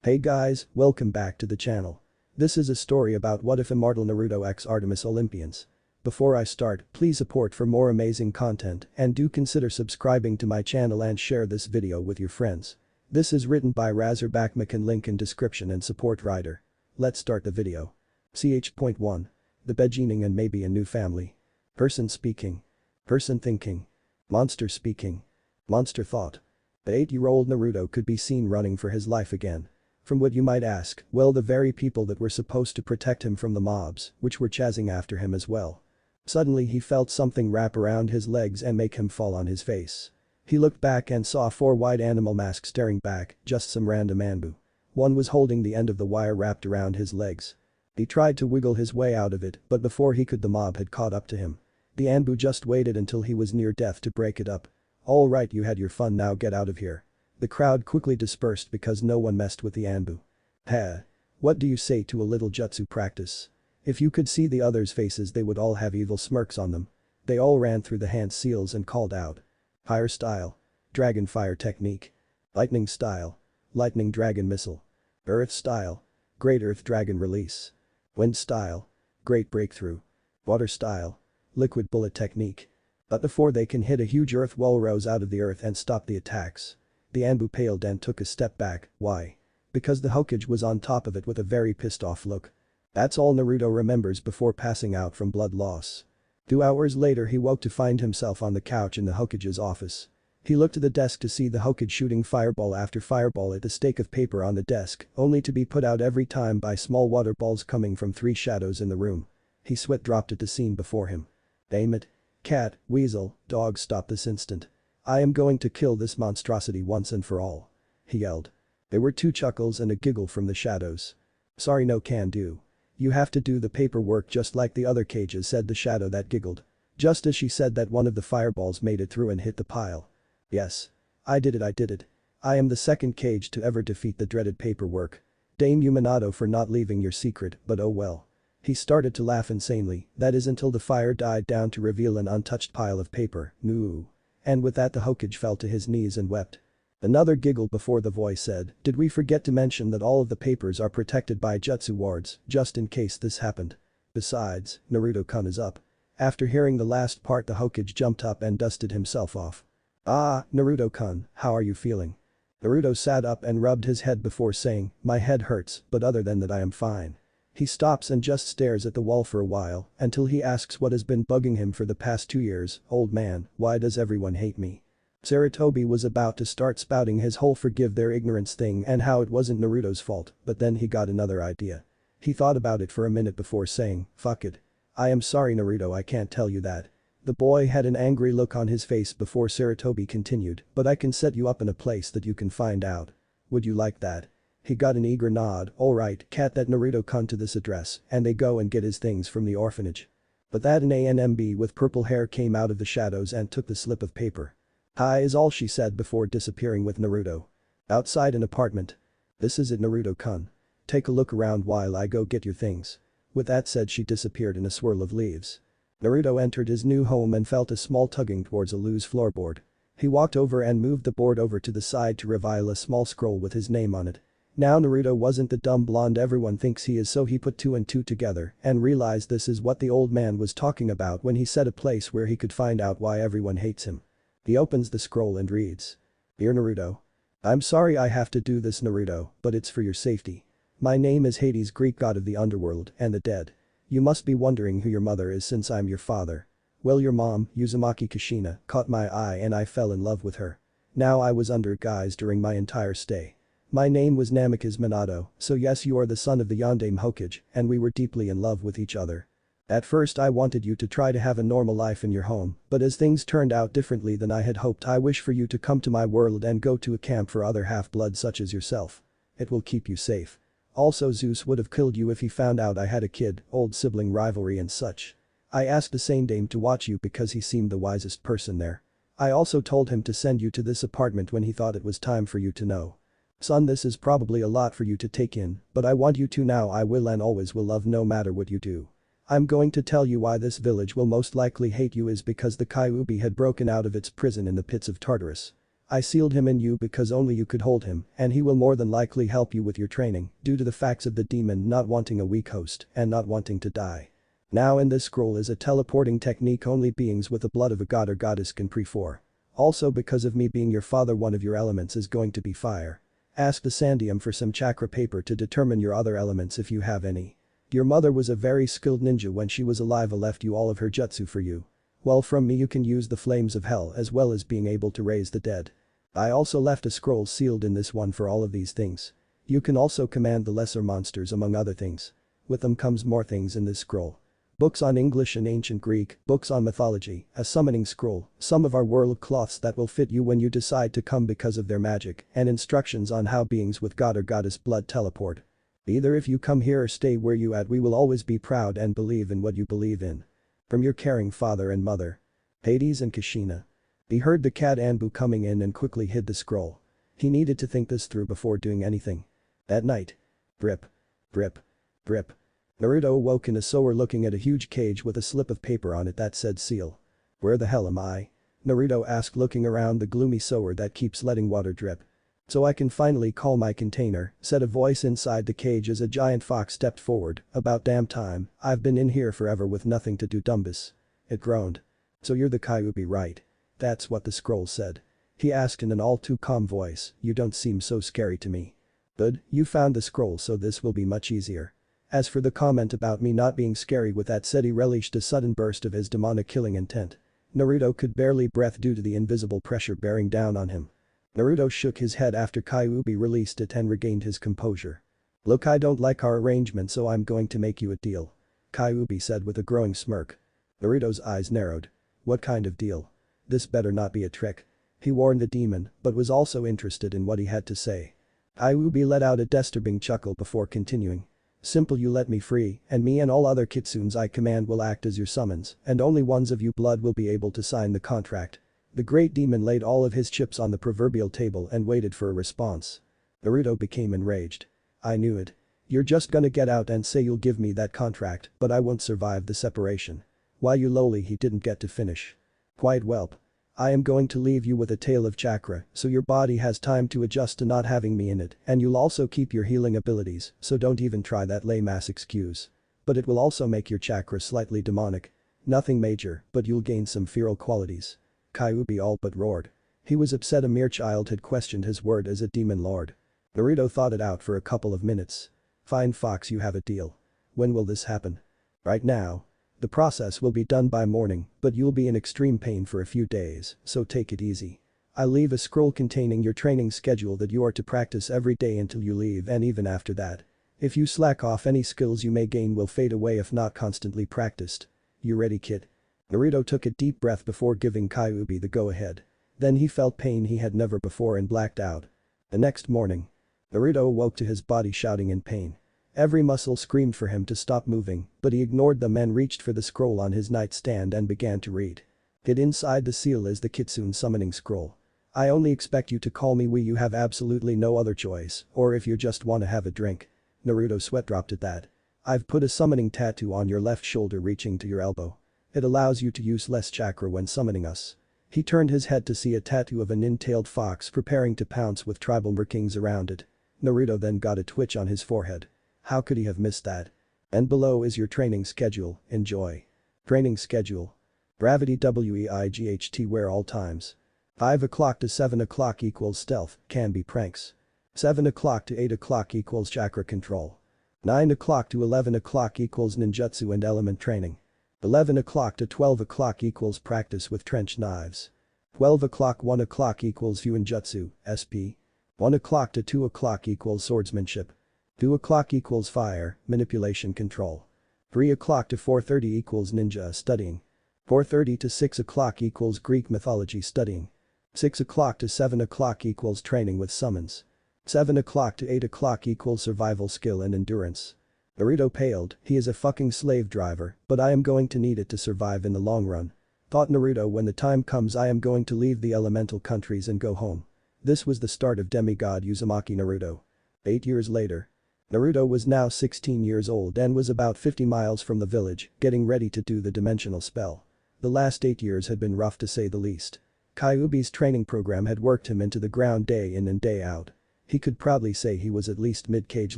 Hey guys, welcome back to the channel. This is a story about what if Immortal Naruto x Artemis Olympians. Before I start, please support for more amazing content and do consider subscribing to my channel and share this video with your friends. This is written by razorbackmike and link in description and support writer. Let's start the video. Ch.1. The beginning and maybe a new family. Person speaking. Person thinking. Monster speaking. Monster thought. The 8-year-old Naruto could be seen running for his life again. From what you might ask, well, the very people that were supposed to protect him from the mobs, which were chasing after him as well. Suddenly he felt something wrap around his legs and make him fall on his face. He looked back and saw 4 white animal masks staring back, just some random Anbu. One was holding the end of the wire wrapped around his legs. He tried to wiggle his way out of it, but before he could the mob had caught up to him. The Anbu just waited until he was near death to break it up. Alright, you had your fun, now get out of here. The crowd quickly dispersed because no one messed with the Anbu. Heh. What do you say to a little jutsu practice? If you could see the others' faces, they would all have evil smirks on them. They all ran through the hand seals and called out. Fire style. Dragon fire technique. Lightning style. Lightning dragon missile. Earth style. Great earth dragon release. Wind style. Great breakthrough. Water style. Liquid bullet technique. But before they can hit, a huge earth wall rose out of the earth and stopped the attacks. The Anbu paled and took a step back. Why? Because the Hokage was on top of it with a very pissed off look. That's all Naruto remembers before passing out from blood loss. 2 hours later he woke to find himself on the couch in the Hokage's office. He looked at the desk to see the Hokage shooting fireball after fireball at the stake of paper on the desk, only to be put out every time by small water balls coming from 3 shadows in the room. He sweat dropped at the scene before him. Damn it. Cat, weasel, dog, stop this instant. I am going to kill this monstrosity once and for all. He yelled. There were 2 chuckles and a giggle from the shadows. Sorry, no can do. You have to do the paperwork just like the other cages, said the shadow that giggled. Just as she said that, one of the fireballs made it through and hit the pile. Yes. I did it. I am the 2nd cage to ever defeat the dreaded paperwork. Damn you, Minato, for not leaving your secret, but oh well. He started to laugh insanely, that is until the fire died down to reveal an untouched pile of paper. Moo. And with that the Hokage fell to his knees and wept. Another giggle before the voice said, did we forget to mention that all of the papers are protected by jutsu wards, just in case this happened. Besides, Naruto-kun is up. After hearing the last part, the Hokage jumped up and dusted himself off. Ah, Naruto-kun, how are you feeling? Naruto sat up and rubbed his head before saying, my head hurts, but other than that I am fine. He stops and just stares at the wall for a while until he asks what has been bugging him for the past 2 years. Old man, why does everyone hate me? Sarutobi was about to start spouting his whole forgive their ignorance thing and how it wasn't Naruto's fault, but then he got another idea. He thought about it for a minute before saying, fuck it. I am sorry Naruto, I can't tell you that. The boy had an angry look on his face before Sarutobi continued, but I can set you up in a place that you can find out. Would you like that? He got an eager nod. Alright, cat that Naruto come to this address and they go and get his things from the orphanage. But that an ANMB with purple hair came out of the shadows and took the slip of paper. Hi is all she said before disappearing with Naruto. Outside an apartment. This is it, Naruto-kun. Take a look around while I go get your things. With that said, she disappeared in a swirl of leaves. Naruto entered his new home and felt a small tugging towards a loose floorboard. He walked over and moved the board over to the side to reveal a small scroll with his name on it. Now Naruto wasn't the dumb blonde everyone thinks he is, so he put 2 and 2 together and realized this is what the old man was talking about when he said a place where he could find out why everyone hates him. He opens the scroll and reads. Dear Naruto. I'm sorry I have to do this, Naruto, but it's for your safety. My name is Hades, Greek god of the underworld and the dead. You must be wondering who your mother is since I'm your father. Well, your mom, Uzumaki Kushina, caught my eye and I fell in love with her. Now I was under guise during my entire stay. My name was Namikaze Minato, so yes, you are the son of the Yondaime Hokage and we were deeply in love with each other. At first I wanted you to try to have a normal life in your home, but as things turned out differently than I had hoped, I wish for you to come to my world and go to a camp for other half-bloods such as yourself. It will keep you safe. Also, Zeus would have killed you if he found out I had a kid, old sibling rivalry and such. I asked the same dame to watch you because he seemed the wisest person there. I also told him to send you to this apartment when he thought it was time for you to know. Son, this is probably a lot for you to take in, but I want you to now. I will and always will love no matter what you do. I'm going to tell you why this village will most likely hate you is because the Kyuubi had broken out of its prison in the pits of Tartarus. I sealed him in you because only you could hold him, and he will more than likely help you with your training, due to the facts of the demon not wanting a weak host and not wanting to die. Now in this scroll is a teleporting technique only beings with the blood of a god or goddess can prefer. Also because of me being your father, one of your elements is going to be fire. Ask the Sandium for some chakra paper to determine your other elements if you have any. Your mother was a very skilled ninja when she was alive, left you all of her jutsu for you. Well, from me you can use the flames of hell as well as being able to raise the dead. I also left a scroll sealed in this one for all of these things. You can also command the lesser monsters among other things. With them comes more things in this scroll. Books on English and ancient Greek, books on mythology, a summoning scroll, some of our world cloths that will fit you when you decide to come because of their magic, and instructions on how beings with god or goddess blood teleport. Either if you come here or stay where you at, we will always be proud and believe in what you believe in. From your caring father and mother. Hades and Kushina. He heard the cat Anbu coming in and quickly hid the scroll. He needed to think this through before doing anything. At night. Brip. Brip. Brip. Naruto awoke in a sewer looking at a huge cage with a slip of paper on it that said seal. Where the hell am I? Naruto asked, looking around the gloomy sewer that keeps letting water drip. So I can finally call my container, said a voice inside the cage as a giant fox stepped forward. About damn time, I've been in here forever with nothing to do, Dumbus. It groaned. So you're the Kyuubi, right? That's what the scroll said. He asked in an all too calm voice, you don't seem so scary to me. Good, you found the scroll so this will be much easier. As for the comment about me not being scary, with that said he relished a sudden burst of his demonic killing intent. Naruto could barely breathe due to the invisible pressure bearing down on him. Naruto shook his head after Kyuubi released it and regained his composure. Look, I don't like our arrangement, so I'm going to make you a deal. Kyuubi said with a growing smirk. Naruto's eyes narrowed. What kind of deal? This better not be a trick. He warned the demon, but was also interested in what he had to say. Kyuubi let out a disturbing chuckle before continuing. Simple, you let me free, and me and all other kitsunes I command will act as your summons, and only ones of you blood will be able to sign the contract. The great demon laid all of his chips on the proverbial table and waited for a response. Naruto became enraged. I knew it. You're just gonna get out and say you'll give me that contract, but I won't survive the separation. Why, you lowly, he didn't get to finish. Quiet, whelp. I am going to leave you with a tail of chakra so your body has time to adjust to not having me in it, and you'll also keep your healing abilities, so don't even try that lame-ass excuse. But it will also make your chakra slightly demonic. Nothing major, but you'll gain some feral qualities. Kyuubi all but roared. He was upset a mere child had questioned his word as a demon lord. Naruto thought it out for a couple of minutes. Fine fox, you have a deal. When will this happen? Right now. The process will be done by morning, but you'll be in extreme pain for a few days, so take it easy. I'll leave a scroll containing your training schedule that you are to practice every day until you leave, and even after that. If you slack off, any skills you may gain will fade away if not constantly practiced. You ready, kid? Naruto took a deep breath before giving Kyuubi the go-ahead. Then he felt pain he had never before and blacked out. The next morning. Naruto awoke to his body shouting in pain. Every muscle screamed for him to stop moving, but he ignored them and reached for the scroll on his nightstand and began to read. Hid inside the seal is the Kitsune summoning scroll. I only expect you to call me we, you have absolutely no other choice, or if you just wanna have a drink. Naruto sweat dropped at that. I've put a summoning tattoo on your left shoulder reaching to your elbow. It allows you to use less chakra when summoning us. He turned his head to see a tattoo of an in-tailed fox preparing to pounce with tribal markings around it. Naruto then got a twitch on his forehead. How could he have missed that? And below is your training schedule, enjoy. Training schedule. Gravity WEIGHT wear all times. 5 o'clock to 7 o'clock equals stealth, can be pranks. 7 o'clock to 8 o'clock equals chakra control. 9 o'clock to 11 o'clock equals ninjutsu and element training. 11 o'clock to 12 o'clock equals practice with trench knives. 12 o'clock 1 o'clock equals Fuinjutsu, SP. 1 o'clock to 2 o'clock equals swordsmanship. 2 o'clock equals fire, manipulation control. 3 o'clock to 4:30 equals ninja studying. 4:30 to 6 o'clock equals Greek mythology studying. 6 o'clock to 7 o'clock equals training with summons. 7 o'clock to 8 o'clock equals survival skill and endurance. Naruto paled, he is a fucking slave driver, but I am going to need it to survive in the long run. Thought Naruto, when the time comes I am going to leave the elemental countries and go home. This was the start of demigod Uzumaki Naruto. 8 years later. Naruto was now 16 years old and was about 50 miles from the village, getting ready to do the dimensional spell. The last 8 years had been rough to say the least. Kyuubi's training program had worked him into the ground day in and day out. He could proudly say he was at least mid-cage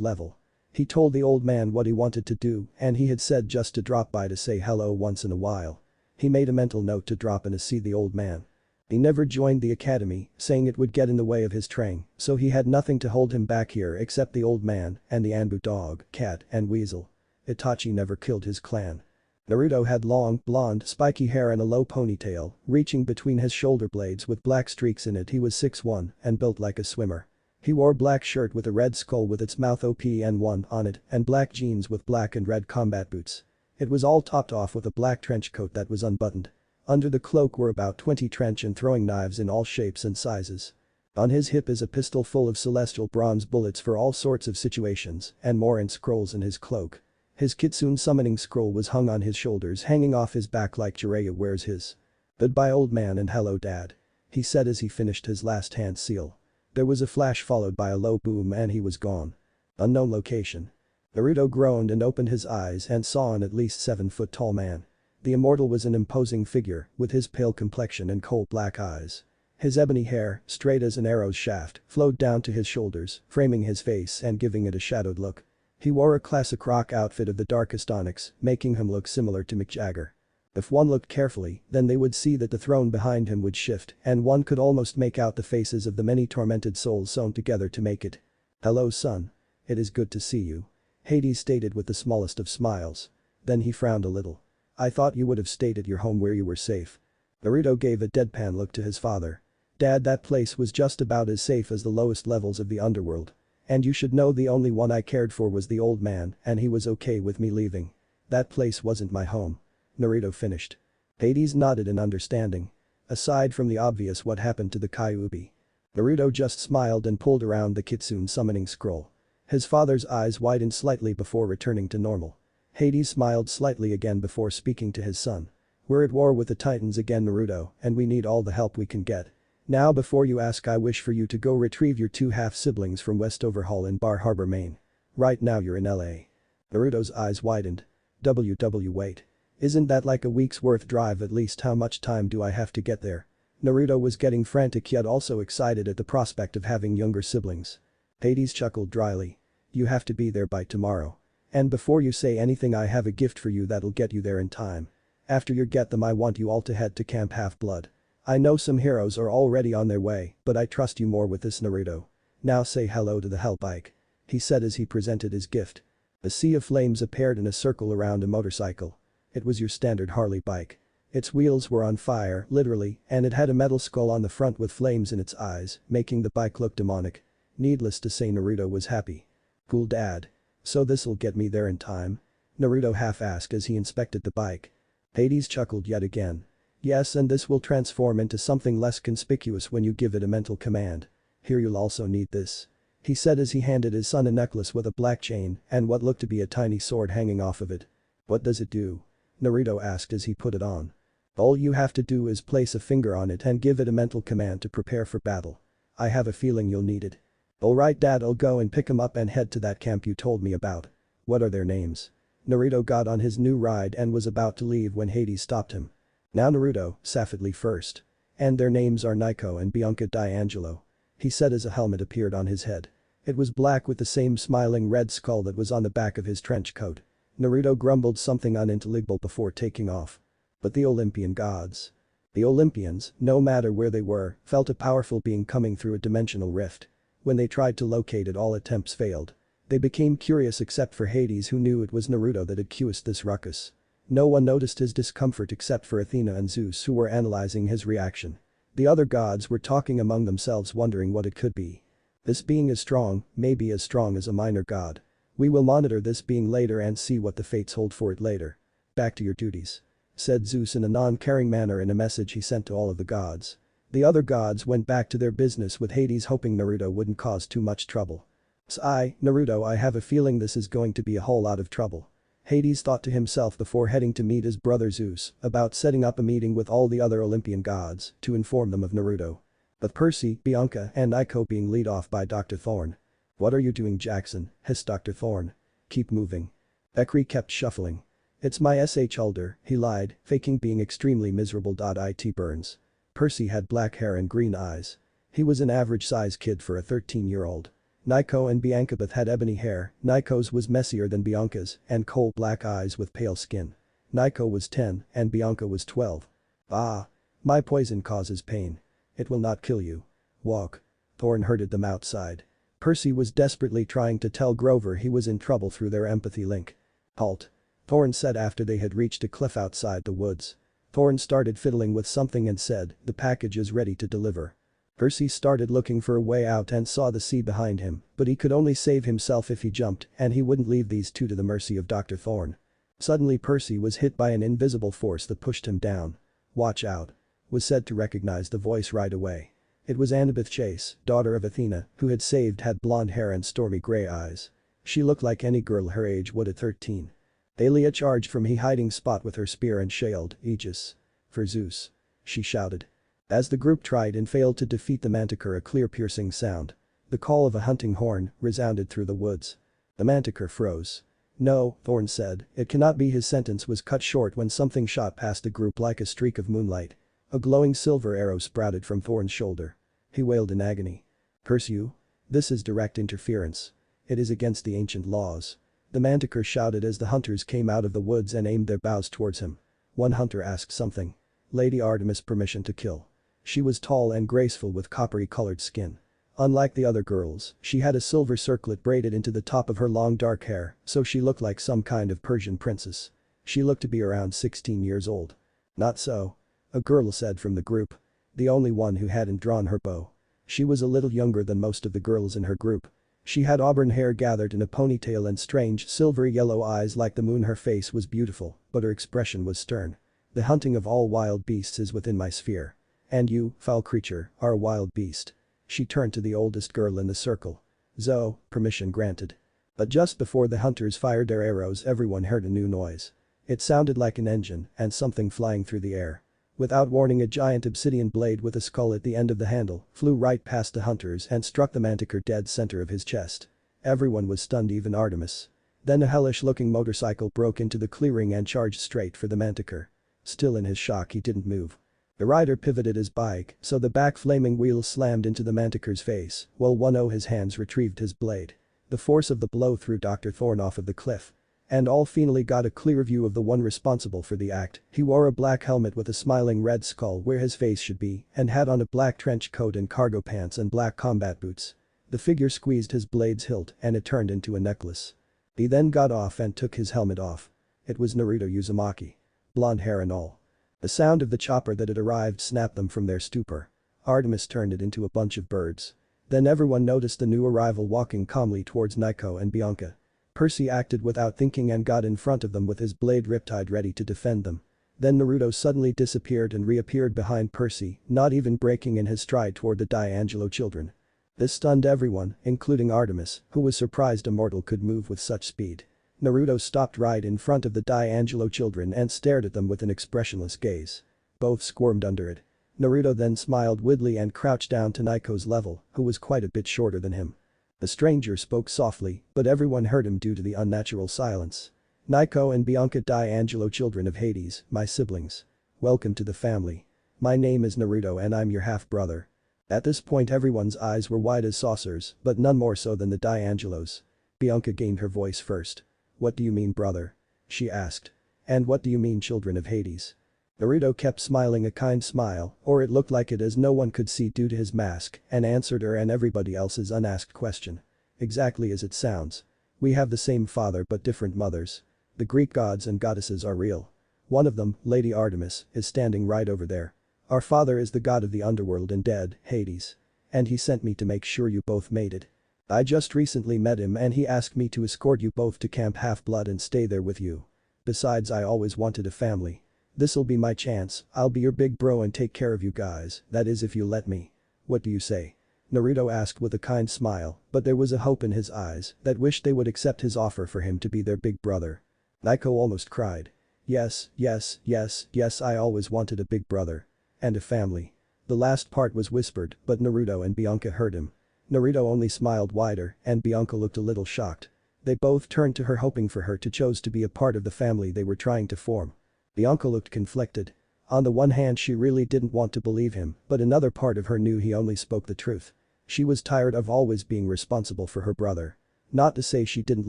level. He told the old man what he wanted to do and he had said just to drop by to say hello once in a while. He made a mental note to drop in to see the old man. He never joined the academy, saying it would get in the way of his training, so he had nothing to hold him back here except the old man and the Anbu dog, cat and weasel. Itachi never killed his clan. Naruto had long, blonde, spiky hair and a low ponytail, reaching between his shoulder blades with black streaks in it. He was 6'1" and built like a swimmer. He wore black shirt with a red skull with its mouth OPN1 on it and black jeans with black and red combat boots. It was all topped off with a black trench coat that was unbuttoned. Under the cloak were about 20 trench and throwing knives in all shapes and sizes. On his hip is a pistol full of celestial bronze bullets for all sorts of situations and more and scrolls in his cloak. His kitsune summoning scroll was hung on his shoulders, hanging off his back like Jiraiya wears his. "Goodbye old man and hello dad," he said as he finished his last hand seal. There was a flash followed by a low boom and he was gone. Unknown location. Naruto groaned and opened his eyes and saw an at least 7-foot-tall man. The immortal was an imposing figure with his pale complexion and cold black eyes. His ebony hair, straight as an arrow's shaft, flowed down to his shoulders, framing his face and giving it a shadowed look. He wore a classic rock outfit of the darkest onyx, making him look similar to Mick Jagger. If one looked carefully, then they would see that the throne behind him would shift and one could almost make out the faces of the many tormented souls sewn together to make it. "Hello son. It is good to see you," Hades stated with the smallest of smiles. Then he frowned a little. "I thought you would have stayed at your home where you were safe." Naruto gave a deadpan look to his father. "Dad, that place was just about as safe as the lowest levels of the underworld. And you should know the only one I cared for was the old man and he was okay with me leaving. That place wasn't my home." Naruto finished. Hades nodded in understanding. Aside from the obvious what happened to the Kyuubi. Naruto just smiled and pulled around the kitsune summoning scroll. His father's eyes widened slightly before returning to normal. Hades smiled slightly again before speaking to his son. "We're at war with the Titans again Naruto and we need all the help we can get. Now before you ask I wish for you to go retrieve your 2 half-siblings from Westover Hall in Bar Harbor, Maine. Right now you're in LA." Naruto's eyes widened. Wait. Isn't that like a week's worth drive at least? How much time do I have to get there? Naruto was getting frantic yet also excited at the prospect of having younger siblings. Hades chuckled dryly. "You have to be there by tomorrow. And before you say anything I have a gift for you that'll get you there in time. After you get them I want you all to head to Camp Half-Blood. I know some heroes are already on their way, but I trust you more with this Naruto. Now say hello to the Hell Bike," he said as he presented his gift. A sea of flames appeared in a circle around a motorcycle. It was your standard Harley bike. Its wheels were on fire, literally, and it had a metal skull on the front with flames in its eyes, making the bike look demonic. Needless to say Naruto was happy. "Cool dad. So this'll get me there in time?" Naruto half-asked as he inspected the bike. Hades chuckled yet again. "Yes, and this will transform into something less conspicuous when you give it a mental command. Here you'll also need this," he said as he handed his son a necklace with a black chain and what looked to be a tiny sword hanging off of it. "What does it do?" Naruto asked as he put it on. "All you have to do is place a finger on it and give it a mental command to prepare for battle. I have a feeling you'll need it." "Alright dad, I'll go and pick him up and head to that camp you told me about. What are their names?" Naruto got on his new ride and was about to leave when Hades stopped him. "Now Naruto, Safedly first. And their names are Nico and Bianca D'Angelo," he said as a helmet appeared on his head. It was black with the same smiling red skull that was on the back of his trench coat. Naruto grumbled something unintelligible before taking off. But the Olympian gods. The Olympians, no matter where they were, felt a powerful being coming through a dimensional rift. When they tried to locate it all attempts failed. They became curious except for Hades who knew it was Naruto that had caused this ruckus. No one noticed his discomfort except for Athena and Zeus who were analyzing his reaction. The other gods were talking among themselves wondering what it could be. "This being is strong, maybe as strong as a minor god. We will monitor this being later and see what the fates hold for it later. Back to your duties," said Zeus in a non-caring manner in a message he sent to all of the gods. The other gods went back to their business with Hades hoping Naruto wouldn't cause too much trouble. Naruto, I have a feeling this is going to be a whole lot of trouble," Hades thought to himself before heading to meet his brother Zeus about setting up a meeting with all the other Olympian gods to inform them of Naruto. But Percy, Bianca and Nico being lead off by Dr. Thorne. "What are you doing Jackson?" hissed Dr. Thorne. "Keep moving." Bekri kept shuffling. "It's my SH Elder," he lied, faking being extremely miserable. It burns. Percy had black hair and green eyes. He was an average-size kid for a 13-year-old. Nico and Bianca both had ebony hair. Nico's was messier than Bianca's and coal-black eyes with pale skin. Nico was 10 and Bianca was 12. Ah. My poison causes pain. It will not kill you. Walk. Thorn herded them outside. Percy was desperately trying to tell Grover he was in trouble through their empathy link. Halt. Thorn said after they had reached a cliff outside the woods. Thorn started fiddling with something and said, "The package is ready to deliver." Percy started looking for a way out and saw the sea behind him, but he could only save himself if he jumped and he wouldn't leave these two to the mercy of Dr. Thorn. Suddenly Percy was hit by an invisible force that pushed him down. "Watch out." Was said to recognize the voice right away. It was Annabeth Chase, daughter of Athena, who had blonde hair and stormy gray eyes. She looked like any girl her age would at 13. Thalia charged from her hiding spot with her spear and shaled, "Aegis. For Zeus." She shouted. As the group tried and failed to defeat the manticore, a clear piercing sound. The call of a hunting horn resounded through the woods. The manticore froze. "No," Thorn said, "it cannot be." His sentence was cut short when something shot past the group like a streak of moonlight. A glowing silver arrow sprouted from Thorn's shoulder. He wailed in agony. "Curse you. This is direct interference. It is against the ancient laws." The manticore shouted as the hunters came out of the woods and aimed their bows towards him. One hunter asked something. Lady Artemis permission to kill. She was tall and graceful with coppery-colored skin. Unlike the other girls, she had a silver circlet braided into the top of her long dark hair, so she looked like some kind of Persian princess. She looked to be around 16 years old. "Not so," a girl said from the group. The only one who hadn't drawn her bow. She was a little younger than most of the girls in her group. She had auburn hair gathered in a ponytail and strange silvery yellow eyes like the moon. Her face was beautiful, but her expression was stern. "The hunting of all wild beasts is within my sphere. And you, foul creature, are a wild beast." She turned to the oldest girl in the circle. "Zoe, permission granted." But just before the hunters fired their arrows, everyone heard a new noise. It sounded like an engine and something flying through the air. Without warning, a giant obsidian blade with a skull at the end of the handle flew right past the hunters and struck the manticore dead center of his chest. Everyone was stunned, even Artemis. Then a hellish-looking motorcycle broke into the clearing and charged straight for the manticore. Still in his shock, he didn't move. The rider pivoted his bike so the back flaming wheels slammed into the manticore's face while one of his hands retrieved his blade. The force of the blow threw Dr. Thorn off of the cliff. And all finally got a clear view of the one responsible for the act. He wore a black helmet with a smiling red skull where his face should be and had on a black trench coat and cargo pants and black combat boots. The figure squeezed his blade's hilt and it turned into a necklace. He then got off and took his helmet off. It was Naruto Uzumaki. Blonde hair and all. The sound of the chopper that had arrived snapped them from their stupor. Artemis turned it into a bunch of birds. Then everyone noticed the new arrival walking calmly towards Nico and Bianca. Percy acted without thinking and got in front of them with his blade riptide ready to defend them. Then Naruto suddenly disappeared and reappeared behind Percy, not even breaking in his stride toward the D'Angelo children. This stunned everyone, including Artemis, who was surprised a mortal could move with such speed. Naruto stopped right in front of the D'Angelo children and stared at them with an expressionless gaze. Both squirmed under it. Naruto then smiled widely and crouched down to Nico's level, who was quite a bit shorter than him. The stranger spoke softly, but everyone heard him due to the unnatural silence. "Nico and Bianca, D'Angelo children of Hades, my siblings. Welcome to the family. My name is Naruto and I'm your half-brother." At this point everyone's eyes were wide as saucers, but none more so than the D'Angelos. Bianca gained her voice first. "What do you mean, brother?" she asked. "And what do you mean, children of Hades?" Naruto kept smiling a kind smile, or it looked like it as no one could see due to his mask, and answered her and everybody else's unasked question. "Exactly as it sounds. We have the same father but different mothers. The Greek gods and goddesses are real. One of them, Lady Artemis, is standing right over there. Our father is the god of the underworld and dead, Hades. And he sent me to make sure you both made it. I just recently met him and he asked me to escort you both to Camp Half-Blood and stay there with you. Besides, I always wanted a family. This'll be my chance. I'll be your big bro and take care of you guys, that is if you let me. What do you say?" Naruto asked with a kind smile, but there was a hope in his eyes that wished they would accept his offer for him to be their big brother. Nico almost cried. "Yes, yes, yes, yes, I always wanted a big brother. And a family." The last part was whispered, but Naruto and Bianca heard him. Naruto only smiled wider and Bianca looked a little shocked. They both turned to her hoping for her to choose to be a part of the family they were trying to form. Bianca looked conflicted. On the one hand she really didn't want to believe him, but another part of her knew he only spoke the truth. She was tired of always being responsible for her brother. Not to say she didn't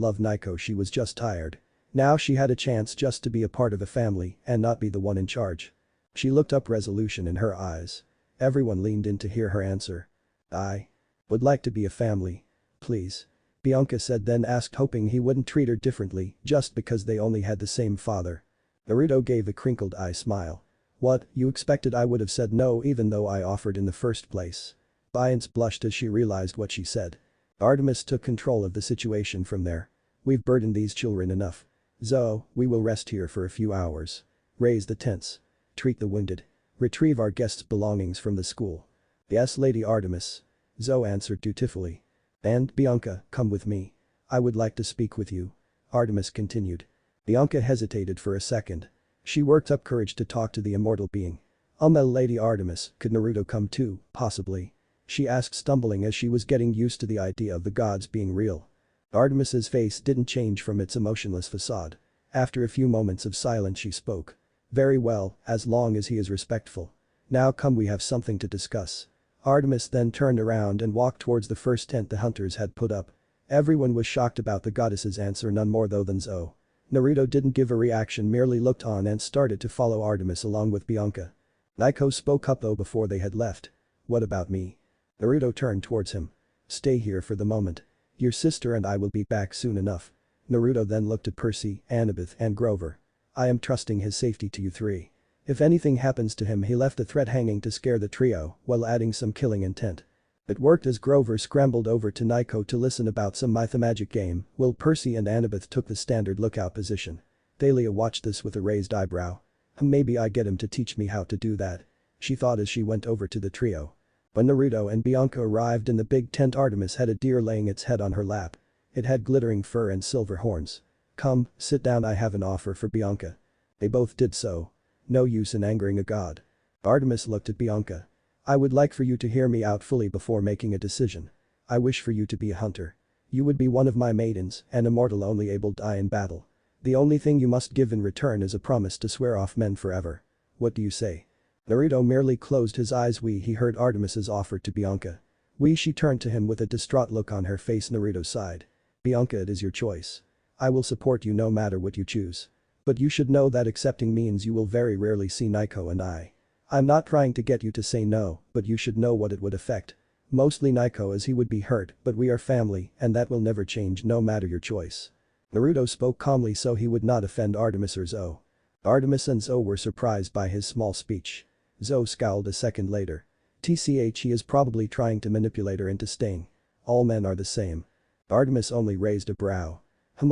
love Nico, she was just tired. Now she had a chance just to be a part of a family and not be the one in charge. She looked up, resolution in her eyes. Everyone leaned in to hear her answer. I would like to be a family. Please. Bianca said, then asked, hoping he wouldn't treat her differently just because they only had the same father. Naruto gave a crinkled eye smile. What, you expected I would have said no even though I offered in the first place? Bianca blushed as she realized what she said. Artemis took control of the situation from there. We've burdened these children enough. Zo, we will rest here for a few hours. Raise the tents. Treat the wounded. Retrieve our guests' belongings from the school. Yes, Lady Artemis. Zo answered dutifully. And, Bianca, come with me. I would like to speak with you. Artemis continued. Bianca hesitated for a second. She worked up courage to talk to the immortal being. Lady Artemis, could Naruto come too, possibly? She asked, stumbling as she was getting used to the idea of the gods being real. Artemis's face didn't change from its emotionless facade. After a few moments of silence she spoke. Very well, as long as he is respectful. Now come, we have something to discuss. Artemis then turned around and walked towards the first tent the hunters had put up. Everyone was shocked about the goddess's answer, none more though than Zo. Naruto didn't give a reaction, merely looked on and started to follow Artemis along with Bianca. Nico spoke up though before they had left. What about me? Naruto turned towards him. Stay here for the moment. Your sister and I will be back soon enough. Naruto then looked at Percy, Annabeth and Grover. I am trusting his safety to you three. If anything happens to him, he left the threat hanging to scare the trio while adding some killing intent. It worked as Grover scrambled over to Nico to listen about some mythomagic game while Percy and Annabeth took the standard lookout position. Thalia watched this with a raised eyebrow. Maybe I get him to teach me how to do that. She thought as she went over to the trio. When Naruto and Bianca arrived in the big tent, Artemis had a deer laying its head on her lap. It had glittering fur and silver horns. Come, sit down, I have an offer for Bianca. They both did so. No use in angering a god. Artemis looked at Bianca. I would like for you to hear me out fully before making a decision. I wish for you to be a hunter. You would be one of my maidens, an immortal only able to die in battle. The only thing you must give in return is a promise to swear off men forever. What do you say? Naruto merely closed his eyes. He heard Artemis's offer to Bianca. She turned to him with a distraught look on her face. Naruto sighed. Bianca, it is your choice. I will support you no matter what you choose. But you should know that accepting means you will very rarely see Nico and I. I'm not trying to get you to say no, but you should know what it would affect. Mostly Nico, as he would be hurt, but we are family and that will never change no matter your choice. Naruto spoke calmly so he would not offend Artemis or Zo. Artemis and Zo were surprised by his small speech. Zo scowled a second later. TCH, he is probably trying to manipulate her into staying. All men are the same. Artemis only raised a brow.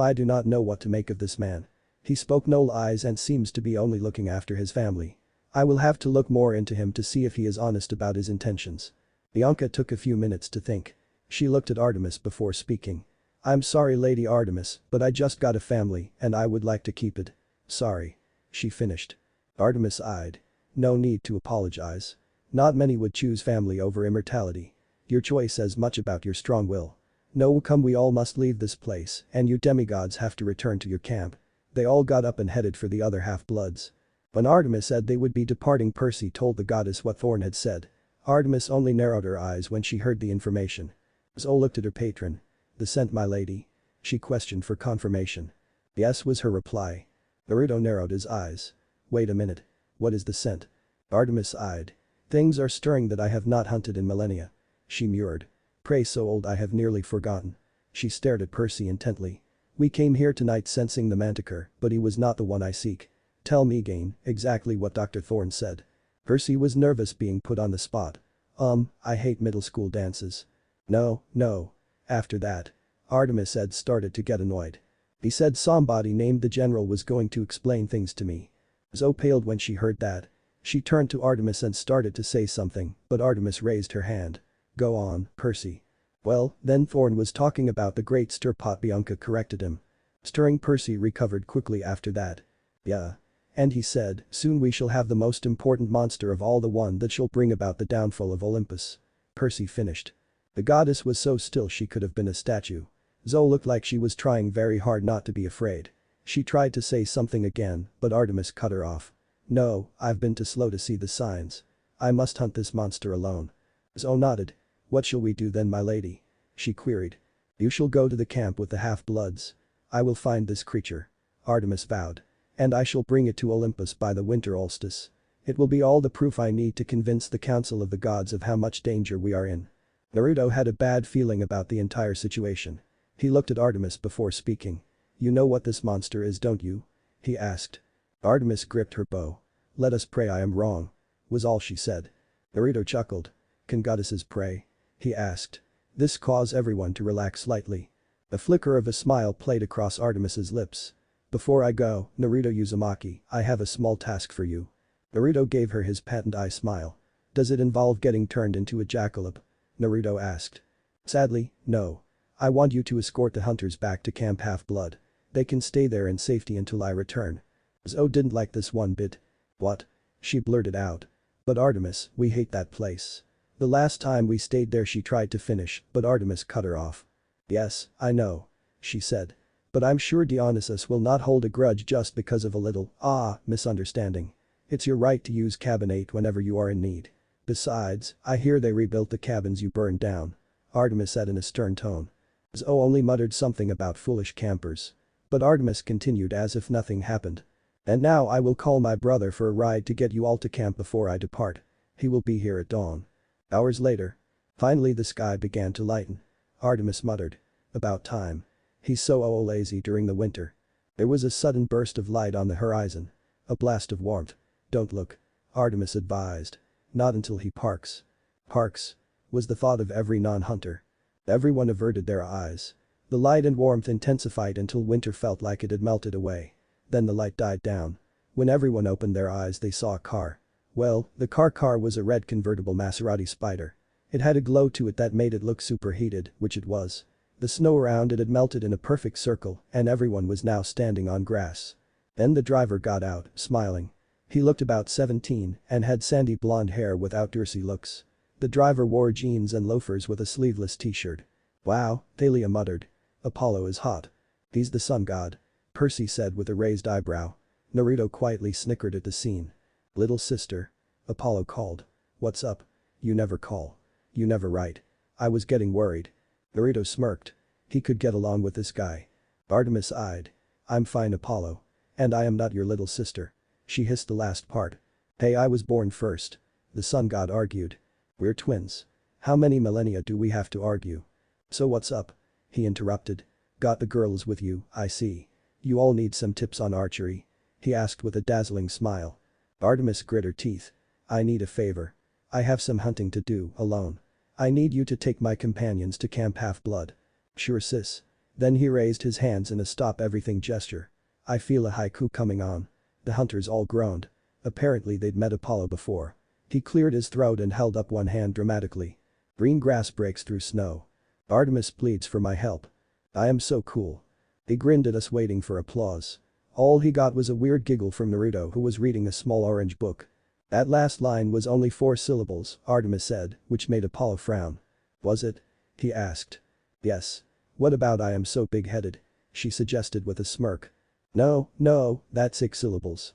I do not know what to make of this man. He spoke no lies and seems to be only looking after his family. I will have to look more into him to see if he is honest about his intentions. Bianca took a few minutes to think. She looked at Artemis before speaking. I'm sorry, Lady Artemis, but I just got a family and I would like to keep it. Sorry. She finished. Artemis eyed. No need to apologize. Not many would choose family over immortality. Your choice says much about your strong will. No, come, we all must leave this place and you demigods have to return to your camp. They all got up and headed for the other half-bloods. When Artemis said they would be departing, Percy told the goddess what Thorn had said. Artemis only narrowed her eyes when she heard the information. Zo looked at her patron. The scent, my lady? She questioned for confirmation. Yes, was her reply. Naruto narrowed his eyes. Wait a minute. What is the scent? Artemis eyed. Things are stirring that I have not hunted in millennia. She murmured. Pray, so old I have nearly forgotten. She stared at Percy intently. We came here tonight sensing the manticore, but he was not the one I seek. Tell me again exactly what Dr. Thorne said. Percy was nervous being put on the spot. I hate middle school dances. No. After that. Artemis had started to get annoyed. He said somebody named the general was going to explain things to me. Zo paled when she heard that. She turned to Artemis and started to say something, but Artemis raised her hand. Go on, Percy. Well, then Thorne was talking about the great stir pot, Bianca corrected him. Stirring, Percy recovered quickly after that. Yeah. And he said, soon we shall have the most important monster of all, the one that shall bring about the downfall of Olympus. Percy finished. The goddess was so still she could have been a statue. Zo looked like she was trying very hard not to be afraid. She tried to say something again, but Artemis cut her off. No, I've been too slow to see the signs. I must hunt this monster alone. Zoe nodded. What shall we do then, my lady? She queried. You shall go to the camp with the half-bloods. I will find this creature. Artemis vowed. And I shall bring it to Olympus by the winter solstice. It will be all the proof I need to convince the council of the gods of how much danger we are in. Naruto had a bad feeling about the entire situation. He looked at Artemis before speaking. You know what this monster is, don't you? He asked. Artemis gripped her bow. Let us pray I am wrong. Was all she said. Naruto chuckled. Can goddesses pray? He asked. This caused everyone to relax slightly. A flicker of a smile played across Artemis's lips. Before I go, Naruto Uzumaki, I have a small task for you. Naruto gave her his patent eye smile. Does it involve getting turned into a jackalope? Naruto asked. Sadly, no. I want you to escort the hunters back to Camp Half-Blood. They can stay there in safety until I return. Zoe didn't like this one bit. What? She blurted out. But Artemis, we hate that place. The last time we stayed there she tried to finish, but Artemis cut her off. Yes, I know. She said. But I'm sure Dionysus will not hold a grudge just because of a little, misunderstanding. It's your right to use cabin 8 whenever you are in need. Besides, I hear they rebuilt the cabins you burned down. Artemis said in a stern tone. Zoe only muttered something about foolish campers. But Artemis continued as if nothing happened. And now I will call my brother for a ride to get you all to camp before I depart. He will be here at dawn. Hours later. Finally the sky began to lighten. Artemis muttered. About time. He's so lazy during the winter. There was a sudden burst of light on the horizon. A blast of warmth. Don't look. Artemis advised. Not until he parks. Parks? Was the thought of every non-hunter. Everyone averted their eyes. The light and warmth intensified until winter felt like it had melted away. Then the light died down. When everyone opened their eyes they saw a car. Well, the car was a red convertible Maserati Spider. It had a glow to it that made it look superheated, which it was. The snow around it had melted in a perfect circle and everyone was now standing on grass. Then the driver got out, smiling. He looked about 17 and had sandy blonde hair with outdoorsy looks. The driver wore jeans and loafers with a sleeveless t-shirt. Wow, Thalia muttered. Apollo is hot. He's the sun god. Percy said with a raised eyebrow. Naruto quietly snickered at the scene. Little sister. Apollo called. What's up? You never call. You never write. I was getting worried. Naruto smirked. He could get along with this guy. Artemis sighed. I'm fine, Apollo. And I am not your little sister. She hissed the last part. Hey, I was born first. The sun god argued. We're twins. How many millennia do we have to argue? So what's up? He interrupted. Got the girls with you, I see. You all need some tips on archery? He asked with a dazzling smile. Artemis grit her teeth. I need a favor. I have some hunting to do, alone. I need you to take my companions to Camp Half-Blood. Sure sis. Then he raised his hands in a stop-everything gesture. I feel a haiku coming on. The hunters all groaned. Apparently they'd met Apollo before. He cleared his throat and held up one hand dramatically. Green grass breaks through snow. Artemis pleads for my help. I am so cool. He grinned at us waiting for applause. All he got was a weird giggle from Naruto who was reading a small orange book. That last line was only 4 syllables, Artemis said, which made Apollo frown. Was it? He asked. Yes. What about I am so big-headed? She suggested with a smirk. No, that's 6 syllables.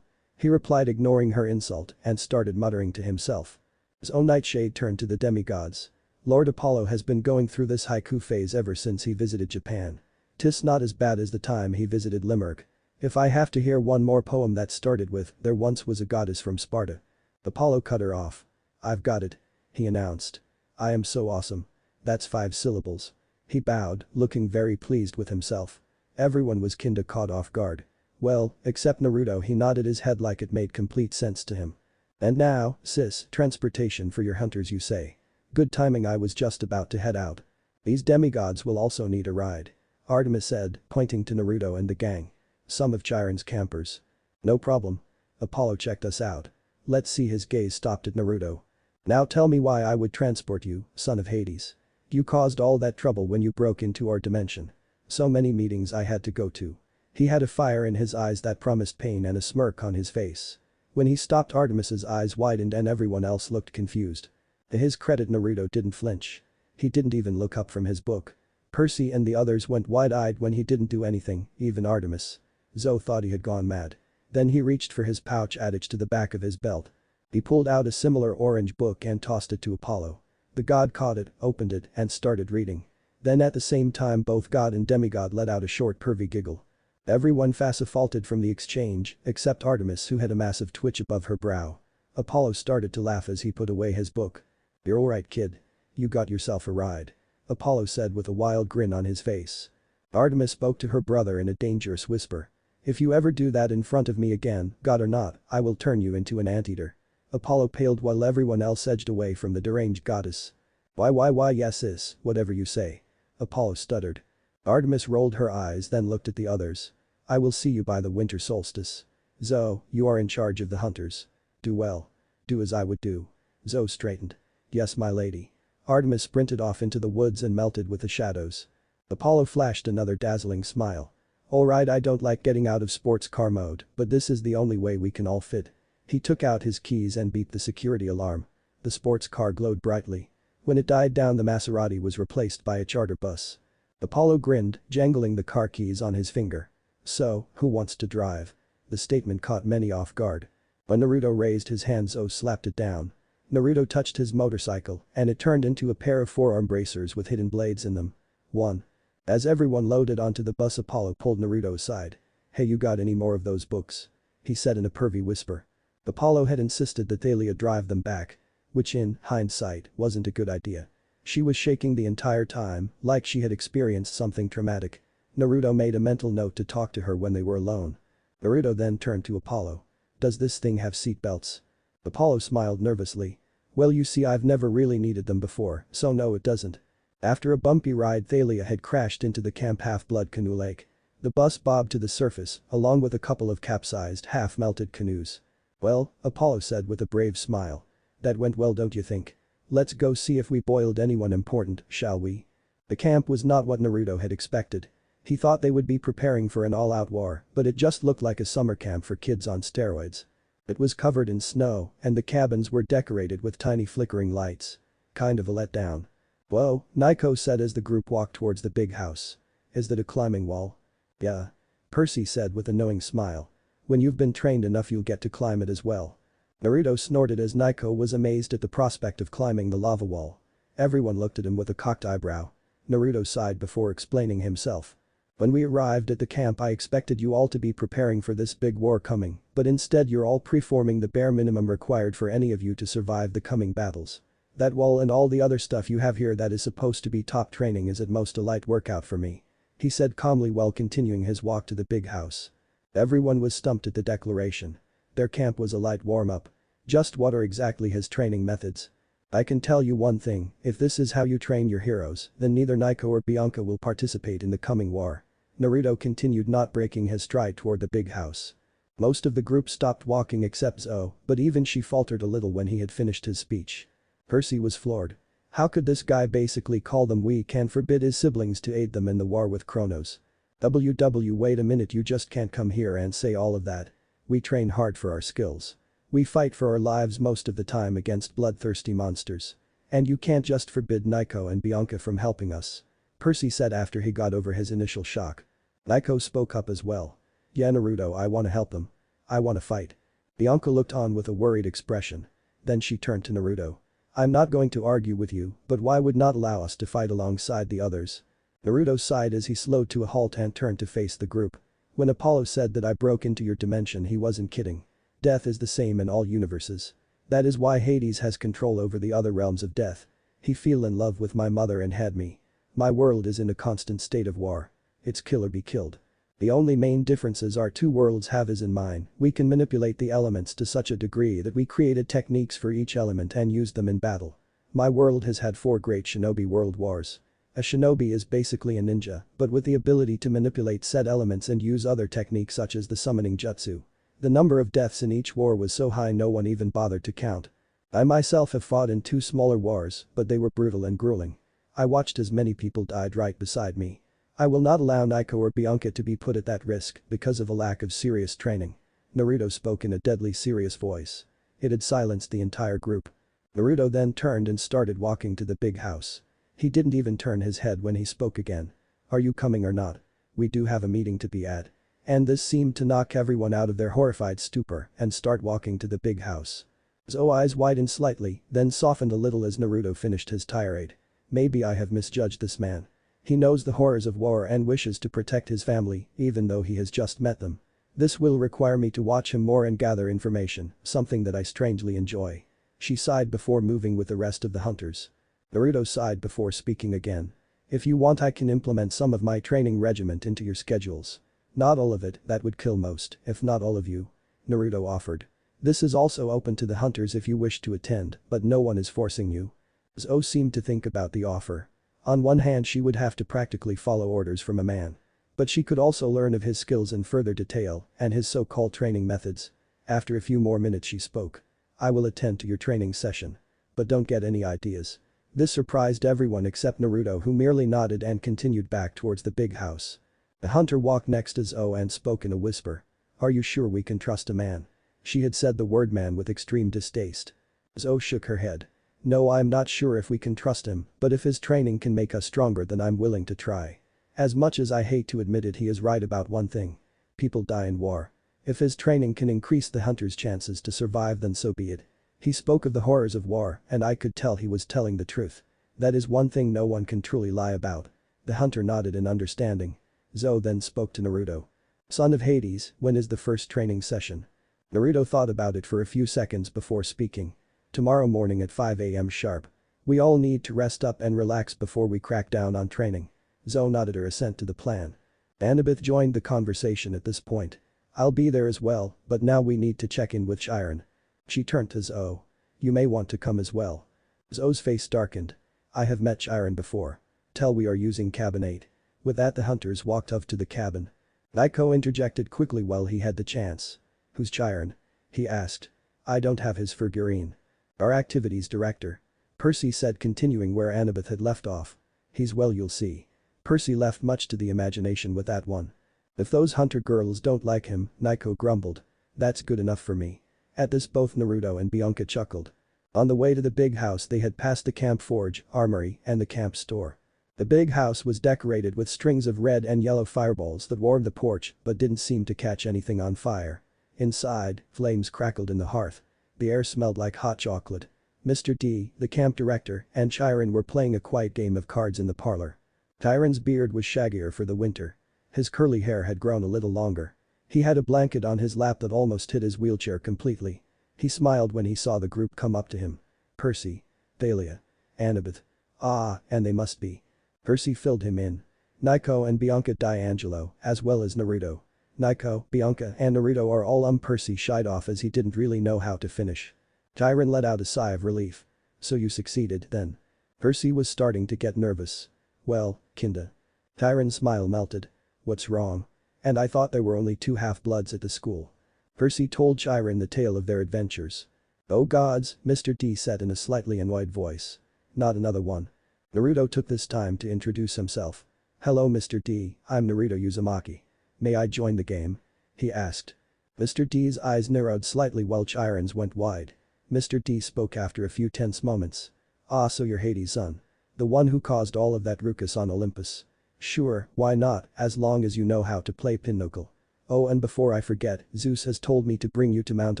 He replied ignoring her insult and started muttering to himself. His own nightshade turned to the demigods. Lord Apollo has been going through this haiku phase ever since he visited Japan. 'Tis not as bad as the time he visited Limerick. If I have to hear one more poem that started with, there once was a goddess from Sparta. Apollo cut her off. I've got it. He announced. I am so awesome. That's 5 syllables. He bowed, looking very pleased with himself. Everyone was kinda caught off guard. Well, except Naruto. He nodded his head like it made complete sense to him. And now, sis, transportation for your hunters you say. Good timing, I was just about to head out. These demigods will also need a ride. Artemis said, pointing to Naruto and the gang. Some of Chiron's campers. No problem. Apollo checked us out. Let's see. His gaze stopped at Naruto. Now tell me why I would transport you, son of Hades. You caused all that trouble when you broke into our dimension. So many meetings I had to go to. He had a fire in his eyes that promised pain and a smirk on his face. When he stopped, Artemis's eyes widened and everyone else looked confused. To his credit, Naruto didn't flinch. He didn't even look up from his book. Percy and the others went wide-eyed when he didn't do anything, even Artemis. Zoe thought he had gone mad. Then he reached for his pouch attached to the back of his belt. He pulled out a similar orange book and tossed it to Apollo. The god caught it, opened it, and started reading. Then at the same time both god and demigod let out a short pervy giggle. Everyone faulted from the exchange, except Artemis who had a massive twitch above her brow. Apollo started to laugh as he put away his book. "You're alright kid. You got yourself a ride," Apollo said with a wild grin on his face. Artemis spoke to her brother in a dangerous whisper. "If you ever do that in front of me again, god or not, I will turn you into an anteater." Apollo paled while everyone else edged away from the deranged goddess. Why yes sis, whatever you say," Apollo stuttered. Artemis rolled her eyes then looked at the others. "I will see you by the winter solstice. Zoe, you are in charge of the hunters. Do well. Do as I would do." Zoe straightened. "Yes my lady." Artemis sprinted off into the woods and melted with the shadows. Apollo flashed another dazzling smile. "Alright, I don't like getting out of sports car mode, but this is the only way we can all fit." He took out his keys and beeped the security alarm. The sports car glowed brightly. When it died down the Maserati was replaced by a charter bus. Apollo grinned, jangling the car keys on his finger. "So, who wants to drive?" The statement caught many off guard. When Naruto raised his hand Zoe slapped it down. Naruto touched his motorcycle and it turned into a pair of forearm bracers with hidden blades in them. 1. As everyone loaded onto the bus Apollo pulled Naruto aside. "Hey, you got any more of those books?" he said in a pervy whisper. Apollo had insisted that Thalia drive them back. Which in hindsight wasn't a good idea. She was shaking the entire time, like she had experienced something traumatic. Naruto made a mental note to talk to her when they were alone. Naruto then turned to Apollo. "Does this thing have seatbelts?" Apollo smiled nervously. "Well you see I've never really needed them before, so no it doesn't." After a bumpy ride Thalia had crashed into the Camp Half-Blood Canoe Lake. The bus bobbed to the surface, along with a couple of capsized half-melted canoes. "Well," Apollo said with a brave smile. "That went well don't you think? Let's go see if we boiled anyone important, shall we?" The camp was not what Naruto had expected. He thought they would be preparing for an all-out war, but it just looked like a summer camp for kids on steroids. It was covered in snow, and the cabins were decorated with tiny flickering lights. Kind of a letdown. "Whoa," Nico said as the group walked towards the big house. "Is that a climbing wall?" "Yeah." Percy said with a knowing smile. "When you've been trained enough you'll get to climb it as well." Naruto snorted as Nico was amazed at the prospect of climbing the lava wall. Everyone looked at him with a cocked eyebrow. Naruto sighed before explaining himself. "When we arrived at the camp I expected you all to be preparing for this big war coming, but instead you're all preforming the bare minimum required for any of you to survive the coming battles. That wall and all the other stuff you have here that is supposed to be top training is at most a light workout for me," he said calmly while continuing his walk to the big house. Everyone was stumped at the declaration. Their camp was a light warm-up. Just what are exactly his training methods? "I can tell you one thing, if this is how you train your heroes, then neither Nico or Bianca will participate in the coming war." Naruto continued not breaking his stride toward the big house. Most of the group stopped walking except Zoe, but even she faltered a little when he had finished his speech. Percy was floored. How could this guy basically call them weak and forbid his siblings to aid them in the war with Kronos? Wait a minute, you just can't come here and say all of that. We train hard for our skills. We fight for our lives most of the time against bloodthirsty monsters. And you can't just forbid Nico and Bianca from helping us," Percy said after he got over his initial shock. Nico spoke up as well. "Yeah Naruto, I wanna help them. I wanna fight." Bianca looked on with a worried expression. Then she turned to Naruto. "I'm not going to argue with you, but why would not allow us to fight alongside the others?" Naruto sighed as he slowed to a halt and turned to face the group. "When Apollo said that I broke into your dimension he wasn't kidding. Death is the same in all universes. That is why Hades has control over the other realms of death. He fell in love with my mother and had me. My world is in a constant state of war. It's kill or be killed. The only main differences our two worlds have is in mine, we can manipulate the elements to such a degree that we created techniques for each element and used them in battle. My world has had 4 great shinobi world wars. A shinobi is basically a ninja, but with the ability to manipulate said elements and use other techniques such as the summoning jutsu. The number of deaths in each war was so high no one even bothered to count. I myself have fought in 2 smaller wars, but they were brutal and grueling. I watched as many people died right beside me. I will not allow Nico or Bianca to be put at that risk because of a lack of serious training." Naruto spoke in a deadly serious voice. It had silenced the entire group. Naruto then turned and started walking to the big house. He didn't even turn his head when he spoke again. "Are you coming or not? We do have a meeting to be at." And this seemed to knock everyone out of their horrified stupor and start walking to the big house. Zo's eyes widened slightly, then softened a little as Naruto finished his tirade. Maybe I have misjudged this man. He knows the horrors of war and wishes to protect his family, even though he has just met them. This will require me to watch him more and gather information, something that I strangely enjoy. She sighed before moving with the rest of the hunters. Naruto sighed before speaking again. If you want, I can implement some of my training regiment into your schedules. Not all of it, that would kill most, if not all of you. Naruto offered. This is also open to the hunters if you wish to attend, but no one is forcing you. Zo seemed to think about the offer. On one hand, she would have to practically follow orders from a man. But she could also learn of his skills in further detail and his so-called training methods. After a few more minutes she spoke. I will attend to your training session. But don't get any ideas. This surprised everyone except Naruto, who merely nodded and continued back towards the big house. The hunter walked next to Zo and spoke in a whisper. Are you sure we can trust a man? She had said the word man with extreme distaste. Zo shook her head. No, I'm not sure if we can trust him, but if his training can make us stronger, then I'm willing to try. As much as I hate to admit it, he is right about one thing. People die in war. If his training can increase the hunter's chances to survive, then so be it. He spoke of the horrors of war, and I could tell he was telling the truth. That is one thing no one can truly lie about. The hunter nodded in understanding. Zo then spoke to Naruto. Son of Hades, when is the first training session? Naruto thought about it for a few seconds before speaking. Tomorrow morning at 5 AM sharp. We all need to rest up and relax before we crack down on training. Zo nodded her assent to the plan. Annabeth joined the conversation at this point. I'll be there as well, but now we need to check in with Chiron. She turned to Zo. You may want to come as well. Zo's face darkened. I have met Chiron before. Tell we are using cabin 8. With that, the hunters walked up to the cabin. Naiko interjected quickly while he had the chance. Who's Chiron? He asked. I don't have his figurine. Our activities director. Percy said, continuing where Annabeth had left off. He's well, you'll see. Percy left much to the imagination with that one. If those hunter girls don't like him, Naiko grumbled. That's good enough for me. At this, both Naruto and Bianca chuckled. On the way to the big house, they had passed the camp forge, armory, and the camp store. The big house was decorated with strings of red and yellow fireballs that warmed the porch but didn't seem to catch anything on fire. Inside, flames crackled in the hearth. The air smelled like hot chocolate. Mr. D, the camp director, and Chiron were playing a quiet game of cards in the parlor. Chiron's beard was shaggier for the winter. His curly hair had grown a little longer. He had a blanket on his lap that almost hid his wheelchair completely. He smiled when he saw the group come up to him. Percy. Thalia. Annabeth. Ah, and they must be. Percy filled him in. Naiko and Bianca D'Angelo, as well as Naruto. Naiko, Bianca, and Naruto are all Percy shied off as he didn't really know how to finish. Chiron let out a sigh of relief. So you succeeded, then. Percy was starting to get nervous. Well, kinda. Chiron's smile melted. What's wrong? And I thought there were only 2 half-bloods at the school. Percy told Chiron the tale of their adventures. Oh gods, Mr. D said in a slightly annoyed voice. Not another one. Naruto took this time to introduce himself. Hello Mr. D, I'm Naruto Uzumaki. May I join the game? He asked. Mr. D's eyes narrowed slightly while Chiron's went wide. Mr. D spoke after a few tense moments. Ah, so you're Hades' son. The one who caused all of that ruckus on Olympus. Sure, why not, as long as you know how to play pinochle. Oh, and before I forget, Zeus has told me to bring you to Mount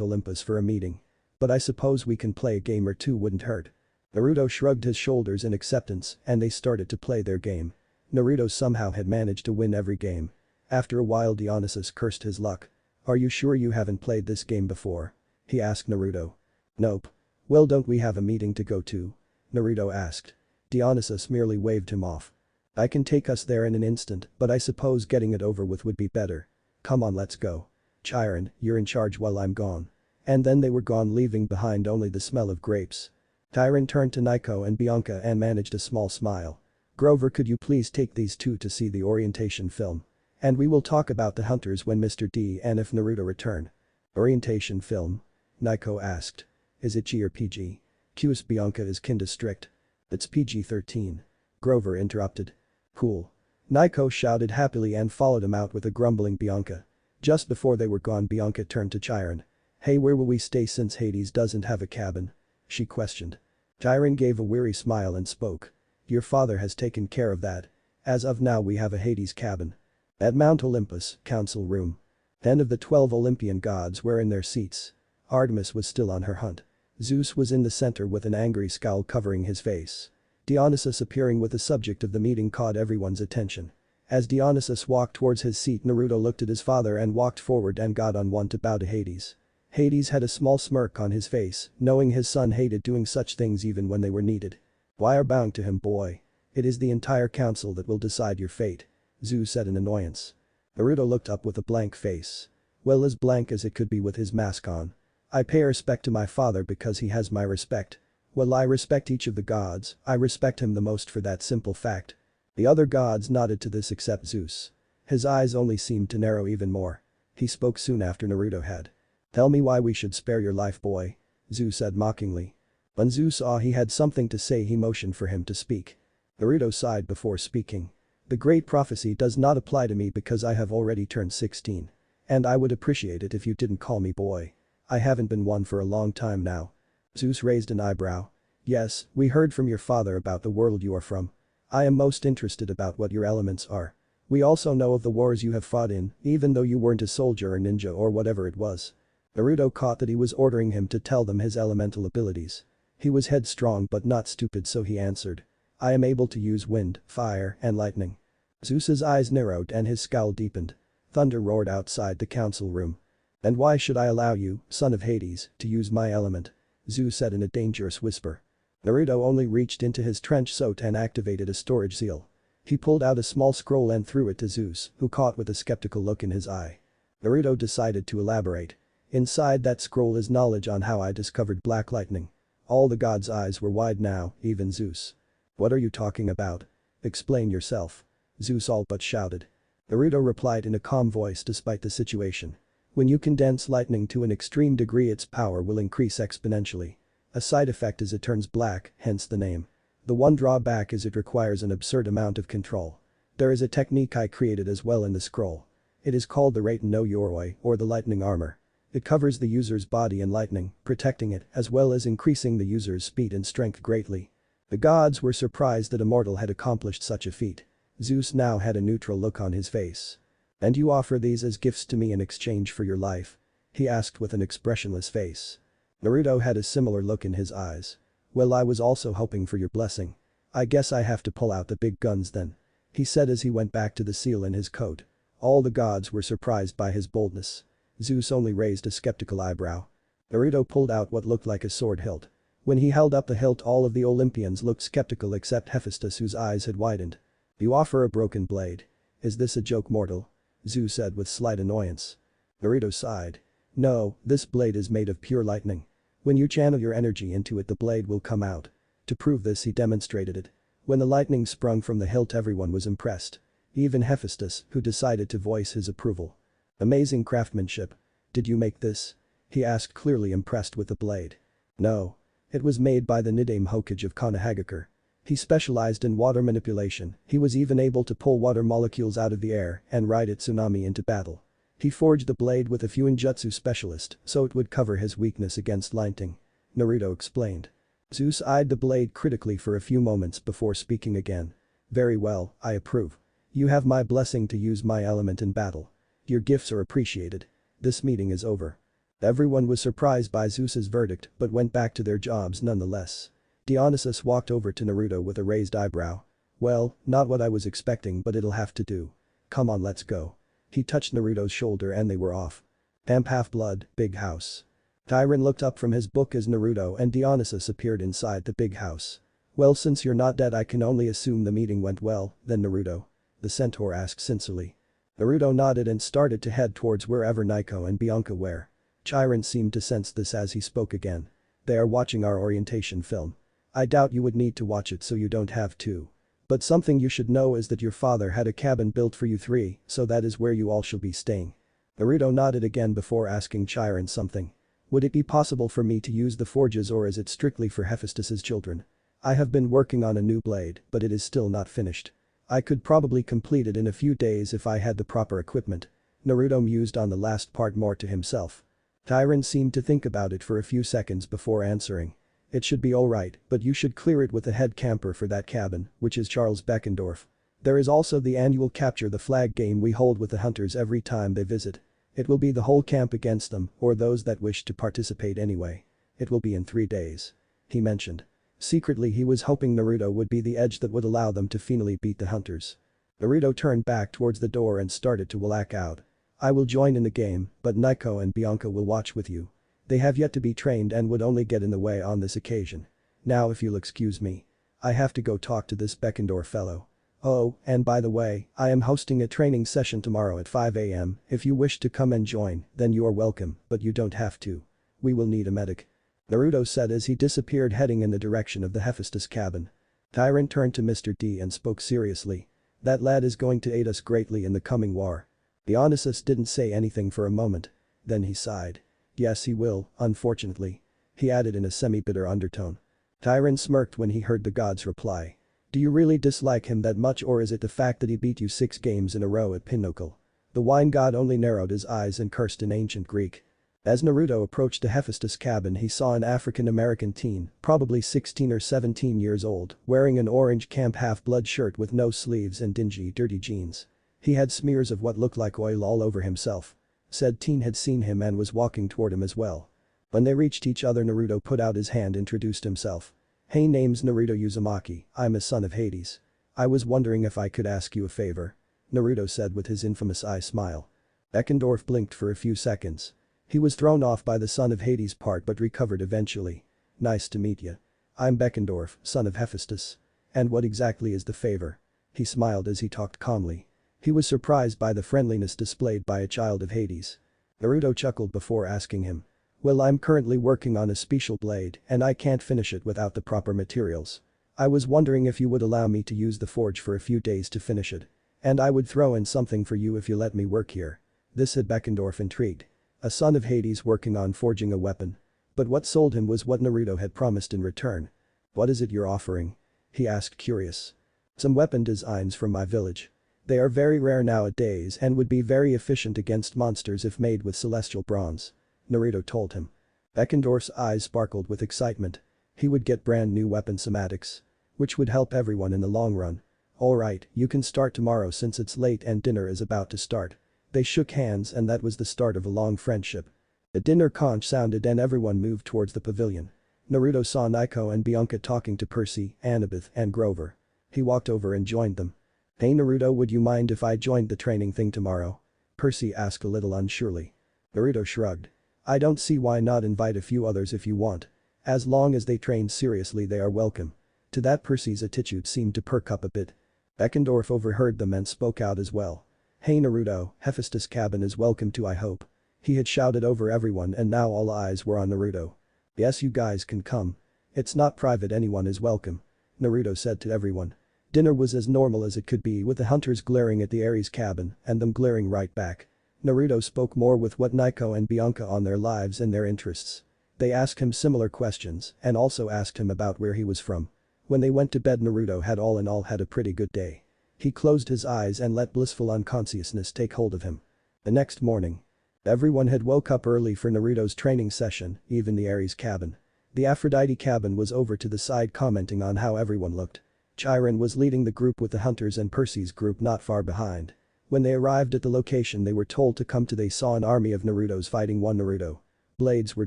Olympus for a meeting. But I suppose we can play a game or two, wouldn't hurt. Naruto shrugged his shoulders in acceptance and they started to play their game. Naruto somehow had managed to win every game. After a while, Dionysus cursed his luck. Are you sure you haven't played this game before? He asked Naruto. Nope. Well, don't we have a meeting to go to? Naruto asked. Dionysus merely waved him off. I can take us there in an instant, but I suppose getting it over with would be better. Come on, let's go. Chiron, you're in charge while I'm gone. And then they were gone, leaving behind only the smell of grapes. Chiron turned to Naiko and Bianca and managed a small smile. Grover, could you please take these 2 to see the orientation film? And we will talk about the hunters when Mr. D and if Naruto return. Orientation film? Naiko asked. Is it G or PG? QS Bianca is kinda strict. It's PG-13. Grover interrupted. Cool. Naiko shouted happily and followed him out with a grumbling Bianca. Just before they were gone, Bianca turned to Chiron. Hey, where will we stay since Hades doesn't have a cabin? She questioned. Chiron gave a weary smile and spoke. Your father has taken care of that. As of now we have a Hades cabin. At Mount Olympus, council room. 10 of the 12 Olympian gods were in their seats. Artemis was still on her hunt. Zeus was in the center with an angry scowl covering his face. Dionysus appearing with the subject of the meeting caught everyone's attention. As Dionysus walked towards his seat, Naruto looked at his father and walked forward and got on one to bow to Hades. Hades had a small smirk on his face, knowing his son hated doing such things even when they were needed. Why are bowing to him, boy? It is the entire council that will decide your fate. Zeus said in annoyance. Naruto looked up with a blank face. Well, as blank as it could be with his mask on. I pay respect to my father because he has my respect. While I respect each of the gods, I respect him the most for that simple fact. The other gods nodded to this except Zeus. His eyes only seemed to narrow even more. He spoke soon after Naruto had. Tell me why we should spare your life, boy. Zeus said mockingly. When Zeus saw he had something to say, he motioned for him to speak. Naruto sighed before speaking. The great prophecy does not apply to me because I have already turned 16. And I would appreciate it if you didn't call me boy. I haven't been one for a long time now. Zeus raised an eyebrow. Yes, we heard from your father about the world you are from. I am most interested about what your elements are. We also know of the wars you have fought in, even though you weren't a soldier or ninja or whatever it was. Naruto caught that he was ordering him to tell them his elemental abilities. He was headstrong but not stupid, so he answered. I am able to use wind, fire, and lightning. Zeus's eyes narrowed and his scowl deepened. Thunder roared outside the council room. And why should I allow you, son of Hades, to use my element? Zeus said in a dangerous whisper. Naruto only reached into his trench coat and activated a storage seal. He pulled out a small scroll and threw it to Zeus, who caught with a skeptical look in his eye. Naruto decided to elaborate. Inside that scroll is knowledge on how I discovered black lightning. All the gods' eyes were wide now, even Zeus. What are you talking about? Explain yourself. Zeus all but shouted. Naruto replied in a calm voice despite the situation. When you condense lightning to an extreme degree, its power will increase exponentially. A side effect is it turns black, hence the name. The one drawback is it requires an absurd amount of control. There is a technique I created as well in the scroll. It is called the Raiten no Yoroi, or the lightning armor. It covers the user's body in lightning, protecting it as well as increasing the user's speed and strength greatly. The gods were surprised that a mortal had accomplished such a feat. Zeus now had a neutral look on his face. And you offer these as gifts to me in exchange for your life? He asked with an expressionless face. Naruto had a similar look in his eyes. Well, I was also hoping for your blessing. I guess I have to pull out the big guns then. He said as he went back to the seal in his coat. All the gods were surprised by his boldness. Zeus only raised a skeptical eyebrow. Naruto pulled out what looked like a sword hilt. When he held up the hilt, all of the Olympians looked skeptical except Hephaestus, whose eyes had widened. You offer a broken blade. Is this a joke, mortal? Zeus said with slight annoyance. Naruto sighed. No, this blade is made of pure lightning. When you channel your energy into it, the blade will come out. To prove this, he demonstrated it. When the lightning sprung from the hilt, everyone was impressed. Even Hephaestus, who decided to voice his approval. Amazing craftsmanship. Did you make this? He asked, clearly impressed with the blade. No. It was made by the Nidaime Hokage of Konohagakure. He specialized in water manipulation. He was even able to pull water molecules out of the air and ride a tsunami into battle. He forged the blade with a Fuinjutsu specialist so it would cover his weakness against lightning. Naruto explained. Zeus eyed the blade critically for a few moments before speaking again. Very well, I approve. You have my blessing to use my element in battle. Your gifts are appreciated. This meeting is over. Everyone was surprised by Zeus's verdict but went back to their jobs nonetheless. Dionysus walked over to Naruto with a raised eyebrow. Well, not what I was expecting, but it'll have to do. Come on, let's go. He touched Naruto's shoulder and they were off. Pamp Half-Blood, big house. Chiron looked up from his book as Naruto and Dionysus appeared inside the big house. Well, since you're not dead, I can only assume the meeting went well, then Naruto? The centaur asked sincerely. Naruto nodded and started to head towards wherever Nico and Bianca were. Chiron seemed to sense this as he spoke again. They are watching our orientation film. I doubt you would need to watch it, so you don't have to. But something you should know is that your father had a cabin built for you three, so that is where you all shall be staying. Naruto nodded again before asking Chiron something. Would it be possible for me to use the forges, or is it strictly for Hephaestus's children? I have been working on a new blade, but it is still not finished. I could probably complete it in a few days if I had the proper equipment. Naruto mused on the last part more to himself. Chiron seemed to think about it for a few seconds before answering. It should be alright, but you should clear it with the head camper for that cabin, which is Charles Beckendorf. There is also the annual capture the flag game we hold with the hunters every time they visit. It will be the whole camp against them or those that wish to participate anyway. It will be in 3 days. He mentioned. Secretly he was hoping Naruto would be the edge that would allow them to finally beat the hunters. Naruto turned back towards the door and started to walk out. I will join in the game, but Nico and Bianca will watch with you. They have yet to be trained and would only get in the way on this occasion. Now if you'll excuse me. I have to go talk to this Beckendorf fellow. Oh, and by the way, I am hosting a training session tomorrow at 5 AM. If you wish to come and join, then you are welcome, but you don't have to. We will need a medic. Naruto said as he disappeared heading in the direction of the Hephaestus cabin. Chiron turned to Mr. D and spoke seriously. That lad is going to aid us greatly in the coming war. Dionysus didn't say anything for a moment. Then he sighed. Yes he will, unfortunately. He added in a semi-bitter undertone. Chiron smirked when he heard the god's reply. Do you really dislike him that much or is it the fact that he beat you 6 games in a row at Pinnacle? The wine god only narrowed his eyes and cursed in ancient Greek. As Naruto approached the Hephaestus cabin he saw an African-American teen, probably 16 or 17 years old, wearing an orange camp half-blood shirt with no sleeves and dingy dirty jeans. He had smears of what looked like oil all over himself. Said teen had seen him and was walking toward him as well. When they reached each other Naruto put out his hand introduced himself. Hey name's Naruto Uzumaki, I'm a son of Hades. I was wondering if I could ask you a favor. Naruto said with his infamous eye smile. Beckendorf blinked for a few seconds. He was thrown off by the son of Hades part but recovered eventually. Nice to meet you. I'm Beckendorf, son of Hephaestus. And what exactly is the favor? He smiled as he talked calmly. He was surprised by the friendliness displayed by a child of Hades. Naruto chuckled before asking him. Well I'm currently working on a special blade and I can't finish it without the proper materials. I was wondering if you would allow me to use the forge for a few days to finish it. And I would throw in something for you if you let me work here. This had Beckendorf intrigued. A son of Hades working on forging a weapon. But what sold him was what Naruto had promised in return. What is it you're offering? He asked curious. Some weapon designs from my village. They are very rare nowadays and would be very efficient against monsters if made with celestial bronze. Naruto told him. Beckendorf's eyes sparkled with excitement. He would get brand new weapon schematics. Which would help everyone in the long run. Alright, you can start tomorrow since it's late and dinner is about to start. They shook hands and that was the start of a long friendship. The dinner conch sounded and everyone moved towards the pavilion. Naruto saw Nico and Bianca talking to Percy, Annabeth and Grover. He walked over and joined them. Hey Naruto, would you mind if I joined the training thing tomorrow? Percy asked a little unsurely. Naruto shrugged. I don't see why not, invite a few others if you want. As long as they train seriously they are welcome. To that Percy's attitude seemed to perk up a bit. Beckendorf overheard them and spoke out as well. Hey Naruto, Hephaestus cabin is welcome too I hope. He had shouted over everyone and now all eyes were on Naruto. Yes you guys can come. It's not private, anyone is welcome. Naruto said to everyone. Dinner was as normal as it could be with the hunters glaring at the Ares cabin and them glaring right back. Naruto spoke more with what Nico and Bianca on their lives and their interests. They asked him similar questions and also asked him about where he was from. When they went to bed Naruto had all in all had a pretty good day. He closed his eyes and let blissful unconsciousness take hold of him. The next morning. Everyone had woke up early for Naruto's training session, even the Ares cabin. The Aphrodite cabin was over to the side commenting on how everyone looked. Chiron was leading the group with the hunters and Percy's group not far behind. When they arrived at the location they were told to come to, they saw an army of Narutos fighting one Naruto. Blades were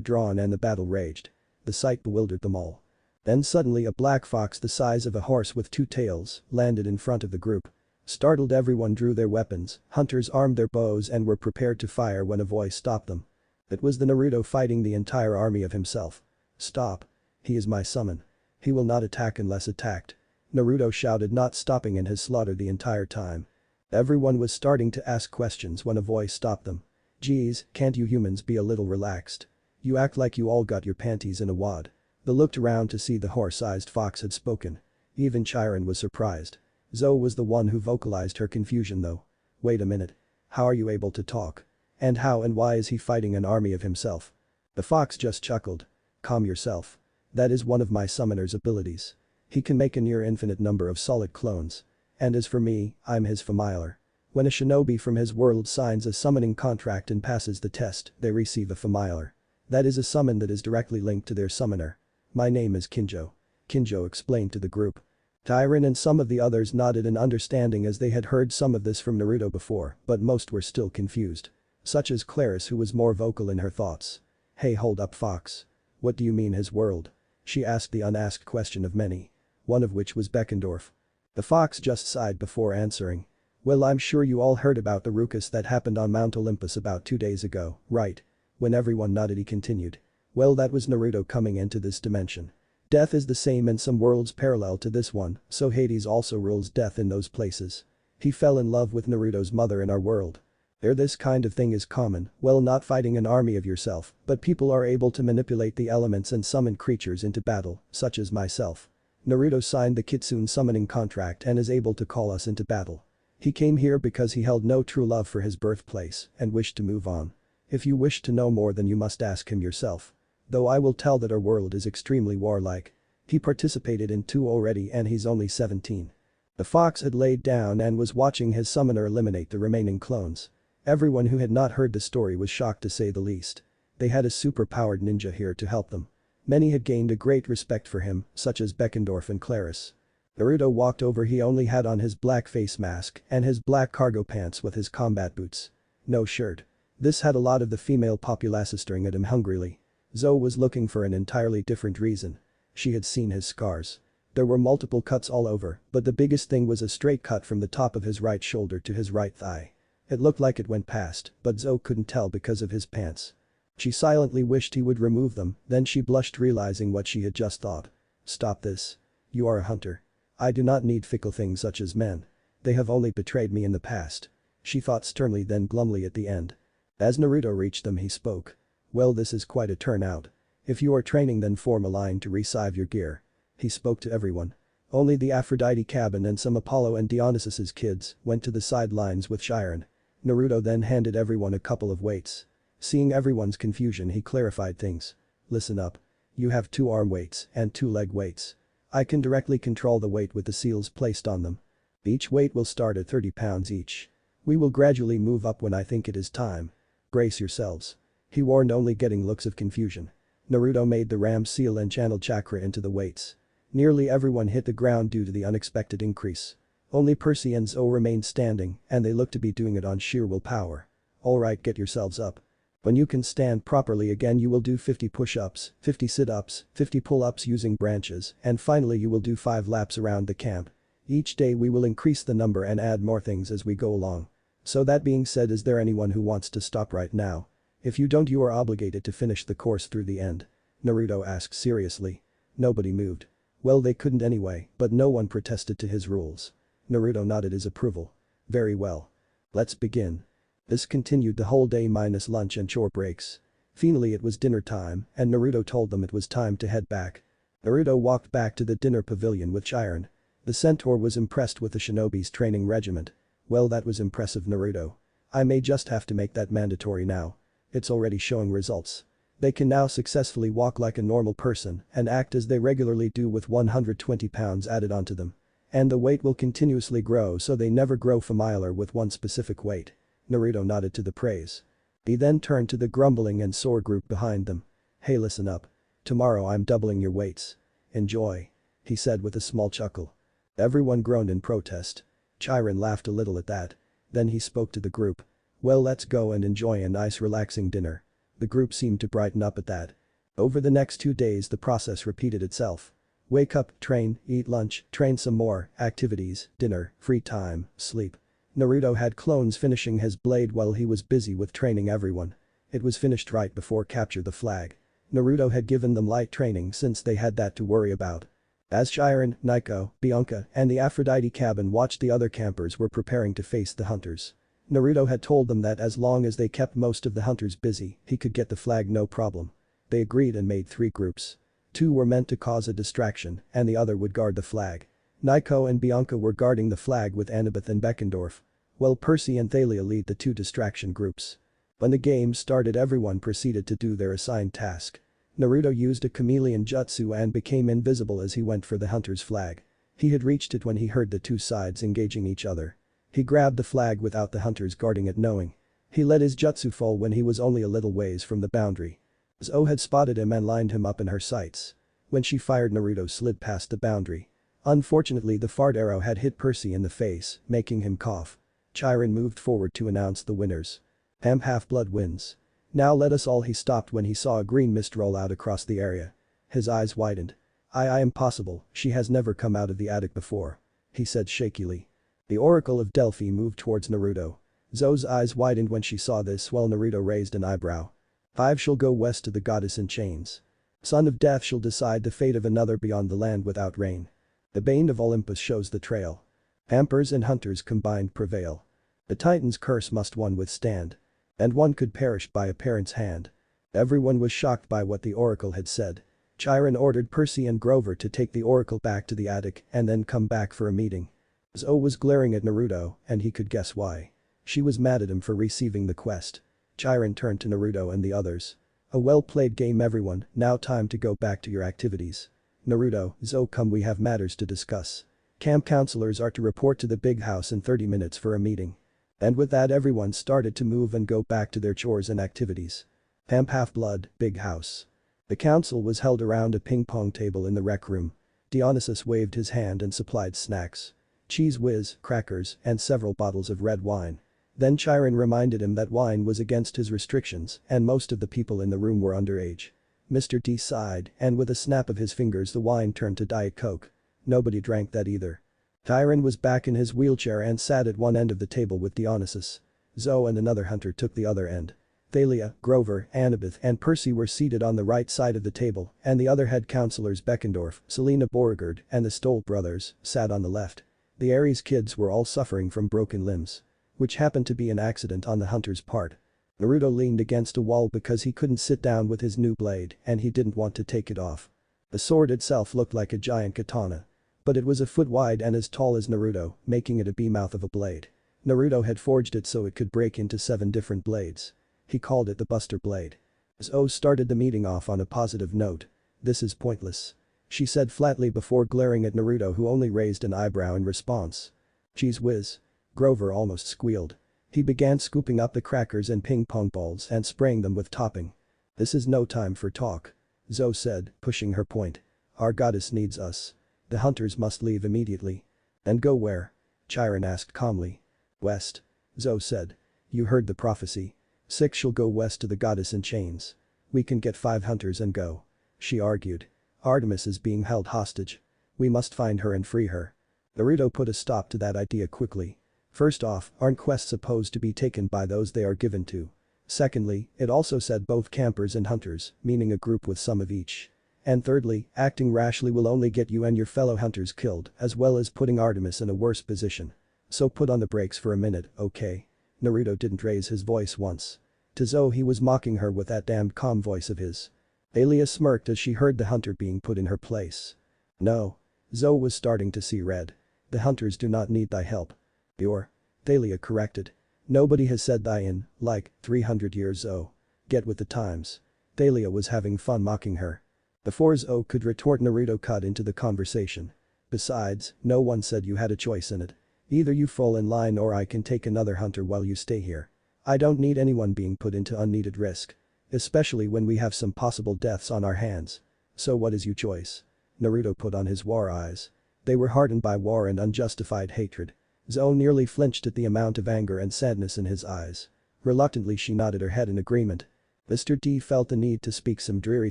drawn and the battle raged. The sight bewildered them all. Then suddenly a black fox the size of a horse with 2 tails landed in front of the group. Startled everyone drew their weapons, hunters armed their bows and were prepared to fire when a voice stopped them. It was the Naruto fighting the entire army of himself. Stop. He is my summon. He will not attack unless attacked. Naruto shouted, not stopping in his slaughter the entire time. Everyone was starting to ask questions when a voice stopped them. Geez, can't you humans be a little relaxed? You act like you all got your panties in a wad. They looked around to see the horse-sized fox had spoken. Even Chiron was surprised. Zoe was the one who vocalized her confusion though. Wait a minute. How are you able to talk? And how and why is he fighting an army of himself? The fox just chuckled. Calm yourself. That is one of my summoner's abilities. He can make a near infinite number of solid clones. And as for me, I'm his familiar. When a shinobi from his world signs a summoning contract and passes the test, they receive a familiar. That is a summon that is directly linked to their summoner. My name is Kinjo. Kinjo explained to the group. Chiron and some of the others nodded in understanding as they had heard some of this from Naruto before, but most were still confused. Such as Clarice, who was more vocal in her thoughts. "Hey, hold up, Fox. What do you mean his world?" She asked the unasked question of many. One of which was Beckendorf. The fox just sighed before answering. "Well, I'm sure you all heard about the ruckus that happened on Mount Olympus about 2 days ago, right?" When everyone nodded, he continued. "Well, that was Naruto coming into this dimension. Death is the same in some worlds parallel to this one, so Hades also rules death in those places. He fell in love with Naruto's mother in our world. There, this kind of thing is common, well, not fighting an army of yourself, but people are able to manipulate the elements and summon creatures into battle, such as myself. Naruto signed the Kitsune summoning contract and is able to call us into battle. He came here because he held no true love for his birthplace and wished to move on. If you wish to know more, then you must ask him yourself. Though I will tell that our world is extremely warlike. He participated in 2 already and he's only 17. The fox had laid down and was watching his summoner eliminate the remaining clones. Everyone who had not heard the story was shocked to say the least. They had a super-powered ninja here to help them. Many had gained a great respect for him, such as Beckendorf and Clarice. Naruto walked over. He only had on his black face mask and his black cargo pants with his combat boots. No shirt. This had a lot of the female populace staring at him hungrily. Zoe was looking for an entirely different reason. She had seen his scars. There were multiple cuts all over, but the biggest thing was a straight cut from the top of his right shoulder to his right thigh. It looked like it went past, but Zoe couldn't tell because of his pants. She silently wished he would remove them, then she blushed realizing what she had just thought. "Stop this. You are a hunter. I do not need fickle things such as men. They have only betrayed me in the past." She thought sternly, then glumly at the end. As Naruto reached them, he spoke. "Well, this is quite a turnout. If you are training, then form a line to resive your gear." He spoke to everyone. Only the Aphrodite cabin and some Apollo and Dionysus's kids went to the sidelines with Chiron. Naruto then handed everyone a couple of weights. Seeing everyone's confusion, he clarified things. "Listen up. You have 2 arm weights and 2 leg weights. I can directly control the weight with the seals placed on them. Each weight will start at 30 pounds each. We will gradually move up when I think it is time. Brace yourselves." He warned, only getting looks of confusion. Naruto made the ram seal and channeled chakra into the weights. Nearly everyone hit the ground due to the unexpected increase. Only Percy and Zoe remained standing, and they looked to be doing it on sheer willpower. "Alright, get yourselves up. When you can stand properly again, you will do 50 push-ups, 50 sit-ups, 50 pull-ups using branches, and finally you will do 5 laps around the camp. Each day we will increase the number and add more things as we go along. So that being said, is there anyone who wants to stop right now? If you don't, you are obligated to finish the course through the end." Naruto asked seriously. Nobody moved. Well, they couldn't anyway, but no one protested to his rules. Naruto nodded his approval. "Very well. Let's begin." This continued the whole day minus lunch and chore breaks. Finally it was dinner time, and Naruto told them it was time to head back. Naruto walked back to the dinner pavilion with Chiron. The centaur was impressed with the shinobi's training regiment. "Well, that was impressive, Naruto. I may just have to make that mandatory now. It's already showing results. They can now successfully walk like a normal person and act as they regularly do with 120 pounds added onto them. And the weight will continuously grow, so they never grow familiar with one specific weight." Naruto nodded to the praise. He then turned to the grumbling and sore group behind them. "Hey, listen up. Tomorrow I'm doubling your weights. Enjoy," he said with a small chuckle. Everyone groaned in protest. Chiron laughed a little at that. Then he spoke to the group. "Well, let's go and enjoy a nice relaxing dinner." The group seemed to brighten up at that. Over the next 2 days the process repeated itself. Wake up, train, eat lunch, train some more, activities, dinner, free time, sleep. Naruto had clones finishing his blade while he was busy with training everyone. It was finished right before capture the flag. Naruto had given them light training since they had that to worry about. As Chiron, Nico, Bianca, and the Aphrodite cabin watched, the other campers were preparing to face the hunters. Naruto had told them that as long as they kept most of the hunters busy, he could get the flag no problem. They agreed and made 3 groups. 2 were meant to cause a distraction, and the other would guard the flag. Nico and Bianca were guarding the flag with Annabeth and Beckendorf, while Percy and Thalia lead the 2 distraction groups. When the game started, everyone proceeded to do their assigned task. Naruto used a chameleon jutsu and became invisible as he went for the hunter's flag. He had reached it when he heard the 2 sides engaging each other. He grabbed the flag without the hunters guarding it knowing. He let his jutsu fall when he was only a little ways from the boundary. Zoe had spotted him and lined him up in her sights. When she fired, Naruto slid past the boundary. Unfortunately the fart arrow had hit Percy in the face, making him cough. Chiron moved forward to announce the winners. Half-blood wins. Now let us all. He stopped when he saw a green mist roll out across the area. His eyes widened. I impossible, she has never come out of the attic before. He said shakily. The Oracle of Delphi moved towards Naruto. Zoe's eyes widened when she saw this while Naruto raised an eyebrow. 5 shall go west to the goddess in chains. Son of Death shall decide the fate of another beyond the land without rain. The Bane of Olympus shows the trail. Hampers and hunters combined prevail. The Titan's curse must one withstand. And one could perish by a parent's hand. Everyone was shocked by what the oracle had said. Chiron ordered Percy and Grover to take the oracle back to the attic and then come back for a meeting. Zoe was glaring at Naruto, and he could guess why. She was mad at him for receiving the quest. Chiron turned to Naruto and the others. A well-played game everyone, now time to go back to your activities. Naruto, Zoe, come, we have matters to discuss. Camp counselors are to report to the big house in 30 minutes for a meeting. And with that everyone started to move and go back to their chores and activities. Half-blood, big house. The council was held around a ping-pong table in the rec room. Dionysus waved his hand and supplied snacks. Cheese whiz, crackers, and several bottles of red wine. Then Chiron reminded him that wine was against his restrictions and most of the people in the room were underage. Mr. D sighed, and with a snap of his fingers the wine turned to Diet Coke. Nobody drank that either. Chiron was back in his wheelchair and sat at one end of the table with Dionysus. Zoe and another hunter took the other end. Thalia, Grover, Annabeth and Percy were seated on the right side of the table and the other head counselors Beckendorf, Selena Beauregard and the Stoll brothers sat on the left. The Ares kids were all suffering from broken limbs. Which happened to be an accident on the hunter's part. Naruto leaned against a wall because he couldn't sit down with his new blade and he didn't want to take it off. The sword itself looked like a giant katana. But it was a foot wide and as tall as Naruto, making it a beam-mouth of a blade. Naruto had forged it so it could break into 7 different blades. He called it the Buster Blade. Zoe started the meeting off on a positive note. This is pointless. She said flatly before glaring at Naruto who only raised an eyebrow in response. Cheese whiz. Grover almost squealed. He began scooping up the crackers and ping-pong balls and spraying them with topping. This is no time for talk. Zoe said, pushing her point. Our goddess needs us. The hunters must leave immediately. And go where? Chiron asked calmly. West. Zoe said. You heard the prophecy. 6 shall go west to the goddess in chains. We can get 5 hunters and go. She argued. Artemis is being held hostage. We must find her and free her. Naruto put a stop to that idea quickly. First off, aren't quests supposed to be taken by those they are given to? Secondly, it also said both campers and hunters, meaning a group with some of each. And thirdly, acting rashly will only get you and your fellow hunters killed as well as putting Artemis in a worse position. So put on the brakes for a minute, okay? Naruto didn't raise his voice once. To Zoe he was mocking her with that damned calm voice of his. Thalia smirked as she heard the hunter being put in her place. No. Zoe was starting to see red. The hunters do not need thy help. Your. Thalia corrected. Nobody has said thy in, like, 300 years Zoe. Get with the times. Thalia was having fun mocking her. Before Zoe could retort Naruto cut into the conversation. Besides, no one said you had a choice in it. Either you fall in line or I can take another hunter while you stay here. I don't need anyone being put into unneeded risk. Especially when we have some possible deaths on our hands. So what is your choice? Naruto put on his war eyes. They were hardened by war and unjustified hatred. Zoe nearly flinched at the amount of anger and sadness in his eyes. Reluctantly she nodded her head in agreement. Mr. D felt the need to speak some dreary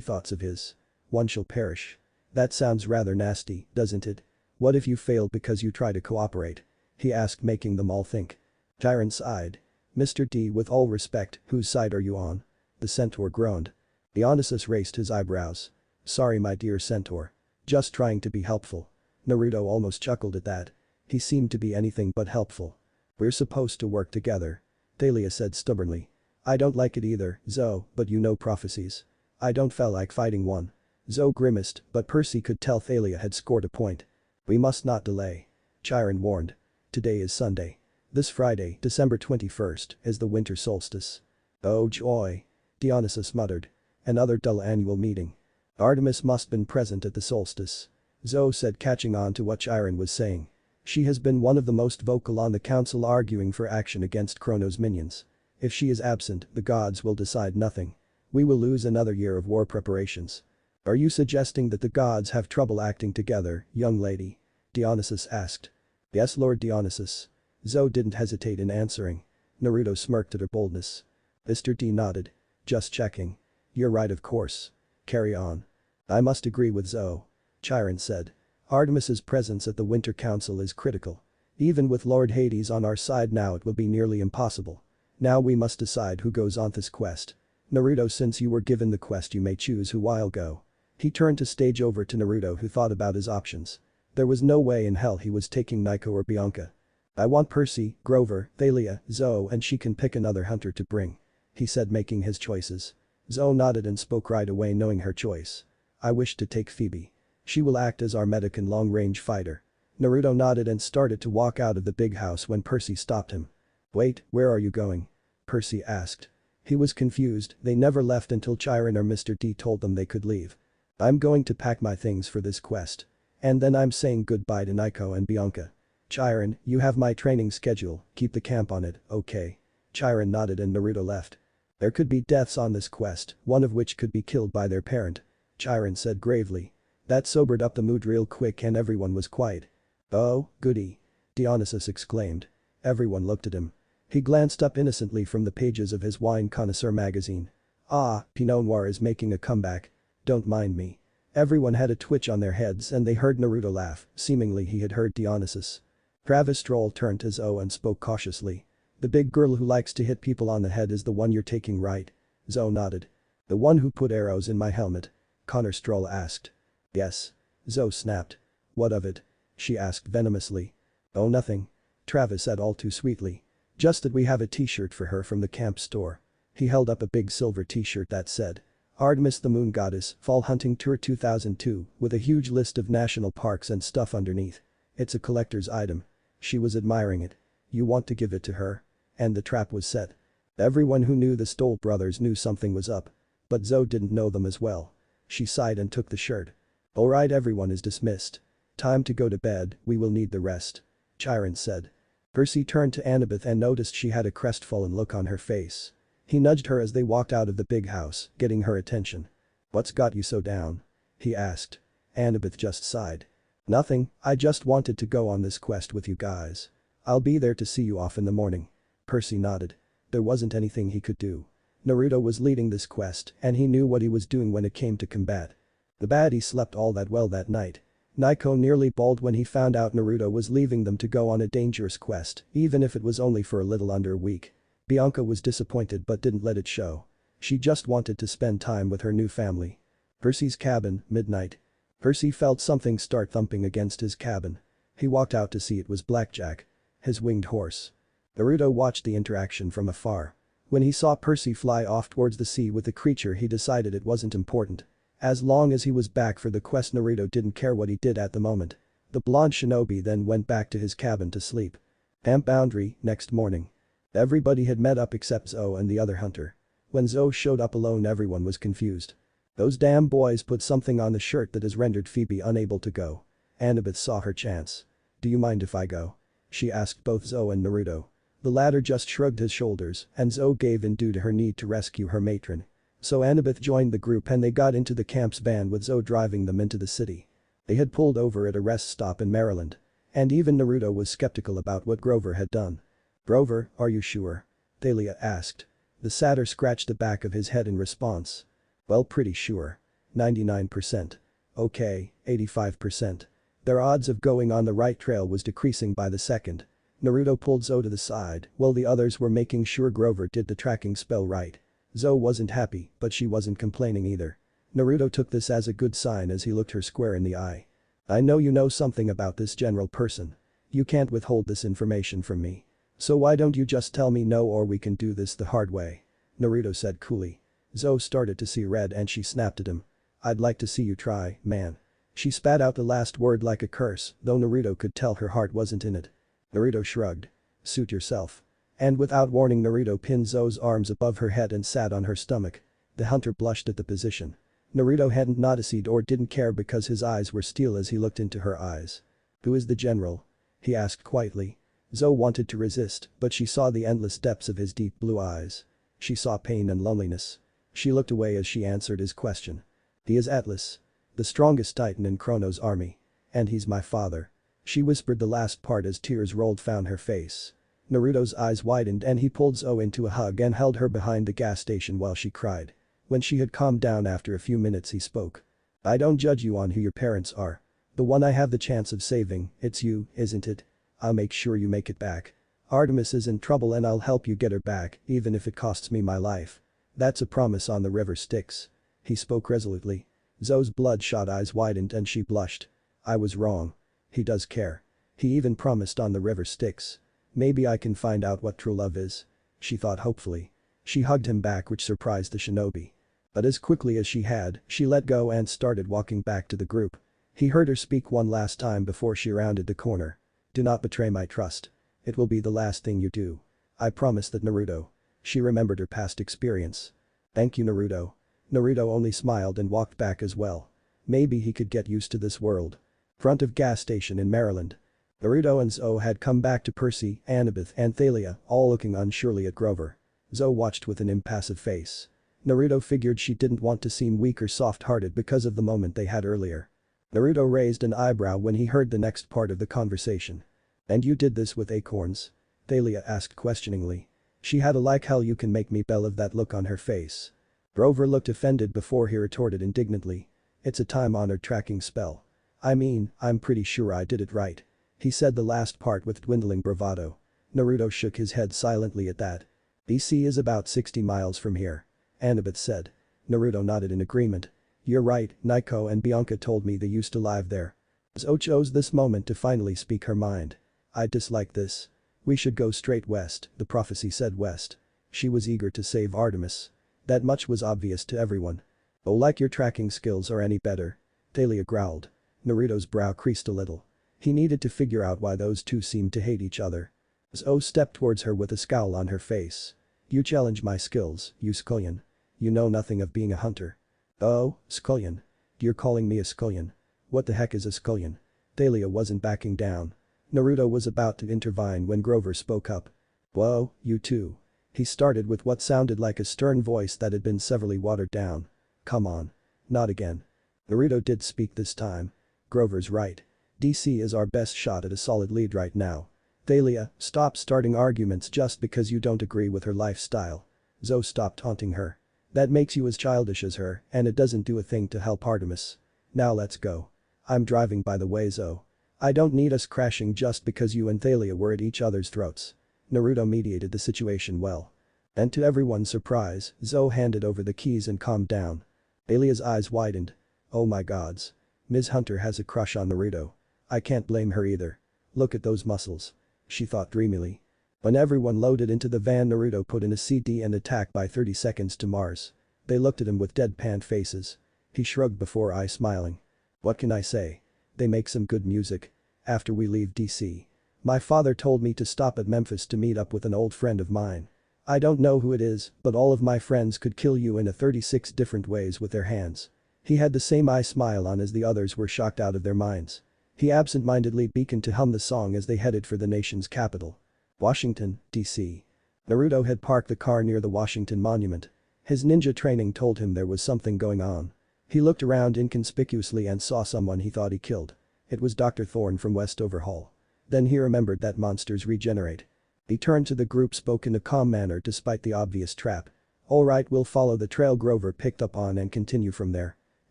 thoughts of his. One shall perish. That sounds rather nasty, doesn't it? What if you failed because you try to cooperate? He asked, making them all think. Chiron sighed. Mr. D, with all respect, whose side are you on? The centaur groaned. Dionysus raised his eyebrows. Sorry my dear centaur. Just trying to be helpful. Naruto almost chuckled at that. He seemed to be anything but helpful. We're supposed to work together. Thalia said stubbornly. I don't like it either, Zoe, but you know prophecies. I don't feel like fighting one. Zoe grimaced, but Percy could tell Thalia had scored a point. We must not delay. Chiron warned. Today is Sunday. This Friday, December 21st, is the winter solstice. Oh joy. Dionysus muttered. Another dull annual meeting. Artemis must have been present at the solstice. Zoe said, catching on to what Chiron was saying. She has been one of the most vocal on the council, arguing for action against Chrono's minions. If she is absent, the gods will decide nothing. We will lose another year of war preparations. Are you suggesting that the gods have trouble acting together, young lady? Dionysus asked. Yes, Lord Dionysus. Zoe didn't hesitate in answering. Naruto smirked at her boldness. Mr. D nodded. Just checking. You're right, of course. Carry on. I must agree with Zoe. Chiron said. Artemis's presence at the Winter Council is critical. Even with Lord Hades on our side now, it will be nearly impossible. Now we must decide who goes on this quest. Naruto, since you were given the quest, you may choose who I'll go. He turned to stage over to Naruto, who thought about his options. There was no way in hell he was taking Nico or Bianca. I want Percy, Grover, Thalia, Zoe, and she can pick another hunter to bring. He said, making his choices. Zoe nodded and spoke right away, knowing her choice. I wish to take Phoebe. She will act as our medic and long-range fighter. Naruto nodded and started to walk out of the big house when Percy stopped him. Wait, where are you going? Percy asked. He was confused. They never left until Chiron or Mr. D told them they could leave. I'm going to pack my things for this quest. And then I'm saying goodbye to Nico and Bianca. Chiron, you have my training schedule, keep the camp on it, okay? Chiron nodded and Naruto left. There could be deaths on this quest, one of which could be killed by their parent. Chiron said gravely. That sobered up the mood real quick and everyone was quiet. Oh, goody. Dionysus exclaimed. Everyone looked at him. He glanced up innocently from the pages of his wine connoisseur magazine. Ah, Pinot Noir is making a comeback. Don't mind me. Everyone had a twitch on their heads and they heard Naruto laugh, seemingly he had heard Dionysus. Travis Stroll turned to Zoe and spoke cautiously. The big girl who likes to hit people on the head is the one you're taking, right? Zoe nodded. The one who put arrows in my helmet? Connor Stroll asked. Yes. Zoe snapped. What of it? She asked venomously. Oh, nothing. Travis said all too sweetly. Just that we have a t-shirt for her from the camp store. He held up a big silver t-shirt that said, Artemis the Moon Goddess, Fall Hunting Tour 2002, with a huge list of national parks and stuff underneath. It's a collector's item. She was admiring it. You want to give it to her? And the trap was set. Everyone who knew the Stoll brothers knew something was up. But Zoe didn't know them as well. She sighed and took the shirt. Alright, everyone is dismissed. Time to go to bed, we will need the rest. Chiron said. Percy turned to Annabeth and noticed she had a crestfallen look on her face. He nudged her as they walked out of the big house, getting her attention. What's got you so down? He asked. Annabeth just sighed. Nothing, I just wanted to go on this quest with you guys. I'll be there to see you off in the morning. Percy nodded. There wasn't anything he could do. Naruto was leading this quest and he knew what he was doing when it came to combat. The baddie slept all that well that night. Nico nearly bawled when he found out Naruto was leaving them to go on a dangerous quest, even if it was only for a little under a week. Bianca was disappointed but didn't let it show. She just wanted to spend time with her new family. Percy's cabin, midnight. Percy felt something start thumping against his cabin. He walked out to see it was Blackjack. His winged horse. Naruto watched the interaction from afar. When he saw Percy fly off towards the sea with the creature, he decided it wasn't important. As long as he was back for the quest, Naruto didn't care what he did at the moment. The blonde shinobi then went back to his cabin to sleep. Camp boundary, next morning. Everybody had met up except Zoe and the other hunter. When Zoe showed up alone, everyone was confused. Those damn boys put something on the shirt that has rendered Phoebe unable to go. Annabeth saw her chance. Do you mind if I go? She asked both Zoe and Naruto. The latter just shrugged his shoulders and Zoe gave in due to her need to rescue her matron. So Annabeth joined the group and they got into the camp's van with Zoe driving them into the city. They had pulled over at a rest stop in Maryland. And even Naruto was skeptical about what Grover had done. Grover, are you sure? Thalia asked. The satyr scratched the back of his head in response. Well, pretty sure. 99%. Okay, 85%. Their odds of going on the right trail was decreasing by the second. Naruto pulled Zoe to the side while the others were making sure Grover did the tracking spell right. Zoe wasn't happy, but she wasn't complaining either. Naruto took this as a good sign as he looked her square in the eye. I know you know something about this general person. You can't withhold this information from me. So why don't you just tell me no, or we can do this the hard way? Naruto said coolly. Zoe started to see red and she snapped at him. I'd like to see you try, man. She spat out the last word like a curse, though Naruto could tell her heart wasn't in it. Naruto shrugged. Suit yourself. And without warning, Naruto pinned Zoe's arms above her head and sat on her stomach. The hunter blushed at the position. Naruto hadn't noticed or didn't care because his eyes were steel as he looked into her eyes. Who is the general? He asked quietly. Zoe wanted to resist, but she saw the endless depths of his deep blue eyes. She saw pain and loneliness. She looked away as she answered his question. He is Atlas. The strongest titan in Chrono's army. And he's my father. She whispered the last part as tears rolled down her face. Naruto's eyes widened and he pulled Zoe into a hug and held her behind the gas station while she cried. When she had calmed down after a few minutes he spoke. I don't judge you on who your parents are. The one I have the chance of saving, it's you, isn't it? I'll make sure you make it back. Artemis is in trouble and I'll help you get her back, even if it costs me my life. That's a promise on the river Styx. He spoke resolutely. Zoe's bloodshot eyes widened and she blushed. I was wrong. He does care. He even promised on the river Styx. Maybe I can find out what true love is. She thought hopefully. She hugged him back, which surprised the shinobi. But as quickly as she had, she let go and started walking back to the group. He heard her speak one last time before she rounded the corner. Do not betray my trust. It will be the last thing you do. I promise that, Naruto. She remembered her past experience. Thank you, Naruto. Naruto only smiled and walked back as well. Maybe he could get used to this world. Front of gas station in Maryland. Naruto and Zoe had come back to Percy, Annabeth and Thalia, all looking unsurely at Grover. Zoe watched with an impassive face. Naruto figured she didn't want to seem weak or soft-hearted because of the moment they had earlier. Naruto raised an eyebrow when he heard the next part of the conversation. And you did this with acorns? Thalia asked questioningly. She had a like hell you can make me believe that look on her face. Grover looked offended before he retorted indignantly. It's a time-honored tracking spell. I mean, I'm pretty sure I did it right. He said the last part with dwindling bravado. Naruto shook his head silently at that. BC is about 60 miles from here. Annabeth said. Naruto nodded in agreement. You're right, Nico and Bianca told me they used to live there. Zoe chose this moment to finally speak her mind. I dislike this. We should go straight west, the prophecy said west. She was eager to save Artemis. That much was obvious to everyone. Oh, like your tracking skills are any better. Thalia growled. Naruto's brow creased a little. He needed to figure out why those two seemed to hate each other. Zoe stepped towards her with a scowl on her face. You challenge my skills, you scullion. You know nothing of being a hunter. Oh, scullion. You're calling me a scullion. What the heck is a scullion? Thalia wasn't backing down. Naruto was about to intervene when Grover spoke up. Whoa, you two. He started with what sounded like a stern voice that had been severely watered down. Come on. Not again. Naruto did speak this time. Grover's right. DC is our best shot at a solid lead right now. Thalia, stop starting arguments just because you don't agree with her lifestyle. Zoe stopped taunting her. That makes you as childish as her, and it doesn't do a thing to help Artemis. Now let's go. I'm driving, by the way, Zoe. I don't need us crashing just because you and Thalia were at each other's throats. Naruto mediated the situation well. And to everyone's surprise, Zoe handed over the keys and calmed down. Thalia's eyes widened. Oh my gods. Ms. Hunter has a crush on Naruto. I can't blame her either. Look at those muscles. She thought dreamily. When everyone loaded into the van, Naruto put in a CD and attack by 30 seconds to Mars. They looked at him with deadpan faces. He shrugged before smiling. What can I say? They make some good music. After we leave DC. My father told me to stop at Memphis to meet up with an old friend of mine. I don't know who it is, but all of my friends could kill you in 36 different ways with their hands. He had the same smile on as the others were shocked out of their minds. He absent-mindedly beaconed to hum the song as they headed for the nation's capital. Washington, D.C. Naruto had parked the car near the Washington Monument. His ninja training told him there was something going on. He looked around inconspicuously and saw someone he thought he killed. It was Dr. Thorne from Westover Hall. Then he remembered that monsters regenerate. He turned to the group, spoke in a calm manner despite the obvious trap. Alright, we'll follow the trail Grover picked up on and continue from there.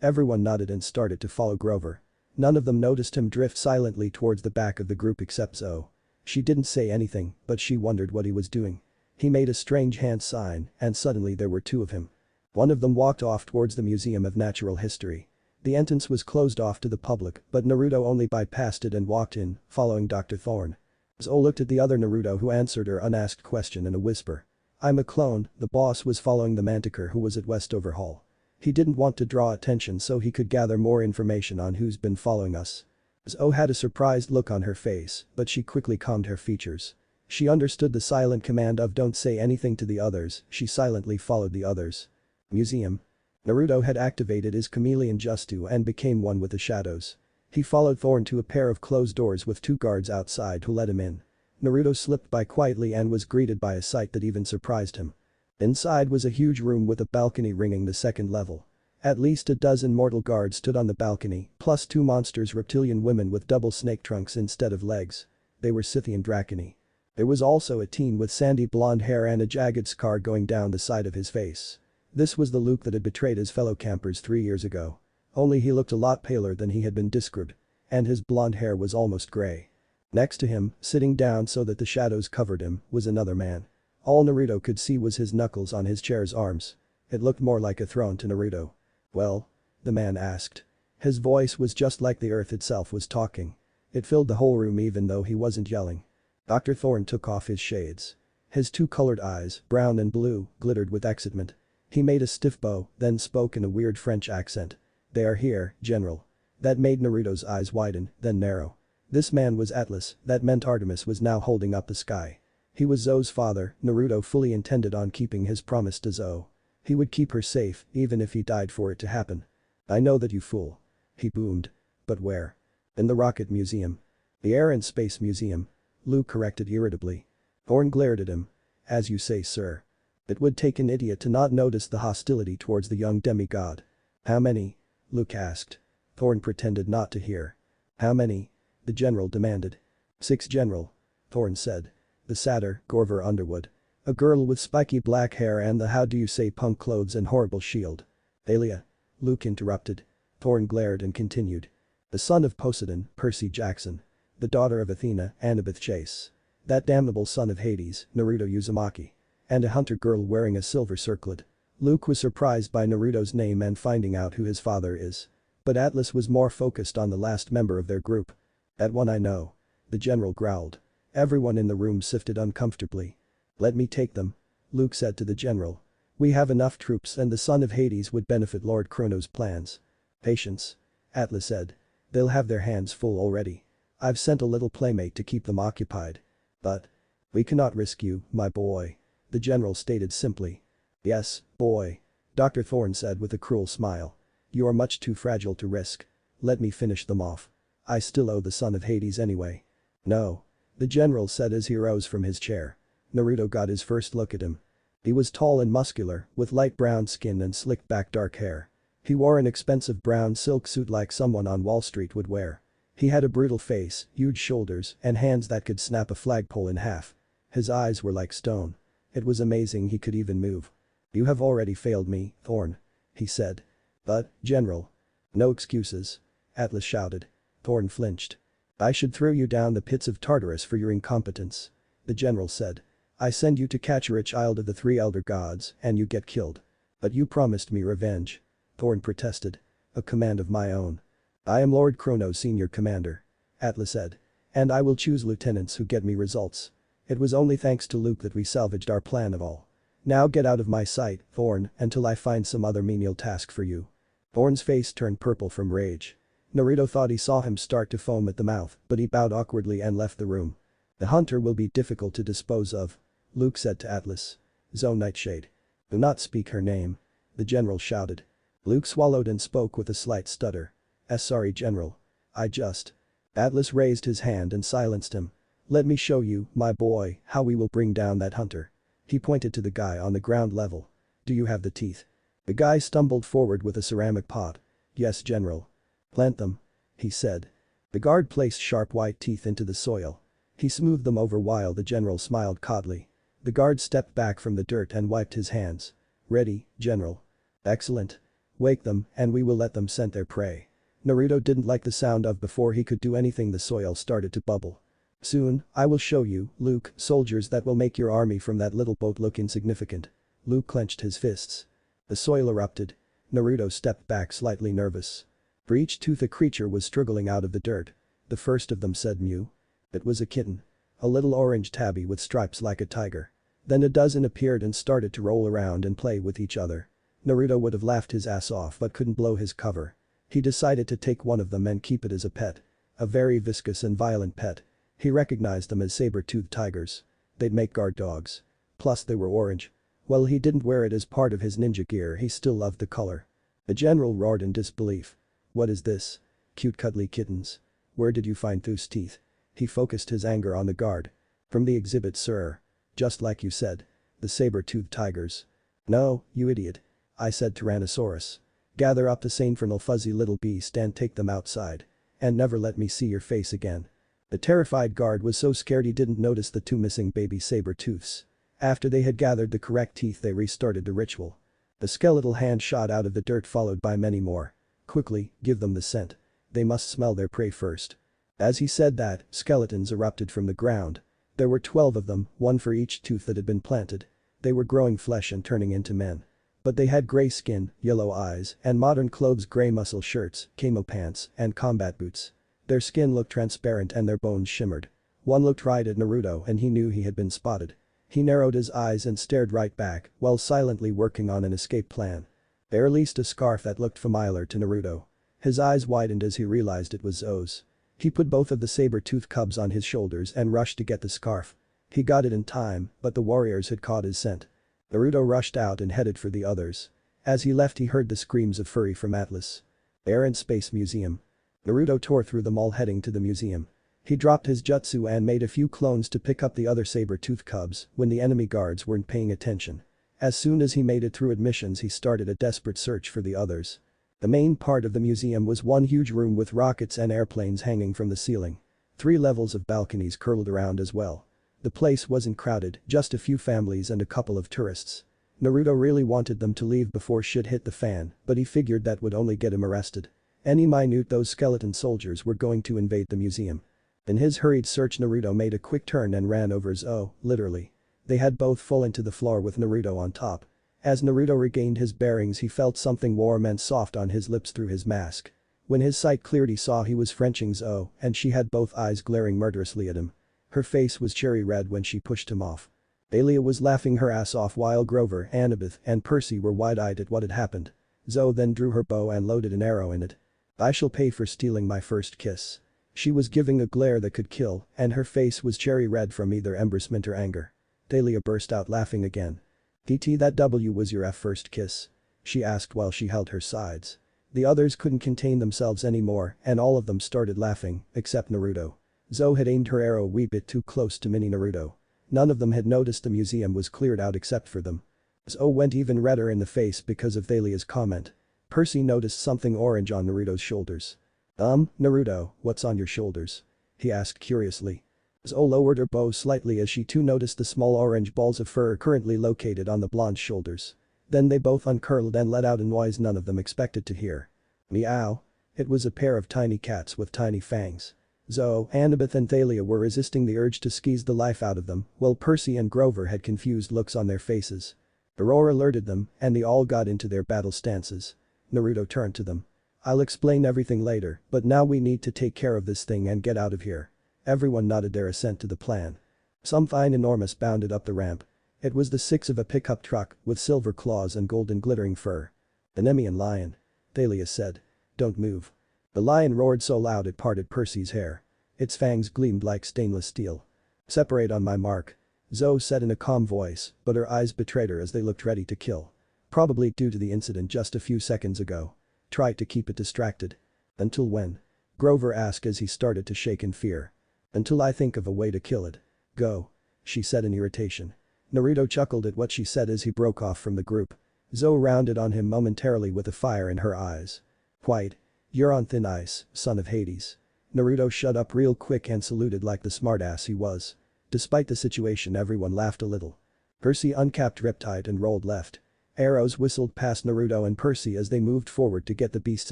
Everyone nodded and started to follow Grover. None of them noticed him drift silently towards the back of the group except Zoe. She didn't say anything, but she wondered what he was doing. He made a strange hand sign, and suddenly there were two of him. One of them walked off towards the Museum of Natural History. The entrance was closed off to the public, but Naruto only bypassed it and walked in, following Dr. Thorne. Zoe looked at the other Naruto, who answered her unasked question in a whisper. I'm a clone. The boss was following the Manticore who was at Westover Hall. He didn't want to draw attention so he could gather more information on who's been following us. Zoe had a surprised look on her face, but she quickly calmed her features. She understood the silent command of don't say anything to the others. She silently followed the others. Museum. Naruto had activated his chameleon Justu and became one with the shadows. He followed Thorne to a pair of closed doors with two guards outside who let him in. Naruto slipped by quietly and was greeted by a sight that even surprised him. Inside was a huge room with a balcony ringing the second level. At least a dozen mortal guards stood on the balcony, plus 2 monsters reptilian women with double snake trunks instead of legs. They were Scythian Draconi. There was also a teen with sandy blonde hair and a jagged scar going down the side of his face. This was the Luke that had betrayed his fellow campers 3 years ago. Only he looked a lot paler than he had been described. And his blonde hair was almost gray. Next to him, sitting down so that the shadows covered him, was another man. All Naruto could see was his knuckles on his chair's arms. It looked more like a throne to Naruto. "Well?" the man asked. His voice was just like the earth itself was talking. It filled the whole room even though he wasn't yelling. Dr. Thorne took off his shades. His 2 colored eyes, brown and blue, glittered with excitement. He made a stiff bow, then spoke in a weird French accent. "They are here, General." That made Naruto's eyes widen, then narrow. This man was Atlas, that meant Artemis was now holding up the sky. He was Zoe's father. Naruto fully intended on keeping his promise to Zoe. He would keep her safe, even if he died for it to happen. "I know that, you fool." He boomed. "But where?" "In the Rocket Museum." "The Air and Space Museum," Luke corrected irritably. Thorne glared at him. "As you say, sir. It would take an idiot to not notice the hostility towards the young demigod." "How many?" Luke asked. Thorne pretended not to hear. "How many?" the general demanded. 6, General," Thorne said. The satyr, Gorver Underwood. A girl with spiky black hair and the how do you say punk clothes and horrible shield. "Thalia," Luke interrupted. Thorne glared and continued. "The son of Poseidon, Percy Jackson. The daughter of Athena, Annabeth Chase. That damnable son of Hades, Naruto Uzumaki. And a hunter girl wearing a silver circlet." Luke was surprised by Naruto's name and finding out who his father is. But Atlas was more focused on the last member of their group. "That one I know," the general growled. Everyone in the room sifted uncomfortably. "Let me take them," Luke said to the general. "We have enough troops and the son of Hades would benefit Lord Chrono's plans." "Patience," Atlas said. "They'll have their hands full already. I've sent a little playmate to keep them occupied." "But we cannot risk you, my boy," the general stated simply. "Yes, boy," Dr. Thorne said with a cruel smile. "You are much too fragile to risk. Let me finish them off. I still owe the son of Hades anyway." "No," the general said as he rose from his chair. Naruto got his first look at him. He was tall and muscular, with light brown skin and slicked back dark hair. He wore an expensive brown silk suit like someone on Wall Street would wear. He had a brutal face, huge shoulders, and hands that could snap a flagpole in half. His eyes were like stone. It was amazing he could even move. "You have already failed me, Thorne," he said. "But, General." "No excuses," Atlas shouted. Thorne flinched. "I should throw you down the pits of Tartarus for your incompetence," the general said. "I send you to catch a child of the 3 elder gods and you get killed. But you promised me revenge," Thorne protested. "A command of my own." "I am Lord Chrono's senior commander," Atlas said. "And I will choose lieutenants who get me results. It was only thanks to Luke that we salvaged our plan of all. Now get out of my sight, Thorne, until I find some other menial task for you." Thorne's face turned purple from rage. Naruto thought he saw him start to foam at the mouth, but he bowed awkwardly and left the room. "The hunter will be difficult to dispose of," Luke said to Atlas. "Zoe Nightshade. Do not speak her name," the general shouted. Luke swallowed and spoke with a slight stutter. Sorry, General. I just..." Atlas raised his hand and silenced him. "Let me show you, my boy, how we will bring down that hunter." He pointed to the guy on the ground level. "Do you have the teeth?" The guy stumbled forward with a ceramic pot. "Yes, General." "Plant them," he said. The guard placed sharp white teeth into the soil. He smoothed them over while the general smiled coldly. The guard stepped back from the dirt and wiped his hands. "Ready, General." "Excellent. Wake them and we will let them scent their prey." Naruto didn't like the sound of before he could do anything the soil started to bubble. "Soon, I will show you, Luke, soldiers that will make your army from that little boat look insignificant." Luke clenched his fists. The soil erupted. Naruto stepped back slightly nervous. For each tooth a creature was struggling out of the dirt. The first of them said mew. It was a kitten. A little orange tabby with stripes like a tiger. Then a dozen appeared and started to roll around and play with each other. Naruto would have laughed his ass off but couldn't blow his cover. He decided to take one of them and keep it as a pet. A very viscous and violent pet. He recognized them as saber-toothed tigers. They'd make guard dogs. Plus they were orange. While he didn't wear it as part of his ninja gear, he still loved the color. The general roared in disbelief. "What is this? Cute cuddly kittens. Where did you find those teeth?" He focused his anger on the guard. "From the exhibit, sir. Just like you said. The saber-toothed tigers." "No, you idiot. I said Tyrannosaurus." Gather up this infernal fuzzy little beast and take them outside. And never let me see your face again." The terrified guard was so scared he didn't notice the two missing baby saber-tooths. After they had gathered the correct teeth they restarted the ritual. The skeletal hand shot out of the dirt followed by many more. "Quickly, give them the scent. They must smell their prey first." As he said that, skeletons erupted from the ground. There were 12 of them, one for each tooth that had been planted. They were growing flesh and turning into men. But they had gray skin, yellow eyes, and modern clothes, gray muscle shirts, camo pants, and combat boots. Their skin looked transparent and their bones shimmered. One looked right at Naruto and he knew he had been spotted. He narrowed his eyes and stared right back while silently working on an escape plan. They released a scarf that looked familiar to Naruto. His eyes widened as he realized it was Zo's. He put both of the saber-tooth cubs on his shoulders and rushed to get the scarf. He got it in time, but the warriors had caught his scent. Naruto rushed out and headed for the others. As he left he heard the screams of Furry from Atlas. Air and Space Museum. Naruto tore through them all heading to the museum. He dropped his jutsu and made a few clones to pick up the other saber-tooth cubs when the enemy guards weren't paying attention. As soon as he made it through admissions he started a desperate search for the others. The main part of the museum was one huge room with rockets and airplanes hanging from the ceiling. 3 levels of balconies curled around as well. The place wasn't crowded, just a few families and a couple of tourists. Naruto really wanted them to leave before shit hit the fan, but he figured that would only get him arrested. Any minute those skeleton soldiers were going to invade the museum. In his hurried search Naruto made a quick turn and ran over Zo, literally. They had both fallen to the floor with Naruto on top. As Naruto regained his bearings he felt something warm and soft on his lips through his mask. When his sight cleared he saw he was Frenching Zo and she had both eyes glaring murderously at him. Her face was cherry red when she pushed him off. Alia was laughing her ass off while Grover, Annabeth, and Percy were wide-eyed at what had happened. Zo then drew her bow and loaded an arrow in it. "I shall pay for stealing my first kiss." She was giving a glare that could kill, and her face was cherry red from either embarrassment or anger. Alia burst out laughing again. "DT, that W was your first kiss?" she asked while she held her sides. The others couldn't contain themselves anymore and all of them started laughing, except Naruto. Zo had aimed her arrow a wee bit too close to mini Naruto. None of them had noticed the museum was cleared out except for them. Zo went even redder in the face because of Thalia's comment. Percy noticed something orange on Naruto's shoulders. Naruto, what's on your shoulders?" he asked curiously. Zo lowered her bow slightly as she too noticed the small orange balls of fur currently located on the blonde's shoulders. Then they both uncurled and let out a noise none of them expected to hear. Meow. It was a pair of tiny cats with tiny fangs. Zo, Annabeth and Thalia were resisting the urge to squeeze the life out of them, while Percy and Grover had confused looks on their faces. Aurora alerted them, and they all got into their battle stances. Naruto turned to them. "I'll explain everything later, but now we need to take care of this thing and get out of here." Everyone nodded their assent to the plan. Something enormous bounded up the ramp. It was the six of a pickup truck with silver claws and golden glittering fur. "The Nemean Lion," Thalia said. "Don't move." The lion roared so loud it parted Percy's hair. Its fangs gleamed like stainless steel. "Separate on my mark," Zo said in a calm voice, but her eyes betrayed her as they looked ready to kill. Probably due to the incident just a few seconds ago. Try to keep it distracted. "Until when?" Grover asked as he started to shake in fear. "Until I think of a way to kill it. Go," she said in irritation. Naruto chuckled at what she said as he broke off from the group. Zo rounded on him momentarily with a fire in her eyes. "White. You're on thin ice, son of Hades." Naruto shut up real quick and saluted like the smartass he was. Despite the situation everyone laughed a little. Percy uncapped Riptide and rolled left. Arrows whistled past Naruto and Percy as they moved forward to get the beast's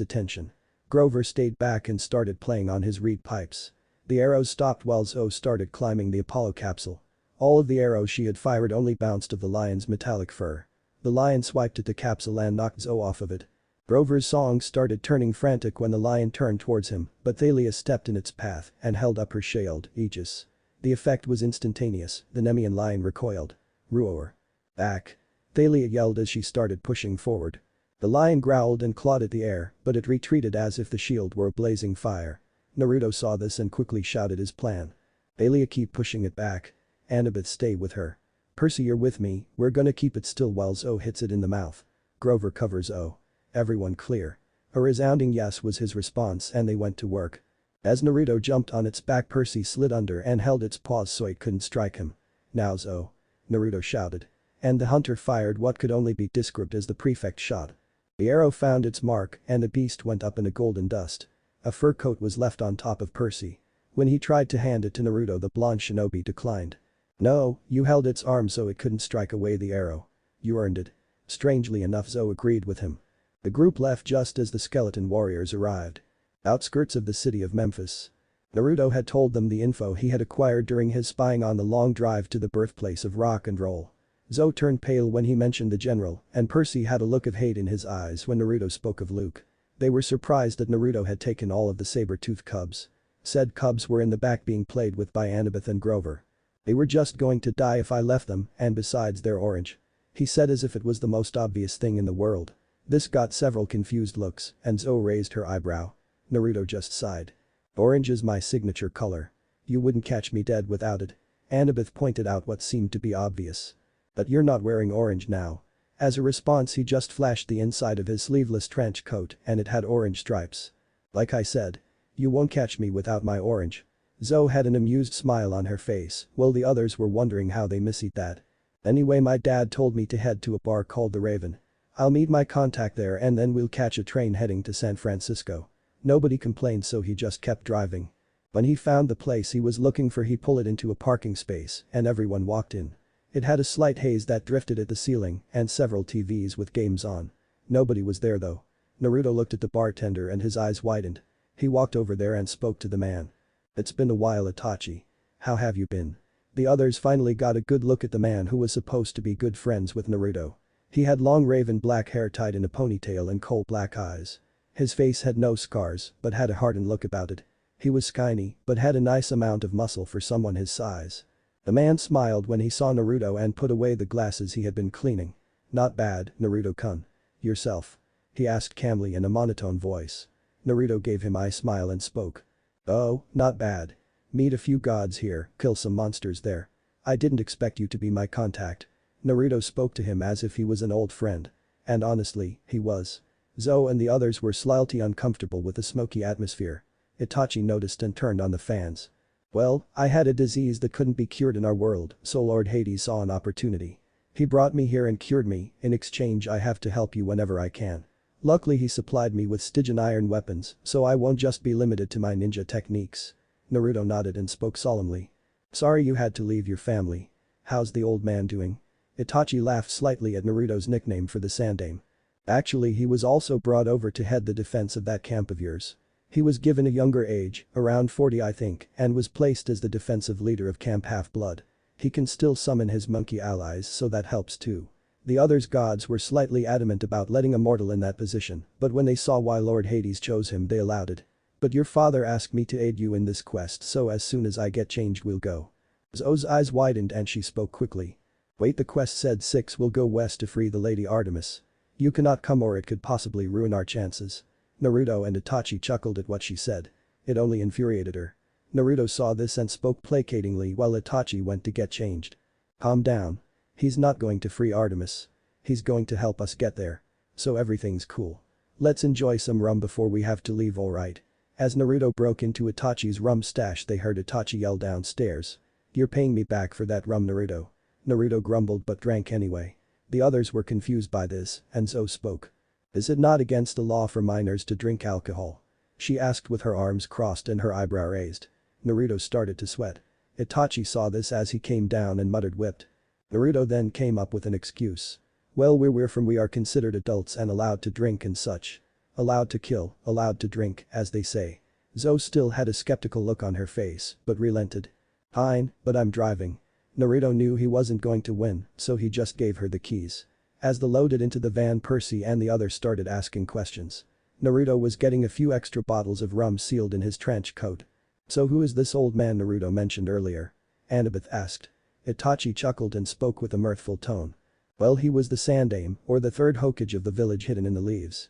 attention. Grover stayed back and started playing on his reed pipes. The arrows stopped while Zo started climbing the Apollo capsule. All of the arrows she had fired only bounced off the lion's metallic fur. The lion swiped at the capsule and knocked Zo off of it. Grover's song started turning frantic when the lion turned towards him, but Thalia stepped in its path and held up her shield, Aegis. The effect was instantaneous, the Nemean Lion recoiled. "Roar. Back." Thalia yelled as she started pushing forward. The lion growled and clawed at the air, but it retreated as if the shield were a blazing fire. Naruto saw this and quickly shouted his plan. "Thalia, keep pushing it back. Annabeth, stay with her. Percy, you're with me, we're gonna keep it still while Zo hits it in the mouth. Grover covers O. Everyone clear." A resounding yes was his response and they went to work. As Naruto jumped on its back Percy slid under and held its paws so it couldn't strike him. "Now Zo," Naruto shouted. And the hunter fired what could only be described as the prefect shot. The arrow found its mark and the beast went up in a golden dust. A fur coat was left on top of Percy. When he tried to hand it to Naruto, the blonde shinobi declined. "No, you held its arm so it couldn't strike away the arrow. You earned it." Strangely enough, Zoe agreed with him. The group left just as the skeleton warriors arrived. Outskirts of the city of Memphis. Naruto had told them the info he had acquired during his spying on the long drive to the birthplace of rock and roll. Zoe turned pale when he mentioned the general, and Percy had a look of hate in his eyes when Naruto spoke of Luke. They were surprised that Naruto had taken all of the saber-toothed cubs. Said cubs were in the back being played with by Annabeth and Grover. "They were just going to die if I left them, and besides they're orange," he said as if it was the most obvious thing in the world. This got several confused looks, and Zoe raised her eyebrow. Naruto just sighed. "Orange is my signature color. You wouldn't catch me dead without it." Annabeth pointed out what seemed to be obvious. "But you're not wearing orange now." As a response, he just flashed the inside of his sleeveless trench coat and it had orange stripes. "Like I said. You won't catch me without my orange." Zoe had an amused smile on her face while the others were wondering how they missed that. "Anyway, my dad told me to head to a bar called the Raven. I'll meet my contact there and then we'll catch a train heading to San Francisco." Nobody complained, so he just kept driving. When he found the place he was looking for, he pulled it into a parking space and everyone walked in. It had a slight haze that drifted at the ceiling and several TVs with games on. Nobody was there though. Naruto looked at the bartender and his eyes widened. He walked over there and spoke to the man. "It's been a while, Itachi. How have you been?" The others finally got a good look at the man who was supposed to be good friends with Naruto. He had long raven black hair tied in a ponytail and coal black eyes. His face had no scars but had a hardened look about it. He was skinny but had a nice amount of muscle for someone his size. The man smiled when he saw Naruto and put away the glasses he had been cleaning. "Not bad, Naruto-kun. Yourself?" he asked calmly in a monotone voice. Naruto gave him a smile and spoke. "Oh, not bad. Meet a few gods here, kill some monsters there. I didn't expect you to be my contact." Naruto spoke to him as if he was an old friend. And honestly, he was. Zoe and the others were slightly uncomfortable with the smoky atmosphere. Itachi noticed and turned on the fans. "Well, I had a disease that couldn't be cured in our world, so Lord Hades saw an opportunity. He brought me here and cured me. In exchange I have to help you whenever I can. Luckily he supplied me with Stygian iron weapons, so I won't just be limited to my ninja techniques." Naruto nodded and spoke solemnly. "Sorry you had to leave your family. How's the old man doing?" Itachi laughed slightly at Naruto's nickname for the Sandame. "Actually, he was also brought over to head the defense of that camp of yours. He was given a younger age, around 40 I think, and was placed as the defensive leader of Camp Half-Blood. He can still summon his monkey allies, so that helps too." The others' gods were slightly adamant about letting a mortal in that position, but when they saw why Lord Hades chose him they allowed it. "But your father asked me to aid you in this quest, so as soon as I get changed we'll go." Zoe's eyes widened and she spoke quickly. "Wait, the quest said 6 will go west to free the Lady Artemis. You cannot come or it could possibly ruin our chances." Naruto and Itachi chuckled at what she said. It only infuriated her. Naruto saw this and spoke placatingly while Itachi went to get changed. "Calm down. He's not going to free Artemis. He's going to help us get there. So everything's cool. Let's enjoy some rum before we have to leave, alright?" As Naruto broke into Itachi's rum stash they heard Itachi yell downstairs. "You're paying me back for that rum, Naruto." Naruto grumbled but drank anyway. The others were confused by this, and Zoe spoke. "Is it not against the law for minors to drink alcohol?" she asked with her arms crossed and her eyebrow raised. Naruto started to sweat. Itachi saw this as he came down and muttered whipped. Naruto then came up with an excuse. "Well, we are considered adults and allowed to drink and such. Allowed to kill, allowed to drink, as they say." Zoe still had a skeptical look on her face, but relented. "Fine, but I'm driving." Naruto knew he wasn't going to win, so he just gave her the keys. As they loaded into the van, Percy and the others started asking questions. Naruto was getting a few extra bottles of rum sealed in his trench coat. "So who is this old man Naruto mentioned earlier?" Annabeth asked. Itachi chuckled and spoke with a mirthful tone. "Well, he was the Sandame, or the third Hokage of the village hidden in the leaves."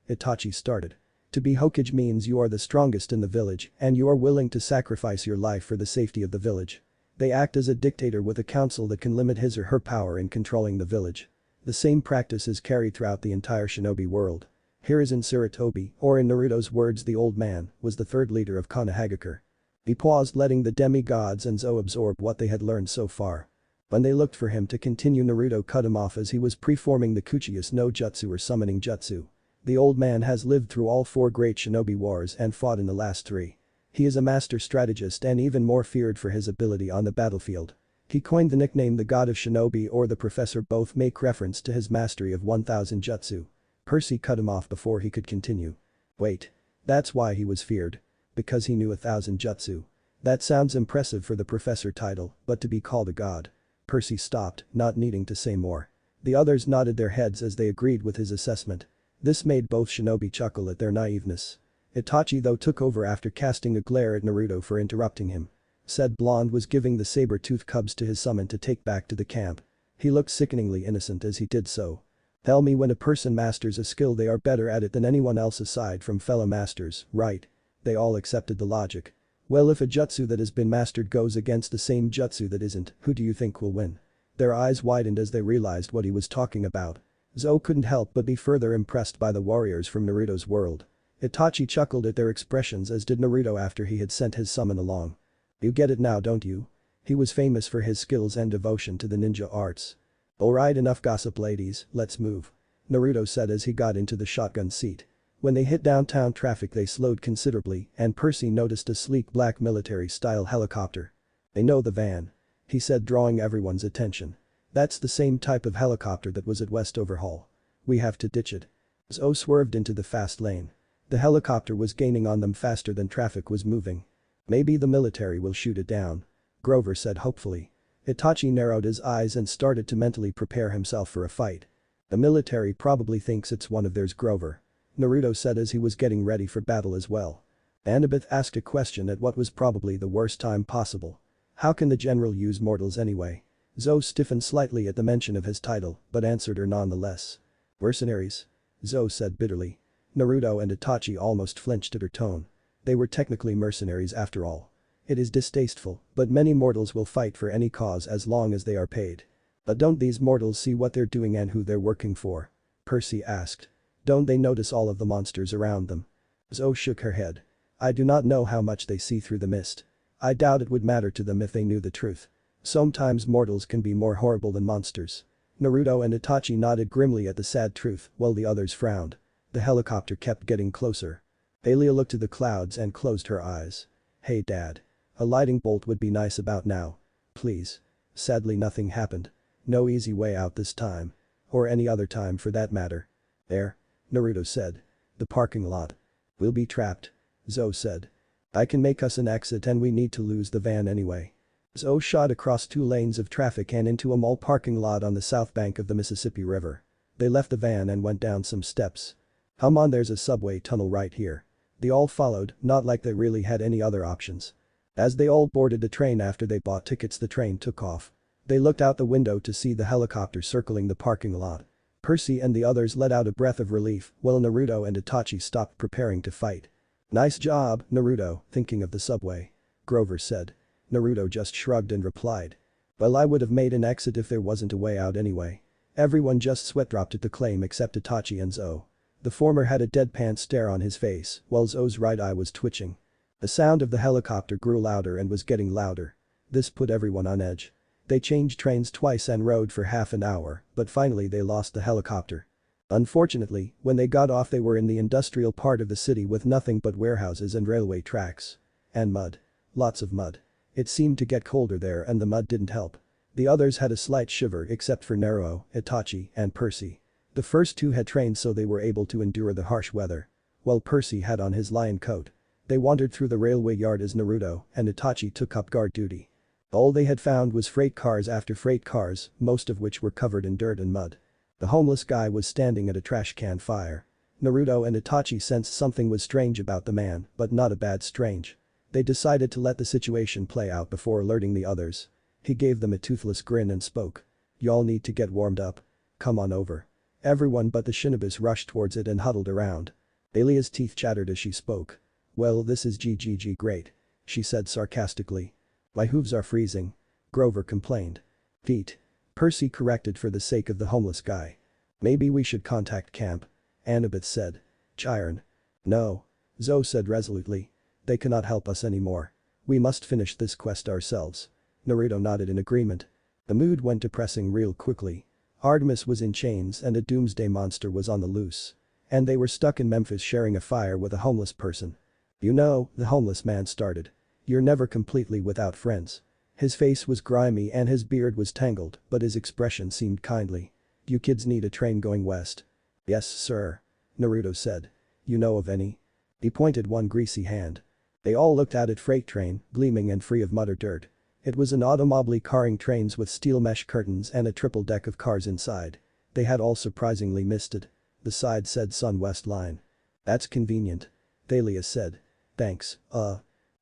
Itachi started. "To be Hokage means you are the strongest in the village and you are willing to sacrifice your life for the safety of the village. They act as a dictator with a council that can limit his or her power in controlling the village. The same practice is carried throughout the entire shinobi world. Hiruzen Sarutobi, or in Naruto's words the old man, was the third leader of Konohagakure." He paused, letting the demigods and Zoe absorb what they had learned so far. When they looked for him to continue, Naruto cut him off as he was preforming the Kuchius no Jutsu or summoning jutsu. The old man has lived through all 4 great shinobi wars and fought in the last 3. He is a master strategist and even more feared for his ability on the battlefield. He coined the nickname the God of Shinobi or the Professor, both make reference to his mastery of 1000 jutsu. Percy cut him off before he could continue. Wait. That's why he was feared. Because he knew 1000 jutsu. That sounds impressive for the professor title, but to be called a god. Percy stopped, not needing to say more. The others nodded their heads as they agreed with his assessment. This made both shinobi chuckle at their naiveness. Itachi though took over after casting a glare at Naruto for interrupting him. Said blonde was giving the saber-tooth cubs to his summon to take back to the camp. He looked sickeningly innocent as he did so. Tell me, when a person masters a skill they are better at it than anyone else aside from fellow masters, right? They all accepted the logic. Well, if a jutsu that has been mastered goes against the same jutsu that isn't, who do you think will win? Their eyes widened as they realized what he was talking about. Zou couldn't help but be further impressed by the warriors from Naruto's world. Itachi chuckled at their expressions, as did Naruto after he had sent his summon along. You get it now, don't you? He was famous for his skills and devotion to the ninja arts. Alright, enough gossip ladies, let's move. Naruto said as he got into the shotgun seat. When they hit downtown traffic they slowed considerably and Percy noticed a sleek black military-style helicopter. They know the van. He said, drawing everyone's attention. That's the same type of helicopter that was at Westover Hall. We have to ditch it. Zou swerved into the fast lane. The helicopter was gaining on them faster than traffic was moving. Maybe the military will shoot it down. Grover said hopefully. Itachi narrowed his eyes and started to mentally prepare himself for a fight. The military probably thinks it's one of theirs, Grover. Naruto said as he was getting ready for battle as well. Annabeth asked a question at what was probably the worst time possible. How can the general use mortals anyway? Zou stiffened slightly at the mention of his title, but answered her nonetheless. Mercenaries? Zou said bitterly. Naruto and Itachi almost flinched at her tone. They were technically mercenaries after all. It is distasteful, but many mortals will fight for any cause as long as they are paid. But don't these mortals see what they're doing and who they're working for? Percy asked. Don't they notice all of the monsters around them? Zou shook her head. I do not know how much they see through the mist. I doubt it would matter to them if they knew the truth. Sometimes mortals can be more horrible than monsters. Naruto and Itachi nodded grimly at the sad truth while the others frowned. The helicopter kept getting closer. Alia looked to the clouds and closed her eyes. Hey Dad. A lightning bolt would be nice about now. Please. Sadly nothing happened. No easy way out this time. Or any other time for that matter. There. Naruto said. The parking lot. We'll be trapped. Zou said. I can make us an exit and we need to lose the van anyway. Zou shot across 2 lanes of traffic and into a mall parking lot on the south bank of the Mississippi River. They left the van and went down some steps. Come on, there's a subway tunnel right here. They all followed, not like they really had any other options. As they all boarded the train after they bought tickets, the train took off. They looked out the window to see the helicopter circling the parking lot. Percy and the others let out a breath of relief while Naruto and Itachi stopped preparing to fight. Nice job, Naruto, thinking of the subway. Grover said. Naruto just shrugged and replied. Well, I would have made an exit if there wasn't a way out anyway. Everyone just sweat-dropped at the claim except Itachi and Zou. The former had a deadpan stare on his face while Zou's right eye was twitching. The sound of the helicopter grew louder and was getting louder. This put everyone on edge. They changed trains twice and rode for half an hour, but finally they lost the helicopter. Unfortunately, when they got off they were in the industrial part of the city with nothing but warehouses and railway tracks. And mud. Lots of mud. It seemed to get colder there and the mud didn't help. The others had a slight shiver except for Naruto, Itachi, and Percy. The first 2 had trained so they were able to endure the harsh weather. While Percy had on his lion coat. They wandered through the railway yard as Naruto and Itachi took up guard duty. All they had found was freight cars after freight cars, most of which were covered in dirt and mud. The homeless guy was standing at a trash can fire. Naruto and Itachi sensed something was strange about the man, but not a bad strange. They decided to let the situation play out before alerting the others. He gave them a toothless grin and spoke. Y'all need to get warmed up. Come on over. Everyone but the shinobis rushed towards it and huddled around. Alia's teeth chattered as she spoke. Well, this is GGG great. She said sarcastically. My hooves are freezing. Grover complained. Feet. Percy corrected for the sake of the homeless guy. Maybe we should contact camp. Annabeth said. Chiron. No. Zou said resolutely. They cannot help us anymore. We must finish this quest ourselves. Naruto nodded in agreement. The mood went depressing real quickly. Artemis was in chains and a doomsday monster was on the loose. And they were stuck in Memphis sharing a fire with a homeless person. You know, the homeless man started. You're never completely without friends. His face was grimy and his beard was tangled, but his expression seemed kindly. You kids need a train going west. Yes, sir. Naruto said. You know of any? He pointed one greasy hand. They all looked at it. Freight train, gleaming and free of mud or dirt. It was an automobile carrying trains with steel mesh curtains and a triple deck of cars inside. They had all surprisingly misted. The side said Sun West Line. That's convenient. Thalia said. Thanks,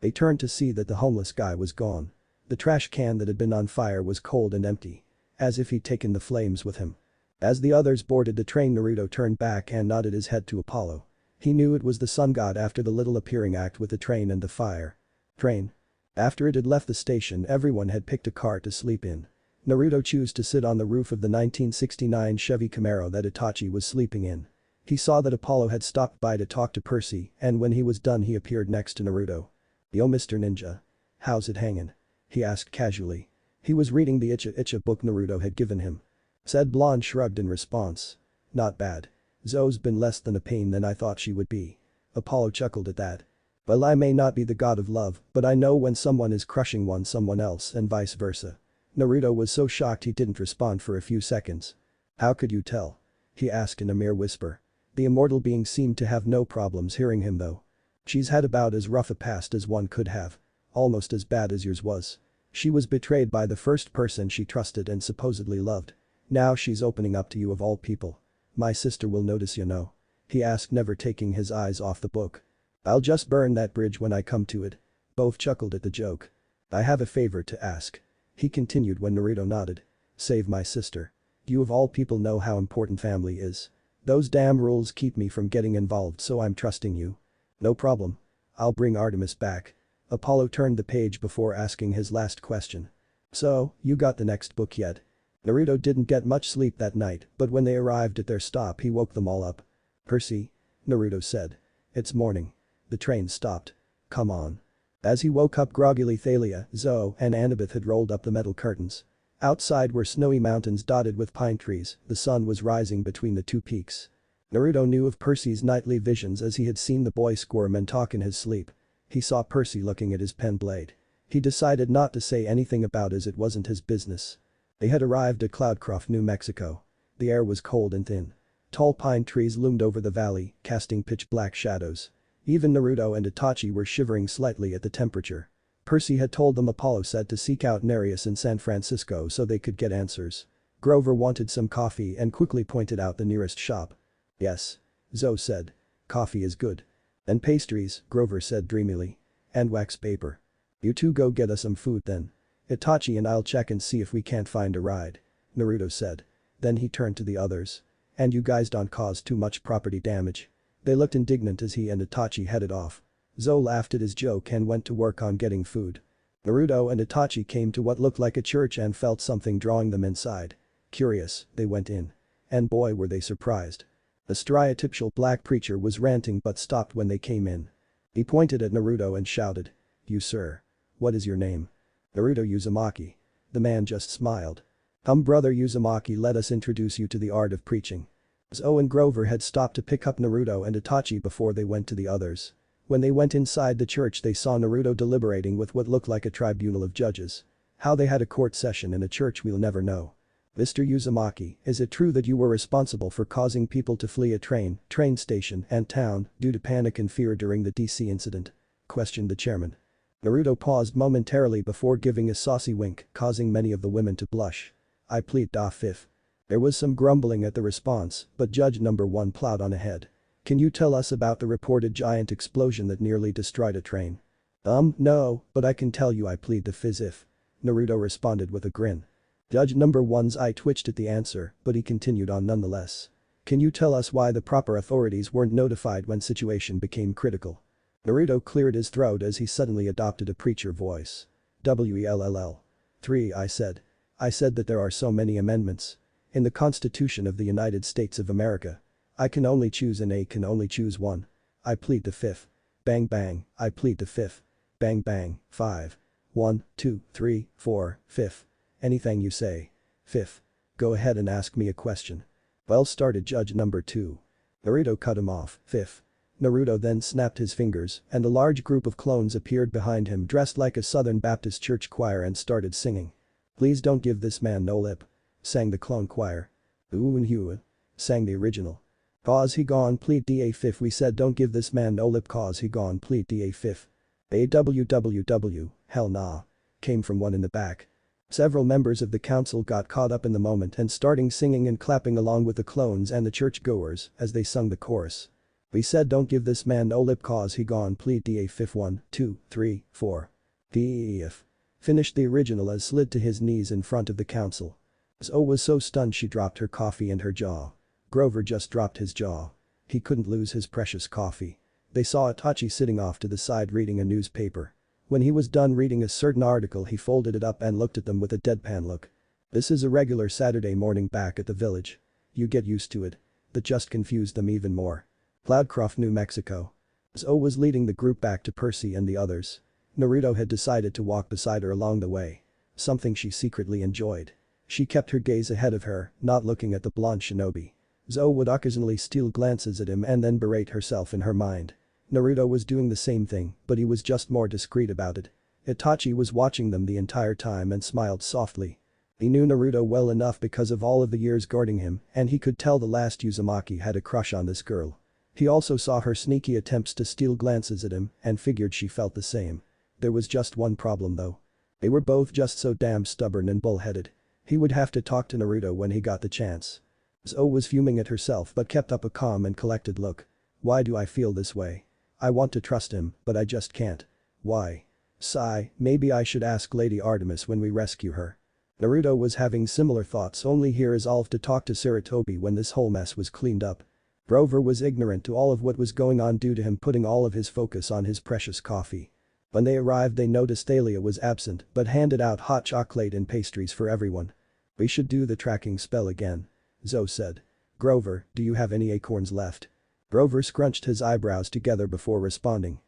They turned to see that the homeless guy was gone. The trash can that had been on fire was cold and empty. As if he'd taken the flames with him. As the others boarded the train, Naruto turned back and nodded his head to Apollo. He knew it was the sun god after the little appearing act with the train and the fire. Train. After it had left the station, everyone had picked a car to sleep in. Naruto chose to sit on the roof of the 1969 Chevy Camaro that Itachi was sleeping in. He saw that Apollo had stopped by to talk to Percy, and when he was done he appeared next to Naruto. Yo Mr. Ninja. How's it hangin'? He asked casually. He was reading the Icha book Naruto had given him. Said Blonde shrugged in response. Not bad. Zoe's been less than a pain than I thought she would be. Apollo chuckled at that. Well, I may not be the god of love, but I know when someone is crushing someone else and vice versa. Naruto was so shocked he didn't respond for a few seconds. How could you tell? He asked in a mere whisper. The immortal being seemed to have no problems hearing him though. She's had about as rough a past as one could have. Almost as bad as yours was. She was betrayed by the first person she trusted and supposedly loved. Now she's opening up to you of all people. My sister will notice, you know. He asked, never taking his eyes off the book. I'll just burn that bridge when I come to it. Both chuckled at the joke. I have a favor to ask. He continued when Naruto nodded. Save my sister. You of all people know how important family is. Those damn rules keep me from getting involved, so I'm trusting you. No problem. I'll bring Artemis back. Apollo turned the page before asking his last question. So, you got the next book yet? Naruto didn't get much sleep that night, but when they arrived at their stop he woke them all up. Percy? Naruto said. It's morning. The train stopped. Come on. As he woke up groggily, Thalia, Zoe, and Annabeth had rolled up the metal curtains. Outside were snowy mountains dotted with pine trees, the sun was rising between the two peaks. Naruto knew of Percy's nightly visions as he had seen the boy squirm and talk in his sleep. He saw Percy looking at his pen blade. He decided not to say anything about it as it wasn't his business. They had arrived at Cloudcroft, New Mexico. The air was cold and thin. Tall pine trees loomed over the valley, casting pitch-black shadows. Even Naruto and Itachi were shivering slightly at the temperature. Percy had told them Apollo said to seek out Nereus in San Francisco so they could get answers. Grover wanted some coffee and quickly pointed out the nearest shop. Yes. Zoe said. Coffee is good. And pastries, Grover said dreamily. And wax paper. You two go get us some food then. Itachi and I'll check and see if we can't find a ride. Naruto said. Then he turned to the others. And you guys don't cause too much property damage. They looked indignant as he and Itachi headed off. Zoe laughed at his joke and went to work on getting food. Naruto and Itachi came to what looked like a church and felt something drawing them inside. Curious, they went in. And boy were they surprised. The stereotypical black preacher was ranting but stopped when they came in. He pointed at Naruto and shouted. You sir. What is your name? Naruto Uzumaki. The man just smiled. Brother Uzumaki, let us introduce you to the art of preaching. Zoe and Grover had stopped to pick up Naruto and Itachi before they went to the others. When they went inside the church they saw Naruto deliberating with what looked like a tribunal of judges. How they had a court session in a church we'll never know. Mr. Uzumaki, is it true that you were responsible for causing people to flee a train station and town due to panic and fear during the DC incident? Questioned the chairman. Naruto paused momentarily before giving a saucy wink, causing many of the women to blush. I plead the fifth. There was some grumbling at the response, but Judge Number 1 plowed on ahead. Can you tell us about the reported giant explosion that nearly destroyed a train? No, but I can tell you I plead the fifth. Naruto responded with a grin. Judge Number 1's eye twitched at the answer, but he continued on nonetheless. Can you tell us why the proper authorities weren't notified when situation became critical? Naruto cleared his throat as he suddenly adopted a preacher voice. Well. 3 I said. I said that there are so many amendments. In the Constitution of the United States of America. I can only choose and A can only choose one. I plead the fifth. Bang bang, I plead the fifth. Bang bang, 5. 1, 2, 3, 4, 5th. Anything you say. Fifth. Go ahead and ask me a question. Well started judge number 2. Naruto cut him off. Fifth. Naruto then snapped his fingers and a large group of clones appeared behind him dressed like a Southern Baptist church choir and started singing. Please don't give this man no lip. Sang the clone choir. Ooh and hue. Sang the original. Cause he gone pleat da fifth. We said don't give this man no lip cause he gone pleat da fifth. AWWW, hell nah. Came from one in the back. Several members of the council got caught up in the moment and starting singing and clapping along with the clones and the churchgoers as they sung the chorus. We said don't give this man no lip cause he gone pleat da fifth. 1, 2, 3, 4. DEF. Finished the original as slid to his knees in front of the council. Zo was so stunned she dropped her coffee in her jaw. Grover just dropped his jaw. He couldn't lose his precious coffee. They saw Itachi sitting off to the side reading a newspaper. When he was done reading a certain article he folded it up and looked at them with a deadpan look. This is a regular Saturday morning back at the village. You get used to it. That just confused them even more. Cloudcroft, New Mexico. Zo was leading the group back to Percy and the others. Naruto had decided to walk beside her along the way. Something she secretly enjoyed. She kept her gaze ahead of her, not looking at the blonde shinobi. Zo would occasionally steal glances at him and then berate herself in her mind. Naruto was doing the same thing, but he was just more discreet about it. Itachi was watching them the entire time and smiled softly. He knew Naruto well enough because of all of the years guarding him and he could tell the last Uzumaki had a crush on this girl. He also saw her sneaky attempts to steal glances at him and figured she felt the same. There was just one problem though. They were both just so damn stubborn and bullheaded. He would have to talk to Naruto when he got the chance. Zo was fuming at herself but kept up a calm and collected look. Why do I feel this way? I want to trust him, but I just can't. Why? Sigh, maybe I should ask Lady Artemis when we rescue her. Naruto was having similar thoughts only he resolved to talk to Sarutobi when this whole mess was cleaned up. Grover was ignorant to all of what was going on due to him putting all of his focus on his precious coffee. When they arrived they noticed Thalia was absent but handed out hot chocolate and pastries for everyone. We should do the tracking spell again. Zo said. Grover, do you have any acorns left? Grover scrunched his eyebrows together before responding.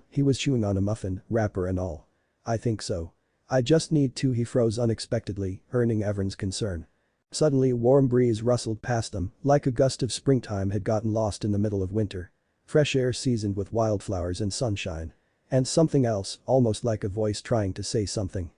He was chewing on a muffin, wrapper and all. I think so. I just need 2. He froze unexpectedly, earning everyone's concern. Suddenly a warm breeze rustled past them, like a gust of springtime had gotten lost in the middle of winter. Fresh air seasoned with wildflowers and sunshine. And something else, almost like a voice trying to say something.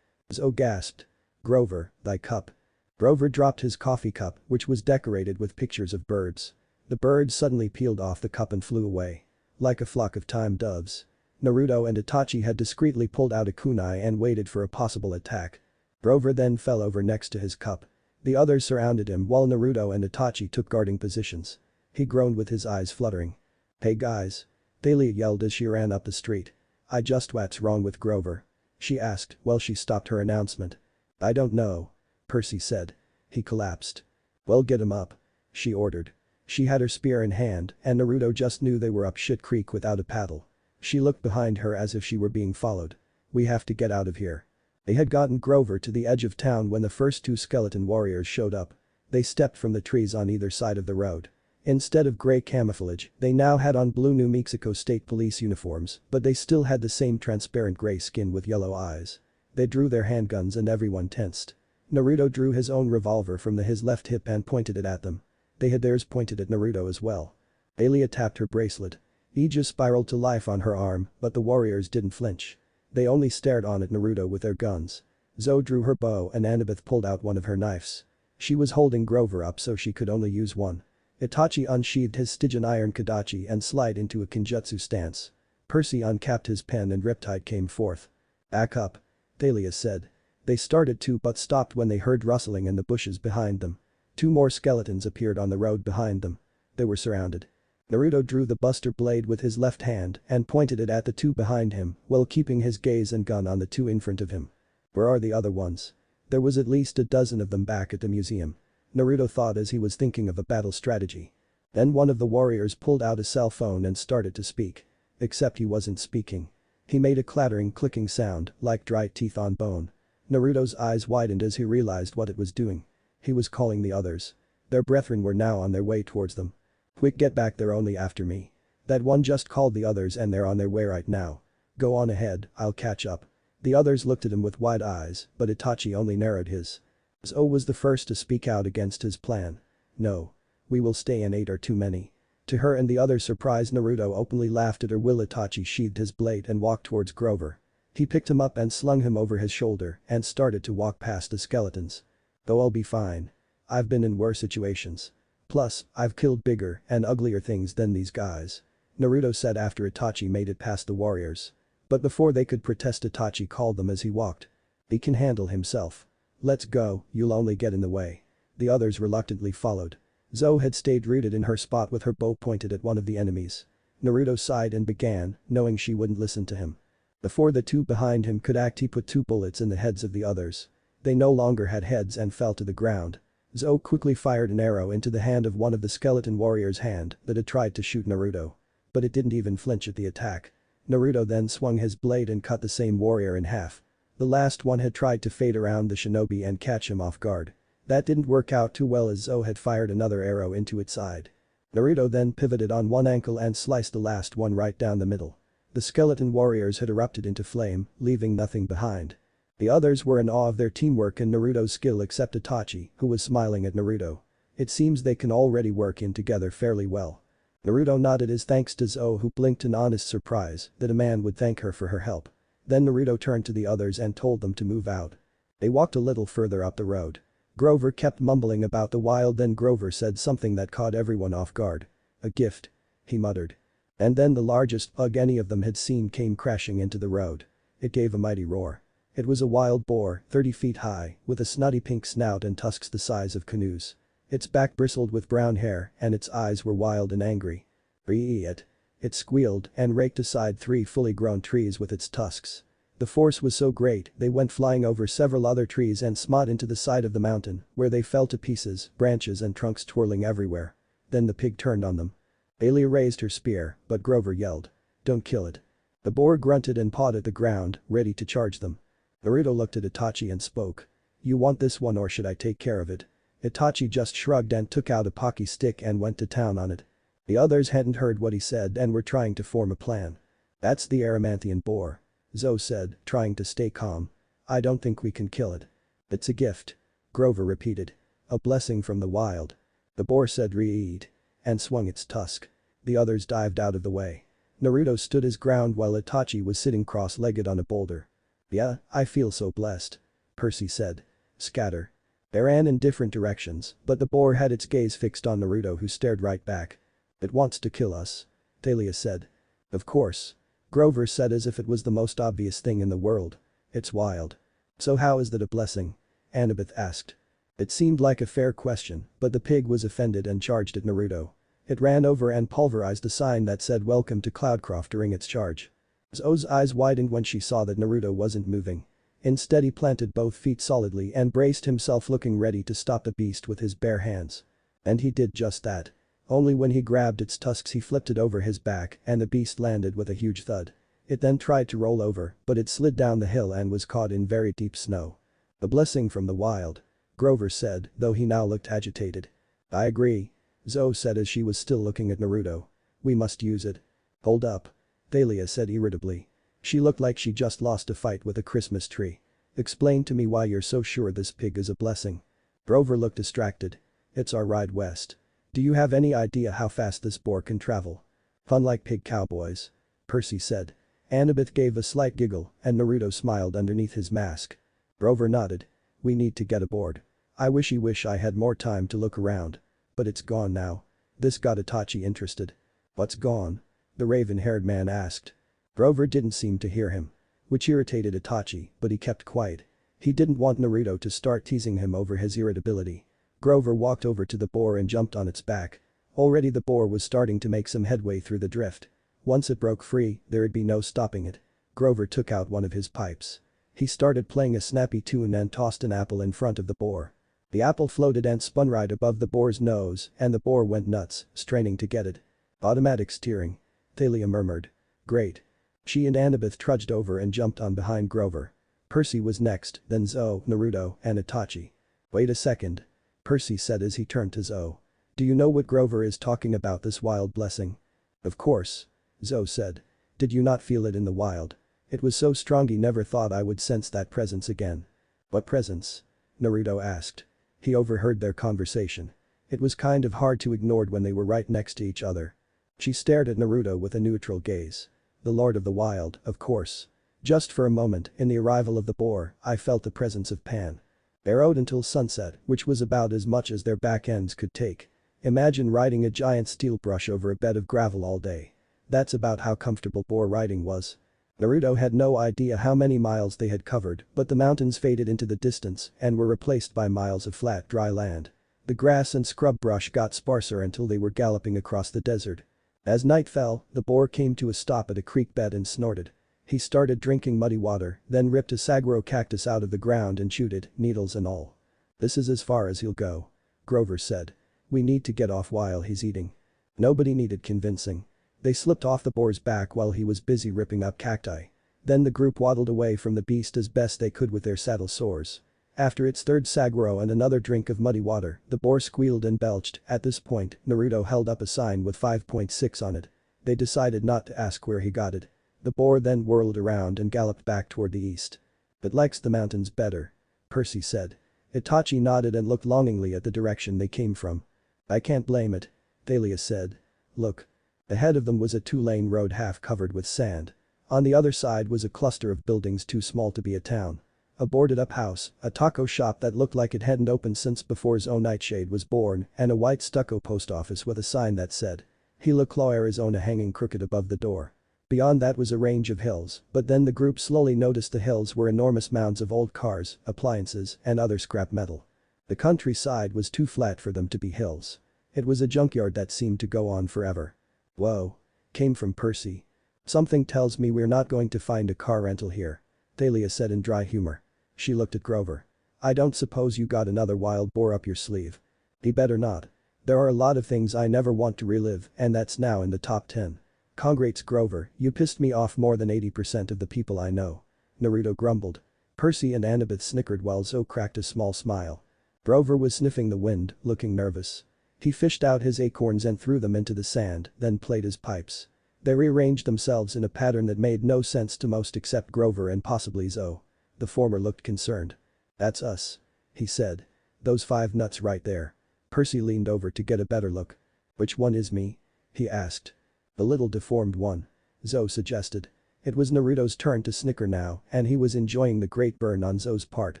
Zo gasped. Grover, thy cup. Grover dropped his coffee cup, which was decorated with pictures of birds. The birds suddenly peeled off the cup and flew away. Like a flock of tame doves. Naruto and Itachi had discreetly pulled out a kunai and waited for a possible attack. Grover then fell over next to his cup. The others surrounded him while Naruto and Itachi took guarding positions. He groaned with his eyes fluttering. Hey guys. Thalia yelled as she ran up the street. What's wrong with Grover? She asked while she stopped her announcement. I don't know. Percy said. He collapsed. Well get him up. She ordered. She had her spear in hand and Naruto just knew they were up shit creek without a paddle. She looked behind her as if she were being followed. We have to get out of here. They had gotten Grover to the edge of town when the first 2 skeleton warriors showed up. They stepped from the trees on either side of the road. Instead of gray camouflage, they now had on blue New Mexico State Police uniforms, but they still had the same transparent gray skin with yellow eyes. They drew their handguns and everyone tensed. Naruto drew his own revolver from his left hip and pointed it at them. They had theirs pointed at Naruto as well. Thalia tapped her bracelet. Aegis spiraled to life on her arm, but the warriors didn't flinch. They only stared on at Naruto with their guns. Zo drew her bow and Annabeth pulled out one of her knives. She was holding Grover up so she could only use one. Itachi unsheathed his Stygian iron Kadachi and slid into a Kenjutsu stance. Percy uncapped his pen and Riptide came forth. Back up. Thalia said. They started to but stopped when they heard rustling in the bushes behind them. 2 more skeletons appeared on the road behind them. They were surrounded. Naruto drew the buster blade with his left hand and pointed it at the 2 behind him while keeping his gaze and gun on the 2 in front of him. Where are the other ones? There was at least a dozen of them back at the museum. Naruto thought as he was thinking of a battle strategy. Then one of the warriors pulled out a cell phone and started to speak. Except he wasn't speaking. He made a clattering clicking sound like dry teeth on bone. Naruto's eyes widened as he realized what it was doing. He was calling the others. Their brethren were now on their way towards them. Quick get back there only after me. That one just called the others and they're on their way right now. Go on ahead, I'll catch up. The others looked at him with wide eyes, but Itachi only narrowed his. Zo was the first to speak out against his plan. "No. We will stay and 8 are too many." To her and the others' surprise, Naruto openly laughed at her will. Itachi sheathed his blade and walked towards Grover. He picked him up and slung him over his shoulder and started to walk past the skeletons. "Though I'll be fine. I've been in worse situations. Plus, I've killed bigger and uglier things than these guys," Naruto said after Itachi made it past the warriors. But before they could protest, Itachi called them as he walked. "He can handle himself. Let's go, you'll only get in the way." The others reluctantly followed. Zo had stayed rooted in her spot with her bow pointed at one of the enemies. Naruto sighed and began, knowing she wouldn't listen to him. Before the two behind him could act, he put 2 bullets in the heads of the others. They no longer had heads and fell to the ground. Zo quickly fired an arrow into the hand of one of the skeleton warriors' hand that had tried to shoot Naruto. But it didn't even flinch at the attack. Naruto then swung his blade and cut the same warrior in half. The last one had tried to fade around the shinobi and catch him off guard. That didn't work out too well as Zo had fired another arrow into its side. Naruto then pivoted on one ankle and sliced the last one right down the middle. The skeleton warriors had erupted into flame, leaving nothing behind. The others were in awe of their teamwork and Naruto's skill except Itachi, who was smiling at Naruto. It seems they can already work in together fairly well. Naruto nodded his thanks to Zo, who blinked in honest surprise that a man would thank her for her help. Then Naruto turned to the others and told them to move out. They walked a little further up the road. Grover kept mumbling about the wild, then Grover said something that caught everyone off guard. "A gift," he muttered. And then the largest bug any of them had seen came crashing into the road. It gave a mighty roar. It was a wild boar, 30 feet high, with a snotty pink snout and tusks the size of canoes. Its back bristled with brown hair and its eyes were wild and angry. "It." It squealed and raked aside 3 fully grown trees with its tusks. The force was so great they went flying over several other trees and smacked into the side of the mountain, where they fell to pieces, branches and trunks twirling everywhere. Then the pig turned on them. Alia raised her spear, but Grover yelled, "Don't kill it." The boar grunted and pawed at the ground, ready to charge them. Naruto looked at Itachi and spoke. "You want this one or should I take care of it?" Itachi just shrugged and took out a pocky stick and went to town on it. The others hadn't heard what he said and were trying to form a plan. "That's the Erymanthian Boar," Zo said, trying to stay calm. "I don't think we can kill it." "It's a gift," Grover repeated. "A blessing from the wild." The boar said "Read," and swung its tusk. The others dived out of the way. Naruto stood his ground while Itachi was sitting cross-legged on a boulder. "Yeah, I feel so blessed," Percy said. "Scatter." They ran in different directions, but the boar had its gaze fixed on Naruto, who stared right back. "It wants to kill us," Thalia said. "Of course," Grover said as if it was the most obvious thing in the world. "It's wild." "So how is that a blessing?" Annabeth asked. It seemed like a fair question, but the pig was offended and charged at Naruto. It ran over and pulverized a sign that said "Welcome to Cloudcroft" during its charge. Zo's eyes widened when she saw that Naruto wasn't moving. Instead, he planted both feet solidly and braced himself, looking ready to stop the beast with his bare hands. And he did just that. Only when he grabbed its tusks he flipped it over his back and the beast landed with a huge thud. It then tried to roll over, but it slid down the hill and was caught in very deep snow. "A blessing from the wild," Grover said, though he now looked agitated. "I agree," Zo said as she was still looking at Naruto. "We must use it." "Hold up," Thalia said irritably. She looked like she just lost a fight with a Christmas tree. "Explain to me why you're so sure this pig is a blessing." Grover looked distracted. "It's our ride west. Do you have any idea how fast this boar can travel?" "Fun like pig cowboys," Percy said. Annabeth gave a slight giggle and Naruto smiled underneath his mask. Grover nodded. "We need to get aboard. I wish I had more time to look around. But it's gone now." This got Itachi interested. "What's gone?" the raven-haired man asked. Grover didn't seem to hear him. Which irritated Itachi, but he kept quiet. He didn't want Naruto to start teasing him over his irritability. Grover walked over to the boar and jumped on its back. Already the boar was starting to make some headway through the drift. Once it broke free, there'd be no stopping it. Grover took out one of his pipes. He started playing a snappy tune and tossed an apple in front of the boar. The apple floated and spun right above the boar's nose and the boar went nuts, straining to get it. "Automatic steering," Thalia murmured. "Great." She and Annabeth trudged over and jumped on behind Grover. Percy was next, then Zo, Naruto, and Itachi. "Wait a second," Percy said as he turned to Zo. "Do you know what Grover is talking about, this wild blessing?" "Of course," Zo said. "Did you not feel it in the wild?" It was so strong he never thought I would sense that presence again. What presence? Naruto asked. He overheard their conversation. It was kind of hard to ignore when they were right next to each other. She stared at Naruto with a neutral gaze. The Lord of the Wild, of course. Just for a moment, in the arrival of the boar, I felt the presence of Pan. They rode until sunset, which was about as much as their back ends could take. Imagine riding a giant steel brush over a bed of gravel all day. That's about how comfortable boar riding was. Naruto had no idea how many miles they had covered, but the mountains faded into the distance and were replaced by miles of flat, dry land. The grass and scrub brush got sparser until they were galloping across the desert. As night fell, the boar came to a stop at a creek bed and snorted. He started drinking muddy water, then ripped a saguaro cactus out of the ground and chewed it, needles and all. This is as far as he'll go. Grover said. We need to get off while he's eating. Nobody needed convincing. They slipped off the boar's back while he was busy ripping up cacti. Then the group waddled away from the beast as best they could with their saddle sores. After its third saguaro and another drink of muddy water, the boar squealed and belched. At this point, Naruto held up a sign with 5.6 on it. They decided not to ask where he got it. The boar then whirled around and galloped back toward the east. It likes the mountains better. Percy said. Itachi nodded and looked longingly at the direction they came from. I can't blame it. Thalia said. Look. Ahead of them was a two-lane road half covered with sand. On the other side was a cluster of buildings too small to be a town. A boarded-up house, a taco shop that looked like it hadn't opened since before Zo Nightshade was born, and a white stucco post office with a sign that said, Heloclo Arizona hanging crooked above the door. Beyond that was a range of hills, but then the group slowly noticed the hills were enormous mounds of old cars, appliances, and other scrap metal. The countryside was too flat for them to be hills. It was a junkyard that seemed to go on forever. Whoa. Came from Percy. Something tells me we're not going to find a car rental here. Thalia said in dry humor. She looked at Grover. I don't suppose you got another wild boar up your sleeve. He better not. There are a lot of things I never want to relive, and that's now in the top 10. Congrats Grover, you pissed me off more than 80% of the people I know. Naruto grumbled. Percy and Annabeth snickered while Zo cracked a small smile. Grover was sniffing the wind, looking nervous. He fished out his acorns and threw them into the sand, then played his pipes. They rearranged themselves in a pattern that made no sense to most except Grover and possibly Zo. The former looked concerned. That's us. He said. Those 5 nuts right there. Percy leaned over to get a better look. Which one is me? He asked. The little deformed one. Zo suggested. It was Naruto's turn to snicker now, and he was enjoying the great burn on Zo's part.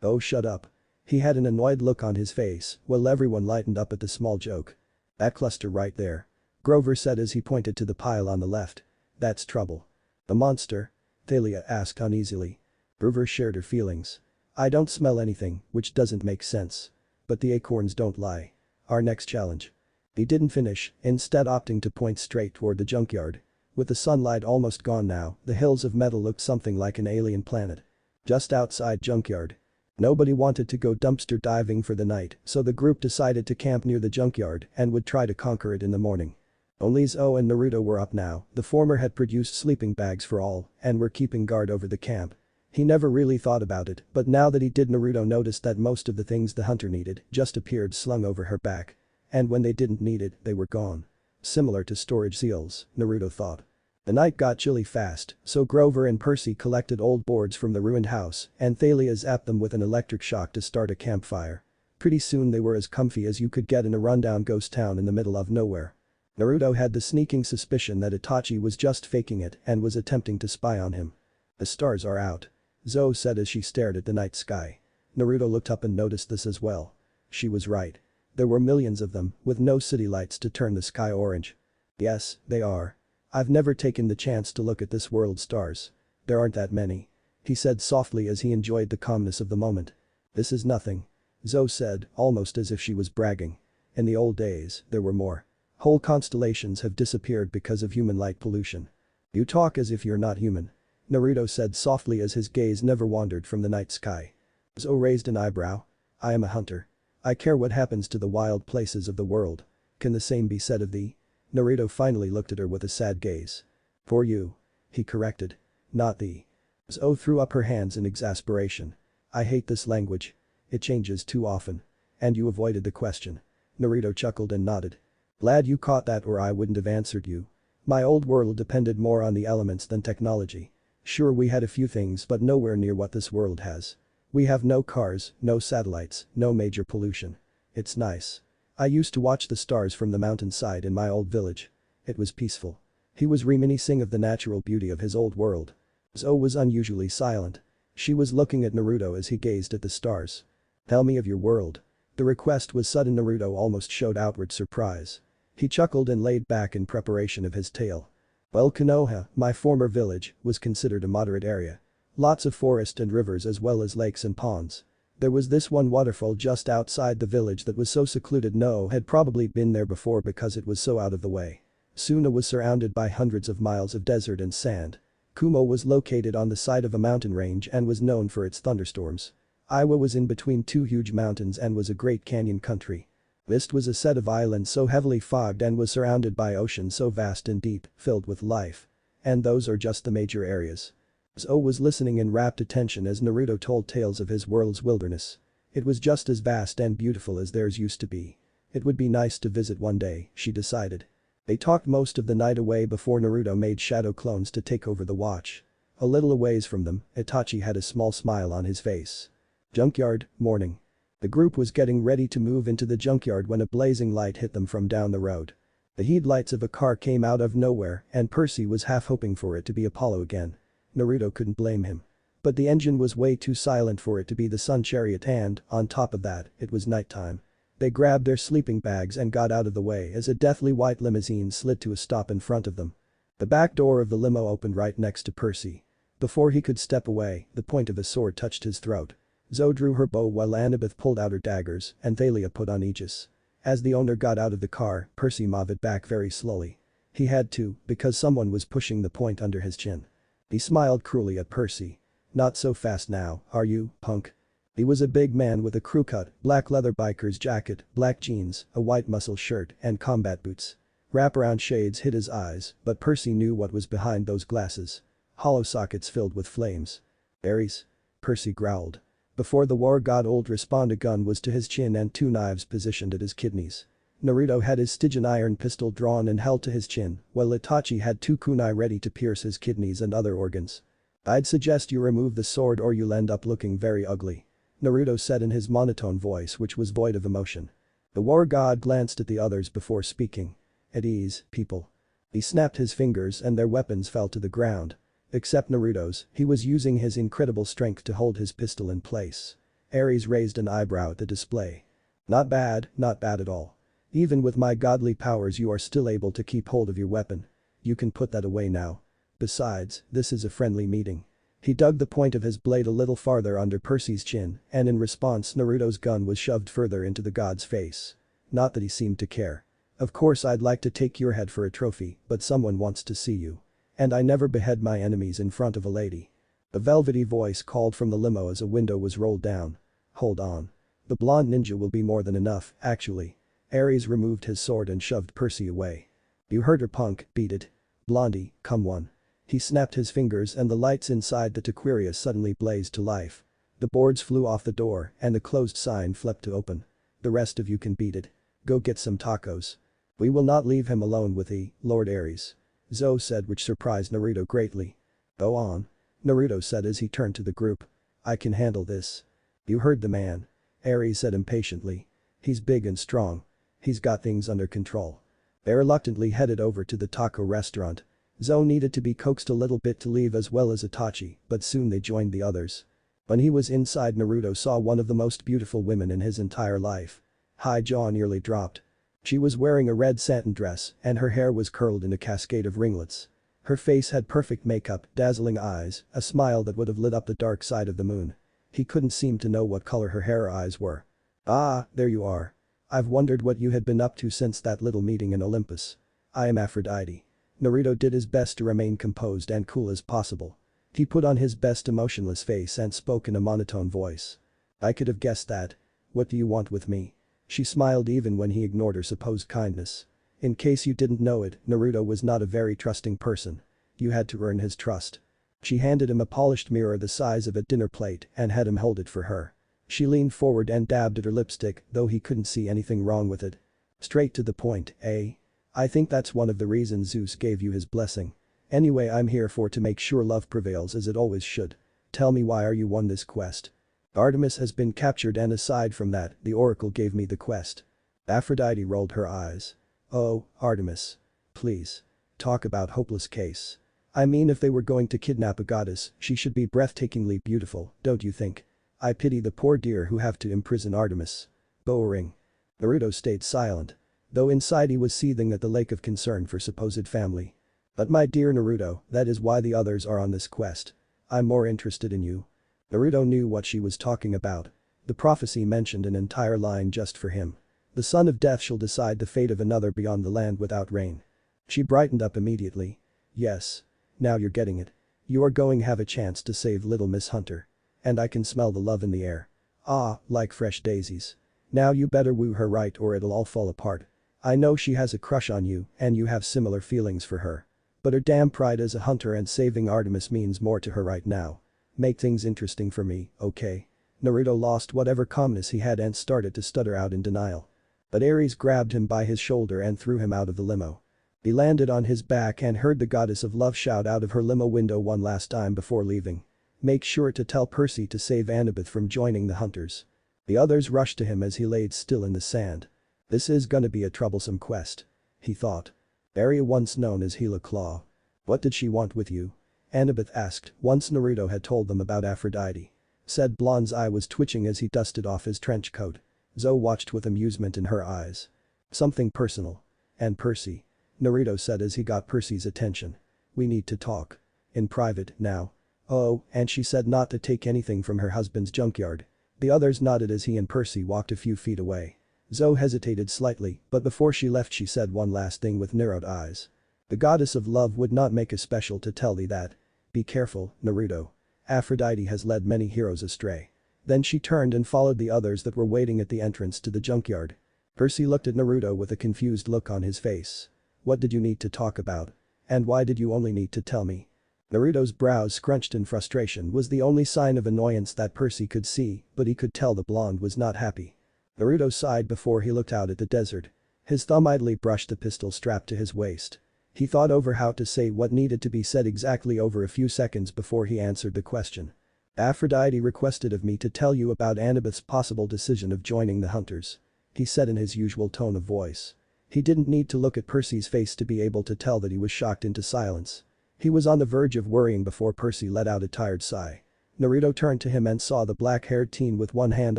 Oh shut up. He had an annoyed look on his face, while everyone lightened up at the small joke. That cluster right there. Grover said as he pointed to the pile on the left. That's trouble. The monster? Thalia asked uneasily. Grover shared her feelings. I don't smell anything, which doesn't make sense. But the acorns don't lie. Our next challenge. He didn't finish, instead opting to point straight toward the junkyard. With the sunlight almost gone now, the hills of metal looked something like an alien planet. Just outside junkyard. Nobody wanted to go dumpster diving for the night, so the group decided to camp near the junkyard and would try to conquer it in the morning. Only Zo and Naruto were up now, the former had produced sleeping bags for all and were keeping guard over the camp. He never really thought about it, but now that he did, Naruto noticed that most of the things the hunter needed just appeared slung over her back. And when they didn't need it, they were gone. Similar to storage seals, Naruto thought. The night got chilly fast, so Grover and Percy collected old boards from the ruined house and Thalia zapped them with an electric shock to start a campfire. Pretty soon they were as comfy as you could get in a rundown ghost town in the middle of nowhere. Naruto had the sneaking suspicion that Itachi was just faking it and was attempting to spy on him. The stars are out. Zo said as she stared at the night sky. Naruto looked up and noticed this as well. She was right. There were millions of them, with no city lights to turn the sky orange. Yes, they are. I've never taken the chance to look at this world's stars. There aren't that many. He said softly as he enjoyed the calmness of the moment. This is nothing. Zo said, almost as if she was bragging. In the old days, there were more. Whole constellations have disappeared because of human light pollution. You talk as if you're not human. Naruto said softly as his gaze never wandered from the night sky. Zo raised an eyebrow. I am a hunter. I care what happens to the wild places of the world. Can the same be said of thee? Naruto finally looked at her with a sad gaze. For you. He corrected. Not thee. Zo threw up her hands in exasperation. I hate this language. It changes too often. And you avoided the question. Naruto chuckled and nodded. Glad you caught that or I wouldn't have answered you. My old world depended more on the elements than technology. Sure, we had a few things but nowhere near what this world has. We have no cars, no satellites, no major pollution. It's nice. I used to watch the stars from the mountainside in my old village. It was peaceful. He was reminiscing of the natural beauty of his old world. Zoe was unusually silent. She was looking at Naruto as he gazed at the stars. Tell me of your world. The request was sudden. Naruto almost showed outward surprise. He chuckled and laid back in preparation of his tale. Well, Konoha, my former village, was considered a moderate area. Lots of forest and rivers as well as lakes and ponds. There was this one waterfall just outside the village that was so secluded no had probably been there before because it was so out of the way. Suna was surrounded by hundreds of miles of desert and sand. Kumo was located on the side of a mountain range and was known for its thunderstorms. Iwa was in between two huge mountains and was a great canyon country. Mist was a set of islands so heavily fogged and was surrounded by ocean so vast and deep, filled with life. And those are just the major areas. Zoe was listening in rapt attention as Naruto told tales of his world's wilderness. It was just as vast and beautiful as theirs used to be. It would be nice to visit one day, she decided. They talked most of the night away before Naruto made shadow clones to take over the watch. A little a ways from them, Itachi had a small smile on his face. Junkyard, morning. The group was getting ready to move into the junkyard when a blazing light hit them from down the road. The headlights of a car came out of nowhere and Percy was half hoping for it to be Apollo again. Naruto couldn't blame him. But the engine was way too silent for it to be the sun chariot and, on top of that, it was nighttime. They grabbed their sleeping bags and got out of the way as a deathly white limousine slid to a stop in front of them. The back door of the limo opened right next to Percy. Before he could step away, the point of a sword touched his throat. Zoe drew her bow while Annabeth pulled out her daggers and Thalia put on Aegis. As the owner got out of the car, Percy moved it back very slowly. He had to, because someone was pushing the point under his chin. He smiled cruelly at Percy. Not so fast now, are you, punk? He was a big man with a crew-cut, black leather biker's jacket, black jeans, a white muscle shirt, and combat boots. Wraparound shades hid his eyes, but Percy knew what was behind those glasses. Hollow sockets filled with flames. Ares? Percy growled. Before the war god old respond a gun was to his chin and two knives positioned at his kidneys. Naruto had his Stygian iron pistol drawn and held to his chin, while Itachi had two kunai ready to pierce his kidneys and other organs. I'd suggest you remove the sword or you'll end up looking very ugly. Naruto said in his monotone voice which was void of emotion. The war god glanced at the others before speaking. At ease, people. He snapped his fingers and their weapons fell to the ground. Except Naruto's, he was using his incredible strength to hold his pistol in place. Ares raised an eyebrow at the display. Not bad at all. Even with my godly powers you are still able to keep hold of your weapon. You can put that away now. Besides, this is a friendly meeting. He dug the point of his blade a little farther under Percy's chin and in response Naruto's gun was shoved further into the god's face. Not that he seemed to care. Of course I'd like to take your head for a trophy, but someone wants to see you. And I never behead my enemies in front of a lady. A velvety voice called from the limo as a window was rolled down. Hold on. The blonde ninja will be more than enough, actually. Ares removed his sword and shoved Percy away. You heard her, punk, beat it. Blondie, come on. He snapped his fingers and the lights inside the Taquaria suddenly blazed to life. The boards flew off the door and the closed sign flipped to open. The rest of you can beat it. Go get some tacos. We will not leave him alone with Lord Ares. Zoe said, which surprised Naruto greatly. Go on. Naruto said as he turned to the group. I can handle this. You heard the man. Ares said impatiently. He's big and strong. He's got things under control. They reluctantly headed over to the taco restaurant. Zoe needed to be coaxed a little bit to leave as well as Itachi, but soon they joined the others. When he was inside, Naruto saw one of the most beautiful women in his entire life. High jaw nearly dropped. She was wearing a red satin dress and her hair was curled in a cascade of ringlets. Her face had perfect makeup, dazzling eyes, a smile that would have lit up the dark side of the moon. He couldn't seem to know what color her hair or eyes were. Ah, there you are. I've wondered what you had been up to since that little meeting in Olympus. I am Aphrodite. Naruto did his best to remain composed and cool as possible. He put on his best emotionless face and spoke in a monotone voice. I could have guessed that. What do you want with me? She smiled even when he ignored her supposed kindness. In case you didn't know it, Naruto was not a very trusting person. You had to earn his trust. She handed him a polished mirror the size of a dinner plate and had him hold it for her. She leaned forward and dabbed at her lipstick, though he couldn't see anything wrong with it. Straight to the point, eh? I think that's one of the reasons Zeus gave you his blessing. Anyway, I'm here for to make sure love prevails as it always should. Tell me, why are you won this quest? Artemis has been captured, and aside from that, the oracle gave me the quest. Aphrodite rolled her eyes. Oh, Artemis. Please. Talk about hopeless case. I mean, if they were going to kidnap a goddess, she should be breathtakingly beautiful, don't you think? I pity the poor dear who have to imprison Artemis. Boring. Naruto stayed silent. Though inside he was seething at the lake of concern for supposed family. But my dear Naruto, that is why the others are on this quest. I'm more interested in you. Naruto knew what she was talking about. The prophecy mentioned an entire line just for him. The son of death shall decide the fate of another beyond the land without rain. She brightened up immediately. Yes. Now you're getting it. You are going to have a chance to save little Miss Hunter. And I can smell the love in the air. Ah, like fresh daisies. Now you better woo her right or it'll all fall apart. I know she has a crush on you and you have similar feelings for her. But her damn pride as a hunter and saving Artemis means more to her right now. Make things interesting for me, okay? Naruto lost whatever calmness he had and started to stutter out in denial. But Ares grabbed him by his shoulder and threw him out of the limo. He landed on his back and heard the goddess of love shout out of her limo window one last time before leaving. Make sure to tell Percy to save Annabeth from joining the hunters. The others rushed to him as he laid still in the sand. This is gonna be a troublesome quest. He thought. Area once known as Gila Claw. What did she want with you? Annabeth asked once Naruto had told them about Aphrodite. Said Blonde's eye was twitching as he dusted off his trench coat. Zoe watched with amusement in her eyes. Something personal. And Percy. Naruto said as he got Percy's attention. We need to talk. In private, now. Oh, and she said not to take anything from her husband's junkyard. The others nodded as he and Percy walked a few feet away. Zoe hesitated slightly, but before she left she said one last thing with narrowed eyes. The goddess of love would not make a special to tell thee that. Be careful, Naruto. Aphrodite has led many heroes astray. Then she turned and followed the others that were waiting at the entrance to the junkyard. Percy looked at Naruto with a confused look on his face. What did you need to talk about? And why did you only need to tell me? Naruto's brows scrunched in frustration was the only sign of annoyance that Percy could see, but he could tell the blonde was not happy. Naruto sighed before he looked out at the desert. His thumb idly brushed the pistol strapped to his waist. He thought over how to say what needed to be said exactly over a few seconds before he answered the question. Aphrodite requested of me to tell you about Annabeth's possible decision of joining the hunters. He said in his usual tone of voice. He didn't need to look at Percy's face to be able to tell that he was shocked into silence. He was on the verge of worrying before Percy let out a tired sigh. Naruto turned to him and saw the black-haired teen with one hand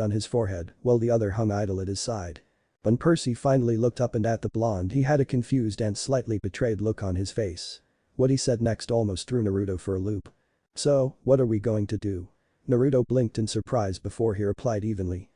on his forehead while the other hung idle at his side. When Percy finally looked up and at the blonde, he had a confused and slightly betrayed look on his face. What he said next almost threw Naruto for a loop. So, what are we going to do? Naruto blinked in surprise before he replied evenly.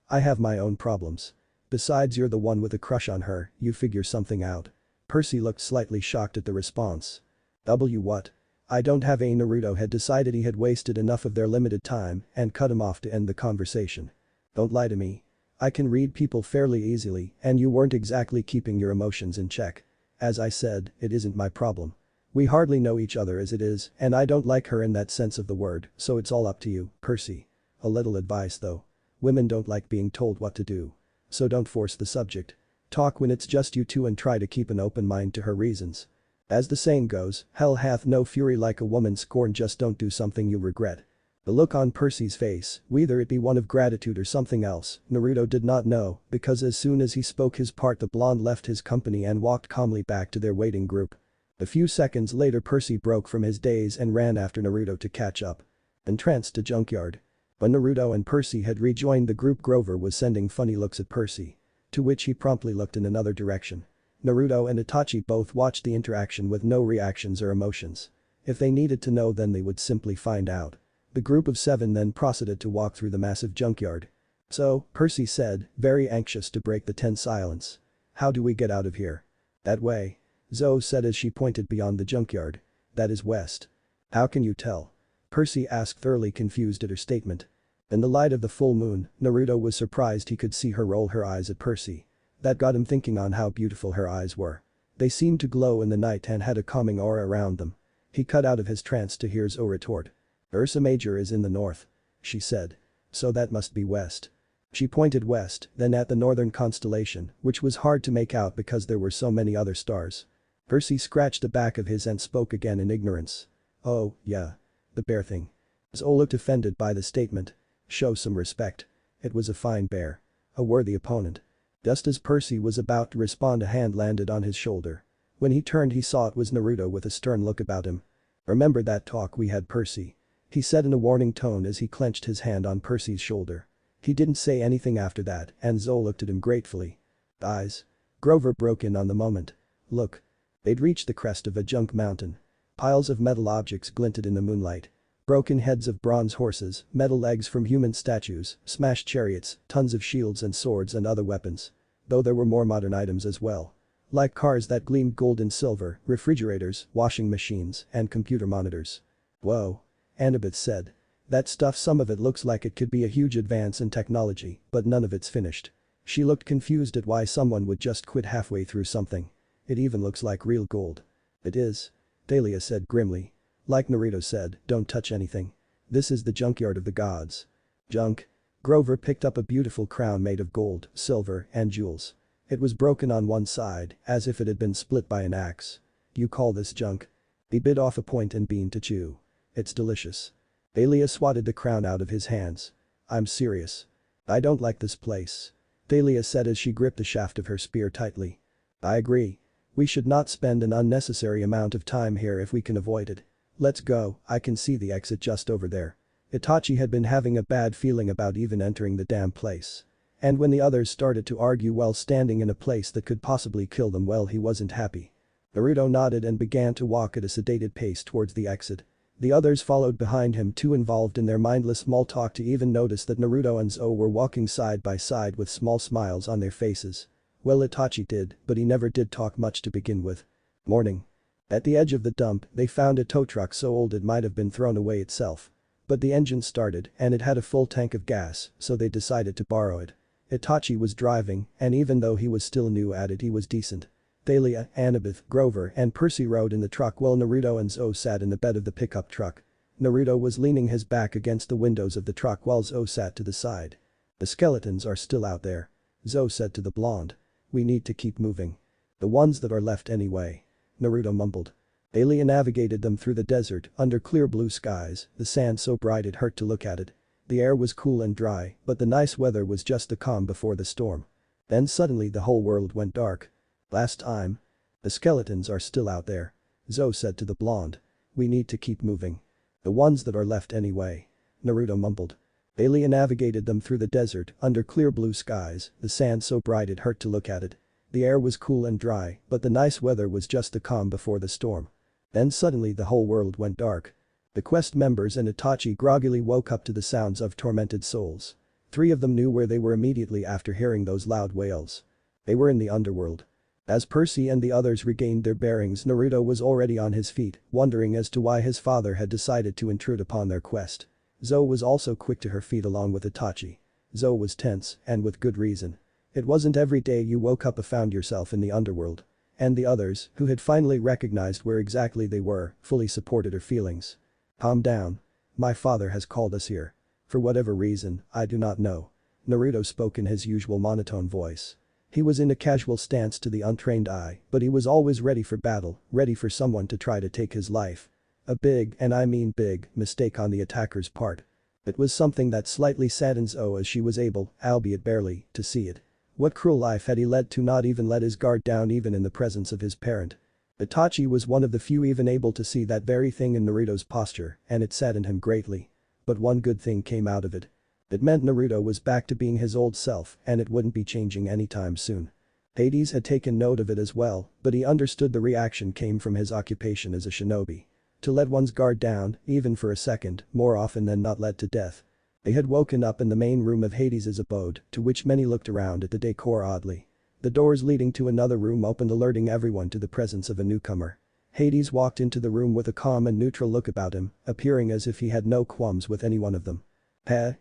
I have my own problems. Besides, you're the one with a crush on her, you figure something out. Percy looked slightly shocked at the response. What? I don't have a Naruto had decided he had wasted enough of their limited time and cut him off to end the conversation. Don't lie to me. I can read people fairly easily and you weren't exactly keeping your emotions in check. As I said, it isn't my problem. We hardly know each other as it is and I don't like her in that sense of the word, so it's all up to you, Percy. A little advice though. Women don't like being told what to do. So don't force the subject. Talk when it's just you two and try to keep an open mind to her reasons. As the saying goes, hell hath no fury like a woman scorned, just don't do something you'll regret. The look on Percy's face, whether it be one of gratitude or something else, Naruto did not know because as soon as he spoke his part the blonde left his company and walked calmly back to their waiting group. A few seconds later Percy broke from his daze and ran after Naruto to catch up. Entranced to junkyard. When Naruto and Percy had rejoined the group, Grover was sending funny looks at Percy. To which he promptly looked in another direction. Naruto and Itachi both watched the interaction with no reactions or emotions. If they needed to know then they would simply find out. The group of 7 then proceeded to walk through the massive junkyard. So, Percy said, very anxious to break the tense silence. How do we get out of here? That way. Zoe said as she pointed beyond the junkyard. That is west. How can you tell? Percy asked, thoroughly confused at her statement. In the light of the full moon, Naruto was surprised he could see her roll her eyes at Percy. That got him thinking on how beautiful her eyes were. They seemed to glow in the night and had a calming aura around them. He cut out of his trance to hear Zoe retort. Ursa Major is in the north. She said. So that must be west. She pointed west, then at the northern constellation, which was hard to make out because there were so many other stars. Percy scratched the back of his and spoke again in ignorance. Oh, yeah. The bear thing. Zo looked offended by the statement. Show some respect. It was a fine bear. A worthy opponent. Just as Percy was about to respond, a hand landed on his shoulder. When he turned, he saw it was Naruto with a stern look about him. Remember that talk we had, Percy? He said in a warning tone as he clenched his hand on Percy's shoulder. He didn't say anything after that, and Zo looked at him gratefully. Eyes. Grover broke in on the moment. Look. They'd reached the crest of a junk mountain. Piles of metal objects glinted in the moonlight. Broken heads of bronze horses, metal legs from human statues, smashed chariots, tons of shields and swords and other weapons. Though there were more modern items as well. Like cars that gleamed gold and silver, refrigerators, washing machines, and computer monitors. Whoa. Annabeth said. That stuff, some of it looks like it could be a huge advance in technology, but none of it's finished. She looked confused at why someone would just quit halfway through something. It even looks like real gold. It is. Dahlia said grimly. Like Naruto said, don't touch anything. This is the junkyard of the gods. Junk. Grover picked up a beautiful crown made of gold, silver, and jewels. It was broken on one side, as if it had been split by an axe. You call this junk? He bit off a point and began to chew. It's delicious. Dahlia swatted the crown out of his hands. I'm serious. I don't like this place. Dahlia said as she gripped the shaft of her spear tightly. I agree. We should not spend an unnecessary amount of time here if we can avoid it. Let's go, I can see the exit just over there. Itachi had been having a bad feeling about even entering the damn place. And when the others started to argue while standing in a place that could possibly kill them, well, he wasn't happy. Naruto nodded and began to walk at a sedated pace towards the exit. The others followed behind him, too involved in their mindless small talk to even notice that Naruto and Zo were walking side by side with small smiles on their faces. Well, Itachi did, but he never did talk much to begin with. Morning. At the edge of the dump, they found a tow truck so old it might have been thrown away itself. But the engine started and it had a full tank of gas, so they decided to borrow it. Itachi was driving, and even though he was still new at it, he was decent. Dahlia, Annabeth, Grover, and Percy rode in the truck while Naruto and Zo sat in the bed of the pickup truck. Naruto was leaning his back against the windows of the truck while Zo sat to the side. The skeletons are still out there. Zo said to the blonde. We need to keep moving. The ones that are left anyway. Naruto mumbled. Dahlia navigated them through the desert under clear blue skies, the sand so bright it hurt to look at it. The air was cool and dry, but the nice weather was just the calm before the storm. Then suddenly the whole world went dark. Last time. The skeletons are still out there. Zo said to the blonde. We need to keep moving. The ones that are left anyway. Naruto mumbled. Dahlia navigated them through the desert under clear blue skies, the sand so bright it hurt to look at it. The air was cool and dry, but the nice weather was just the calm before the storm. Then suddenly the whole world went dark. The quest members and Itachi groggily woke up to the sounds of tormented souls. 3 of them knew where they were immediately after hearing those loud wails. They were in the underworld. As Percy and the others regained their bearings, Naruto was already on his feet, wondering as to why his father had decided to intrude upon their quest. Zo was also quick to her feet along with Itachi. Zo was tense, and with good reason. It wasn't every day you woke up and found yourself in the underworld. And the others, who had finally recognized where exactly they were, fully supported her feelings. Calm down. My father has called us here. For whatever reason, I do not know. Naruto spoke in his usual monotone voice. He was in a casual stance to the untrained eye, but he was always ready for battle, ready for someone to try to take his life. A big, and I mean big, mistake on the attacker's part. It was something that slightly saddened Zo as she was able, albeit barely, to see it. What cruel life had he led to not even let his guard down even in the presence of his parent? Itachi was one of the few even able to see that very thing in Naruto's posture, and it saddened him greatly. But one good thing came out of it. It meant Naruto was back to being his old self, and it wouldn't be changing anytime soon. Hades had taken note of it as well, but he understood the reaction came from his occupation as a shinobi. To let one's guard down, even for a second, more often than not led to death. They had woken up in the main room of Hades' abode, to which many looked around at the decor oddly. The doors leading to another room opened, alerting everyone to the presence of a newcomer. Hades walked into the room with a calm and neutral look about him, appearing as if he had no qualms with any one of them.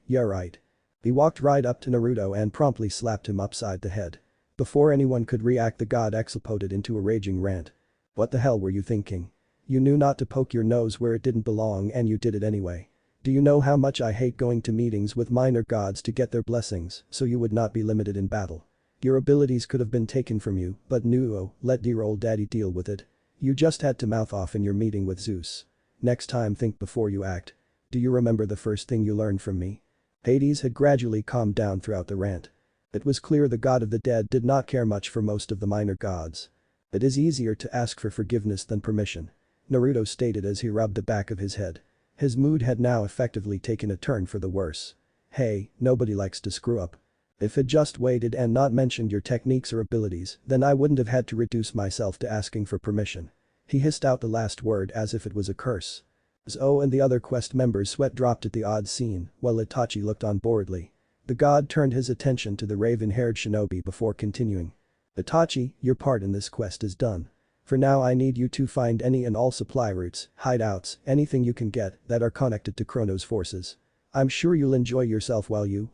Yeah right. He walked right up to Naruto and promptly slapped him upside the head. Before anyone could react, the god exploded into a raging rant. What the hell were you thinking? You knew not to poke your nose where it didn't belong and you did it anyway. Do you know how much I hate going to meetings with minor gods to get their blessings so you would not be limited in battle? Your abilities could have been taken from you, but no, let dear old daddy deal with it. You just had to mouth off in your meeting with Zeus. Next time think before you act. Do you remember the first thing you learned from me? Hades had gradually calmed down throughout the rant. It was clear the god of the dead did not care much for most of the minor gods. It is easier to ask for forgiveness than permission, Naruto stated as he rubbed the back of his head. His mood had now effectively taken a turn for the worse. Hey, nobody likes to screw up. If it just waited and not mentioned your techniques or abilities, then I wouldn't have had to reduce myself to asking for permission. He hissed out the last word as if it was a curse. Zo and the other quest members' sweat dropped at the odd scene, while Itachi looked on boredly. The god turned his attention to the raven-haired shinobi before continuing. Itachi, your part in this quest is done. For now I need you to find any and all supply routes, hideouts, anything you can get that are connected to Chrono's forces. I'm sure you'll enjoy yourself while you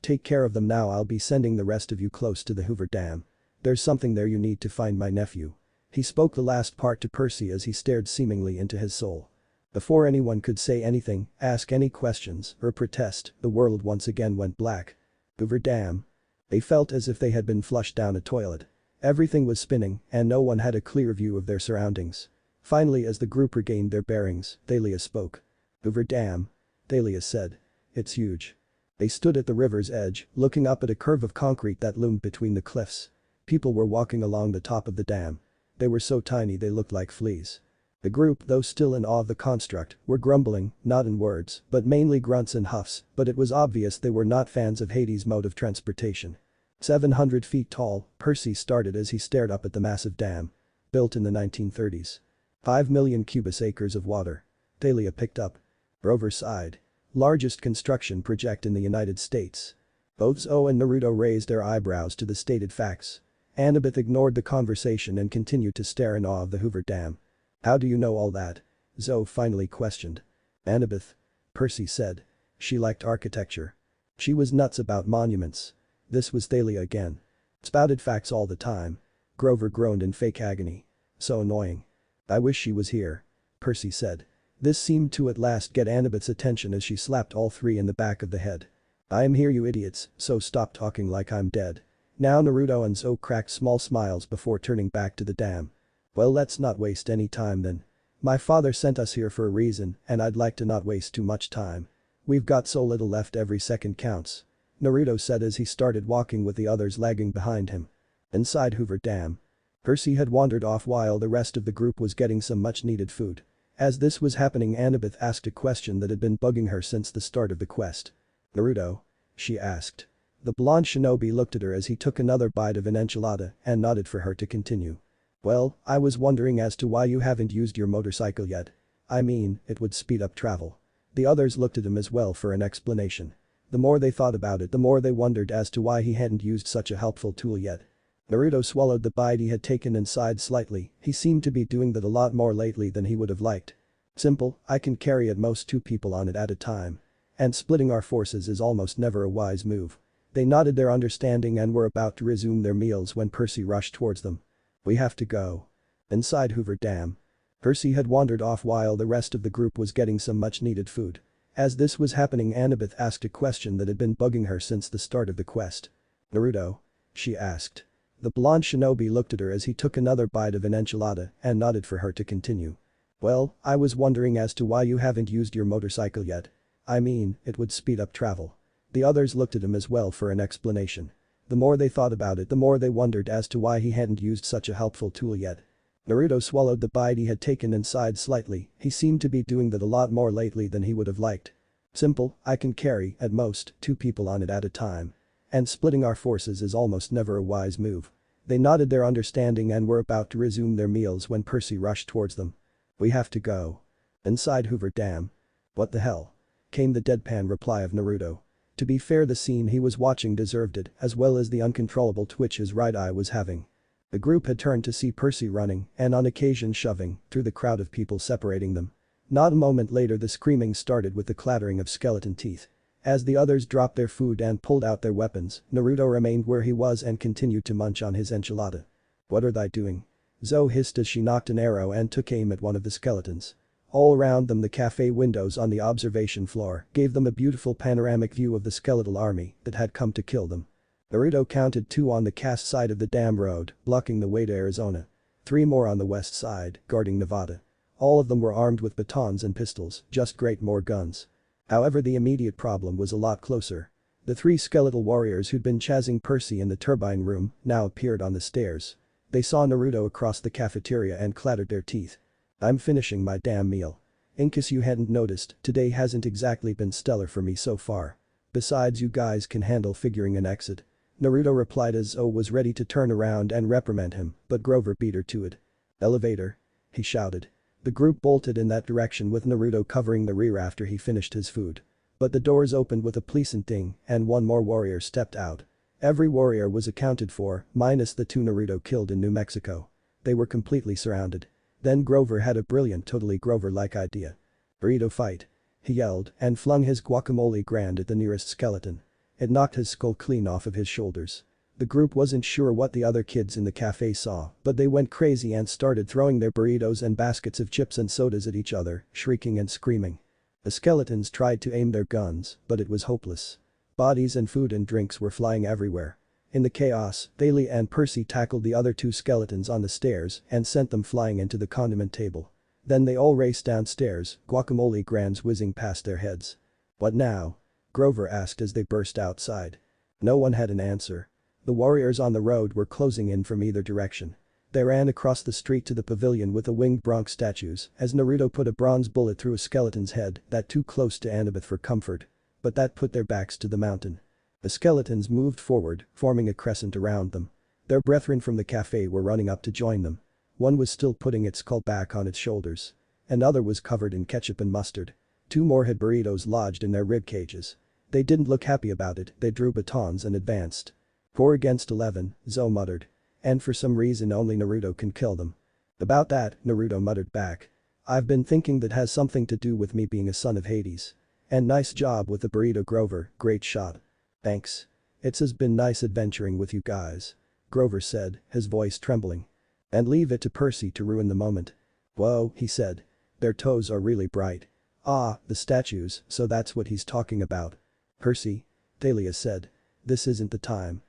take care of them. Now I'll be sending the rest of you close to the Hoover Dam. There's something there you need to find my nephew. He spoke the last part to Percy as he stared seemingly into his soul. Before anyone could say anything, ask any questions, or protest, the world once again went black. Hoover Dam. They felt as if they had been flushed down a toilet. Everything was spinning, and no one had a clear view of their surroundings. Finally, as the group regained their bearings, Thalia spoke. Hoover Dam. Thalia said. It's huge. They stood at the river's edge, looking up at a curve of concrete that loomed between the cliffs. People were walking along the top of the dam. They were so tiny they looked like fleas. The group, though still in awe of the construct, were grumbling, not in words, but mainly grunts and huffs, but it was obvious they were not fans of Hades' mode of transportation. 700 feet tall, Percy started as he stared up at the massive dam. Built in the 1930s. 5 million cubic acres of water. Thalia picked up. Rover sighed. Largest construction project in the United States. Both Zo and Naruto raised their eyebrows to the stated facts. Annabeth ignored the conversation and continued to stare in awe of the Hoover Dam. How do you know all that? Zo finally questioned. Annabeth. Percy said. She liked architecture. She was nuts about monuments. This was Thalia again. Spouted facts all the time. Grover groaned in fake agony. So annoying. I wish she was here. Percy said. This seemed to at last get Annabeth's attention as she slapped all three in the back of the head. I am here, you idiots, so stop talking like I'm dead. Now Naruto and Zo cracked small smiles before turning back to the dam. Well, let's not waste any time then. My father sent us here for a reason, and I'd like to not waste too much time. We've got so little left, every second counts. Naruto said as he started walking with the others lagging behind him. Inside Hoover Dam. Percy had wandered off while the rest of the group was getting some much-needed food. As this was happening, Annabeth asked a question that had been bugging her since the start of the quest. Naruto? She asked. The blonde shinobi looked at her as he took another bite of an enchilada and nodded for her to continue. Well, I was wondering as to why you haven't used your motorcycle yet. I mean, it would speed up travel. The others looked at him as well for an explanation. The more they thought about it, the more they wondered as to why he hadn't used such a helpful tool yet. Naruto swallowed the bite he had taken and sighed slightly. He seemed to be doing that a lot more lately than he would have liked. Simple, I can carry at most 2 people on it at a time. And splitting our forces is almost never a wise move. They nodded their understanding and were about to resume their meals when Percy rushed towards them. We have to go. Inside Hoover Dam. Percy had wandered off while the rest of the group was getting some much-needed food. As this was happening, Annabeth asked a question that had been bugging her since the start of the quest. Naruto? She asked. The blonde shinobi looked at her as he took another bite of an enchilada and nodded for her to continue. Well, I was wondering as to why you haven't used your motorcycle yet. I mean, it would speed up travel. The others looked at him as well for an explanation. The more they thought about it, the more they wondered as to why he hadn't used such a helpful tool yet. Naruto swallowed the bite he had taken and sighed slightly. He seemed to be doing that a lot more lately than he would have liked. Simple, I can carry, at most, 2 people on it at a time. And splitting our forces is almost never a wise move. They nodded their understanding and were about to resume their meals when Percy rushed towards them. We have to go. Inside Hoover Dam. What the hell? Came the deadpan reply of Naruto. To be fair, the scene he was watching deserved it, as well as the uncontrollable twitch his right eye was having. The group had turned to see Percy running, and on occasion shoving, through the crowd of people separating them. Not a moment later the screaming started with the clattering of skeleton teeth. As the others dropped their food and pulled out their weapons, Naruto remained where he was and continued to munch on his enchilada. What are they doing? Zo hissed as she knocked an arrow and took aim at one of the skeletons. All around them, the cafe windows on the observation floor gave them a beautiful panoramic view of the skeletal army that had come to kill them. Naruto counted 2 on the cast side of the dam road, blocking the way to Arizona. 3 more on the west side, guarding Nevada. All of them were armed with batons and pistols, just great more guns. However, the immediate problem was a lot closer. The 3 skeletal warriors who'd been chasing Percy in the turbine room now appeared on the stairs. They saw Naruto across the cafeteria and clattered their teeth. "I'm finishing my damn meal. In case you hadn't noticed, today hasn't exactly been stellar for me so far. Besides, you guys can handle figuring an exit." Naruto replied as Zoe was ready to turn around and reprimand him, but Grover beat her to it. "Elevator," he shouted. The group bolted in that direction with Naruto covering the rear after he finished his food. But the doors opened with a pleasant ding and 1 more warrior stepped out. Every warrior was accounted for, minus the 2 Naruto killed in New Mexico. They were completely surrounded. Then Grover had a brilliant, totally Grover-like idea. "Burrito fight," he yelled and flung his guacamole grand at the nearest skeleton. It knocked his skull clean off of his shoulders. The group wasn't sure what the other kids in the cafe saw, but they went crazy and started throwing their burritos and baskets of chips and sodas at each other, shrieking and screaming. The skeletons tried to aim their guns, but it was hopeless. Bodies and food and drinks were flying everywhere. In the chaos, Thalia and Percy tackled the other 2 skeletons on the stairs and sent them flying into the condiment table. Then they all raced downstairs, guacamole grands whizzing past their heads. "What now?" Grover asked as they burst outside. No one had an answer. The warriors on the road were closing in from either direction. They ran across the street to the pavilion with the winged bronc statues as Naruto put a bronze bullet through a skeleton's head that too close to Annabeth for comfort. But that put their backs to the mountain. The skeletons moved forward, forming a crescent around them. Their brethren from the cafe were running up to join them. One was still putting its skull back on its shoulders. Another was covered in ketchup and mustard. 2 more had burritos lodged in their rib cages. They didn't look happy about it, they drew batons and advanced. 4 against 11, Zoe muttered. And for some reason only Naruto can kill them. "About that," Naruto muttered back. "I've been thinking that has something to do with me being a son of Hades. And nice job with the burrito, Grover, great shot." "Thanks. It's has been nice adventuring with you guys," Grover said, his voice trembling. "And leave it to Percy to ruin the moment." "Whoa," he said. "Their toes are really bright." "Ah, the statues, so that's what he's talking about." "Percy," Thalia said. "This isn't the time."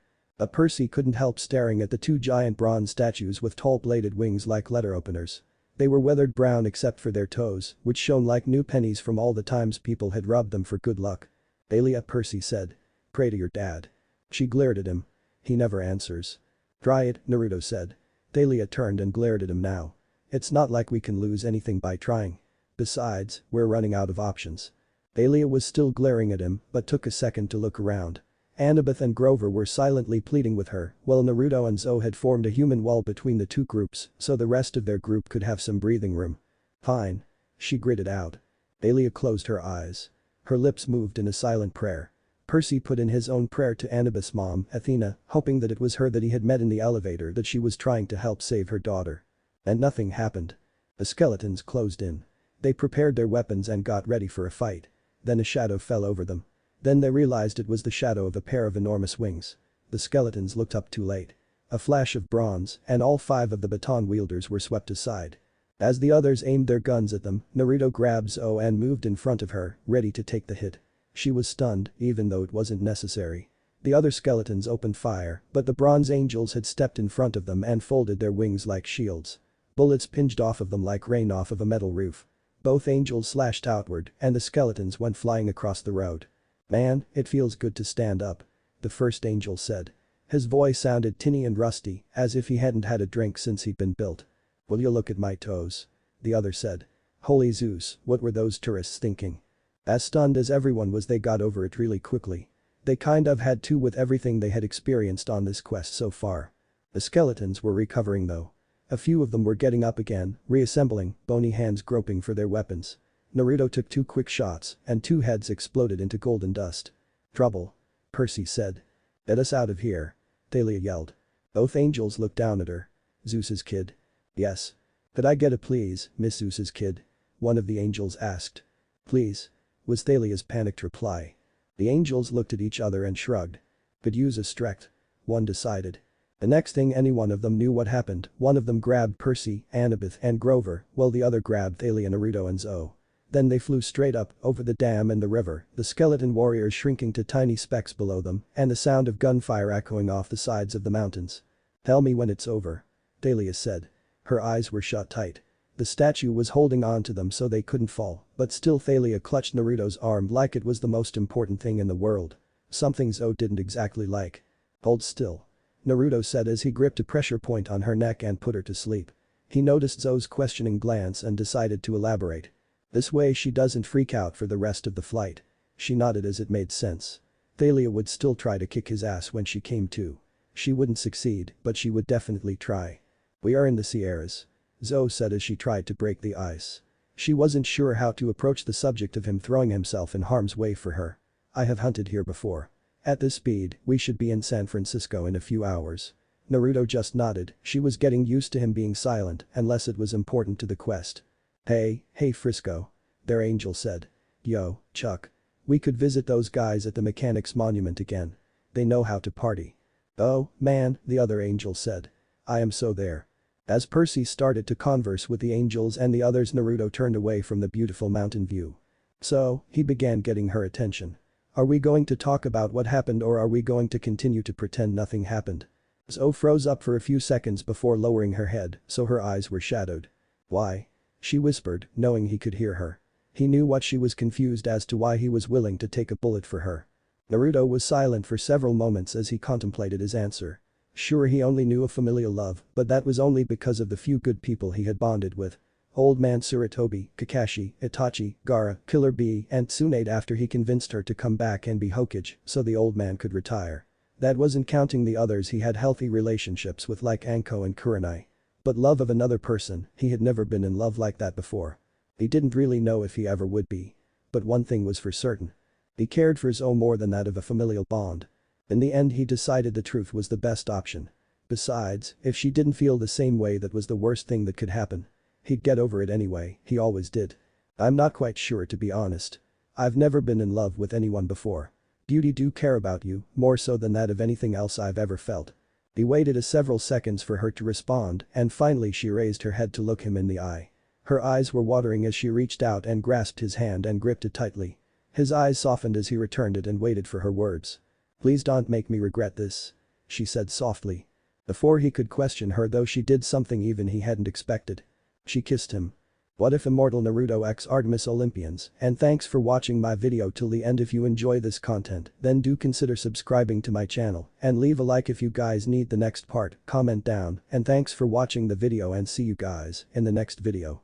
Percy couldn't help staring at the 2 giant bronze statues with tall bladed wings like letter openers. They were weathered brown except for their toes, which shone like new pennies from all the times people had rubbed them for good luck. "Thalia," Percy said. "Pray to your dad." She glared at him. "He never answers." "Try it," Naruto said. Thalia turned and glared at him now. "It's not like we can lose anything by trying. Besides, we're running out of options." Thalia was still glaring at him but took a second to look around. Annabeth and Grover were silently pleading with her, while Naruto and Zoe had formed a human wall between the 2 groups so the rest of their group could have some breathing room. "Fine." She gritted out. Thalia closed her eyes. Her lips moved in a silent prayer. Percy put in his own prayer to Annabeth's mom, Athena, hoping that it was her that he had met in the elevator that she was trying to help save her daughter. And nothing happened. The skeletons closed in. They prepared their weapons and got ready for a fight. Then a shadow fell over them. Then they realized it was the shadow of a pair of enormous wings. The skeletons looked up too late. A flash of bronze and all 5 of the baton wielders were swept aside. As the others aimed their guns at them, Naruto grabbed Zoe and moved in front of her, ready to take the hit. She was stunned, even though it wasn't necessary. The other skeletons opened fire, but the bronze angels had stepped in front of them and folded their wings like shields. Bullets pinged off of them like rain off of a metal roof. Both angels slashed outward and the skeletons went flying across the road. "Man, it feels good to stand up," the first angel said. His voice sounded tinny and rusty, as if he hadn't had a drink since he'd been built. "Will you look at my toes?" the other said. Holy Zeus, what were those tourists thinking? As stunned as everyone was, they got over it really quickly. They kind of had to with everything they had experienced on this quest so far. The skeletons were recovering though. A few of them were getting up again, reassembling, bony hands groping for their weapons. Naruto took 2 quick shots and 2 heads exploded into golden dust. "Trouble," Percy said. "Get us out of here," Thalia yelled. Both angels looked down at her. "Zeus's kid?" "Yes." "Could I get a please, Miss Zeus's kid?" one of the angels asked. "Please," was Thalia's panicked reply. The angels looked at each other and shrugged. "Could use a strect," one decided. The next thing any one of them knew what happened, one of them grabbed Percy, Annabeth and Grover, while the other grabbed Thalia, Naruto and Zoe. Then they flew straight up, over the dam and the river, the skeleton warriors shrinking to tiny specks below them and the sound of gunfire echoing off the sides of the mountains. "Tell me when it's over," Thalia said. Her eyes were shut tight. The statue was holding on to them so they couldn't fall, but still Thalia clutched Naruto's arm like it was the most important thing in the world. Something Zo didn't exactly like. "Hold still," Naruto said as he gripped a pressure point on her neck and put her to sleep. He noticed Zo's questioning glance and decided to elaborate. "This way she doesn't freak out for the rest of the flight." She nodded as it made sense. Thalia would still try to kick his ass when she came to. She wouldn't succeed, but she would definitely try. "We are in the Sierras," Zo said as she tried to break the ice. She wasn't sure how to approach the subject of him throwing himself in harm's way for her. "I have hunted here before. At this speed, we should be in San Francisco in a few hours." Naruto just nodded, she was getting used to him being silent unless it was important to the quest. Hey Frisco," their angel said. "Yo, Chuck. We could visit those guys at the Mechanics Monument again. They know how to party." "Oh, man," the other angel said. "I am so there." As Percy started to converse with the angels and the others, Naruto turned away from the beautiful mountain view. "So," he began, getting her attention. "Are we going to talk about what happened or are we going to continue to pretend nothing happened?" Zo froze up for a few seconds before lowering her head, so her eyes were shadowed. "Why?" she whispered, knowing he could hear her. He knew what she was confused as to why he was willing to take a bullet for her. Naruto was silent for several moments as he contemplated his answer. Sure, he only knew of familial love, but that was only because of the few good people he had bonded with. Old Man Tsurutobi, Kakashi, Itachi, Gaara, Killer Bee, and Tsunade after he convinced her to come back and be Hokage so the old man could retire. That wasn't counting the others he had healthy relationships with like Anko and Kurenai. But love of another person, he had never been in love like that before. He didn't really know if he ever would be. But one thing was for certain. He cared for Zo more than that of a familial bond. In the end he decided the truth was the best option. Besides, if she didn't feel the same way, that was the worst thing that could happen. He'd get over it anyway, he always did. "I'm not quite sure, to be honest. I've never been in love with anyone before. Beauty do care about you, more so than that of anything else I've ever felt." He waited several seconds for her to respond and finally she raised her head to look him in the eye. Her eyes were watering as she reached out and grasped his hand and gripped it tightly. His eyes softened as he returned it and waited for her words. "Please don't make me regret this," she said softly. Before he could question her though, she did something even he hadn't expected. She kissed him. What if Immortal Naruto x Artemis Olympians, and thanks for watching my video till the end. If you enjoy this content, then do consider subscribing to my channel and leave a like if you guys need the next part, comment down, and thanks for watching the video and see you guys in the next video.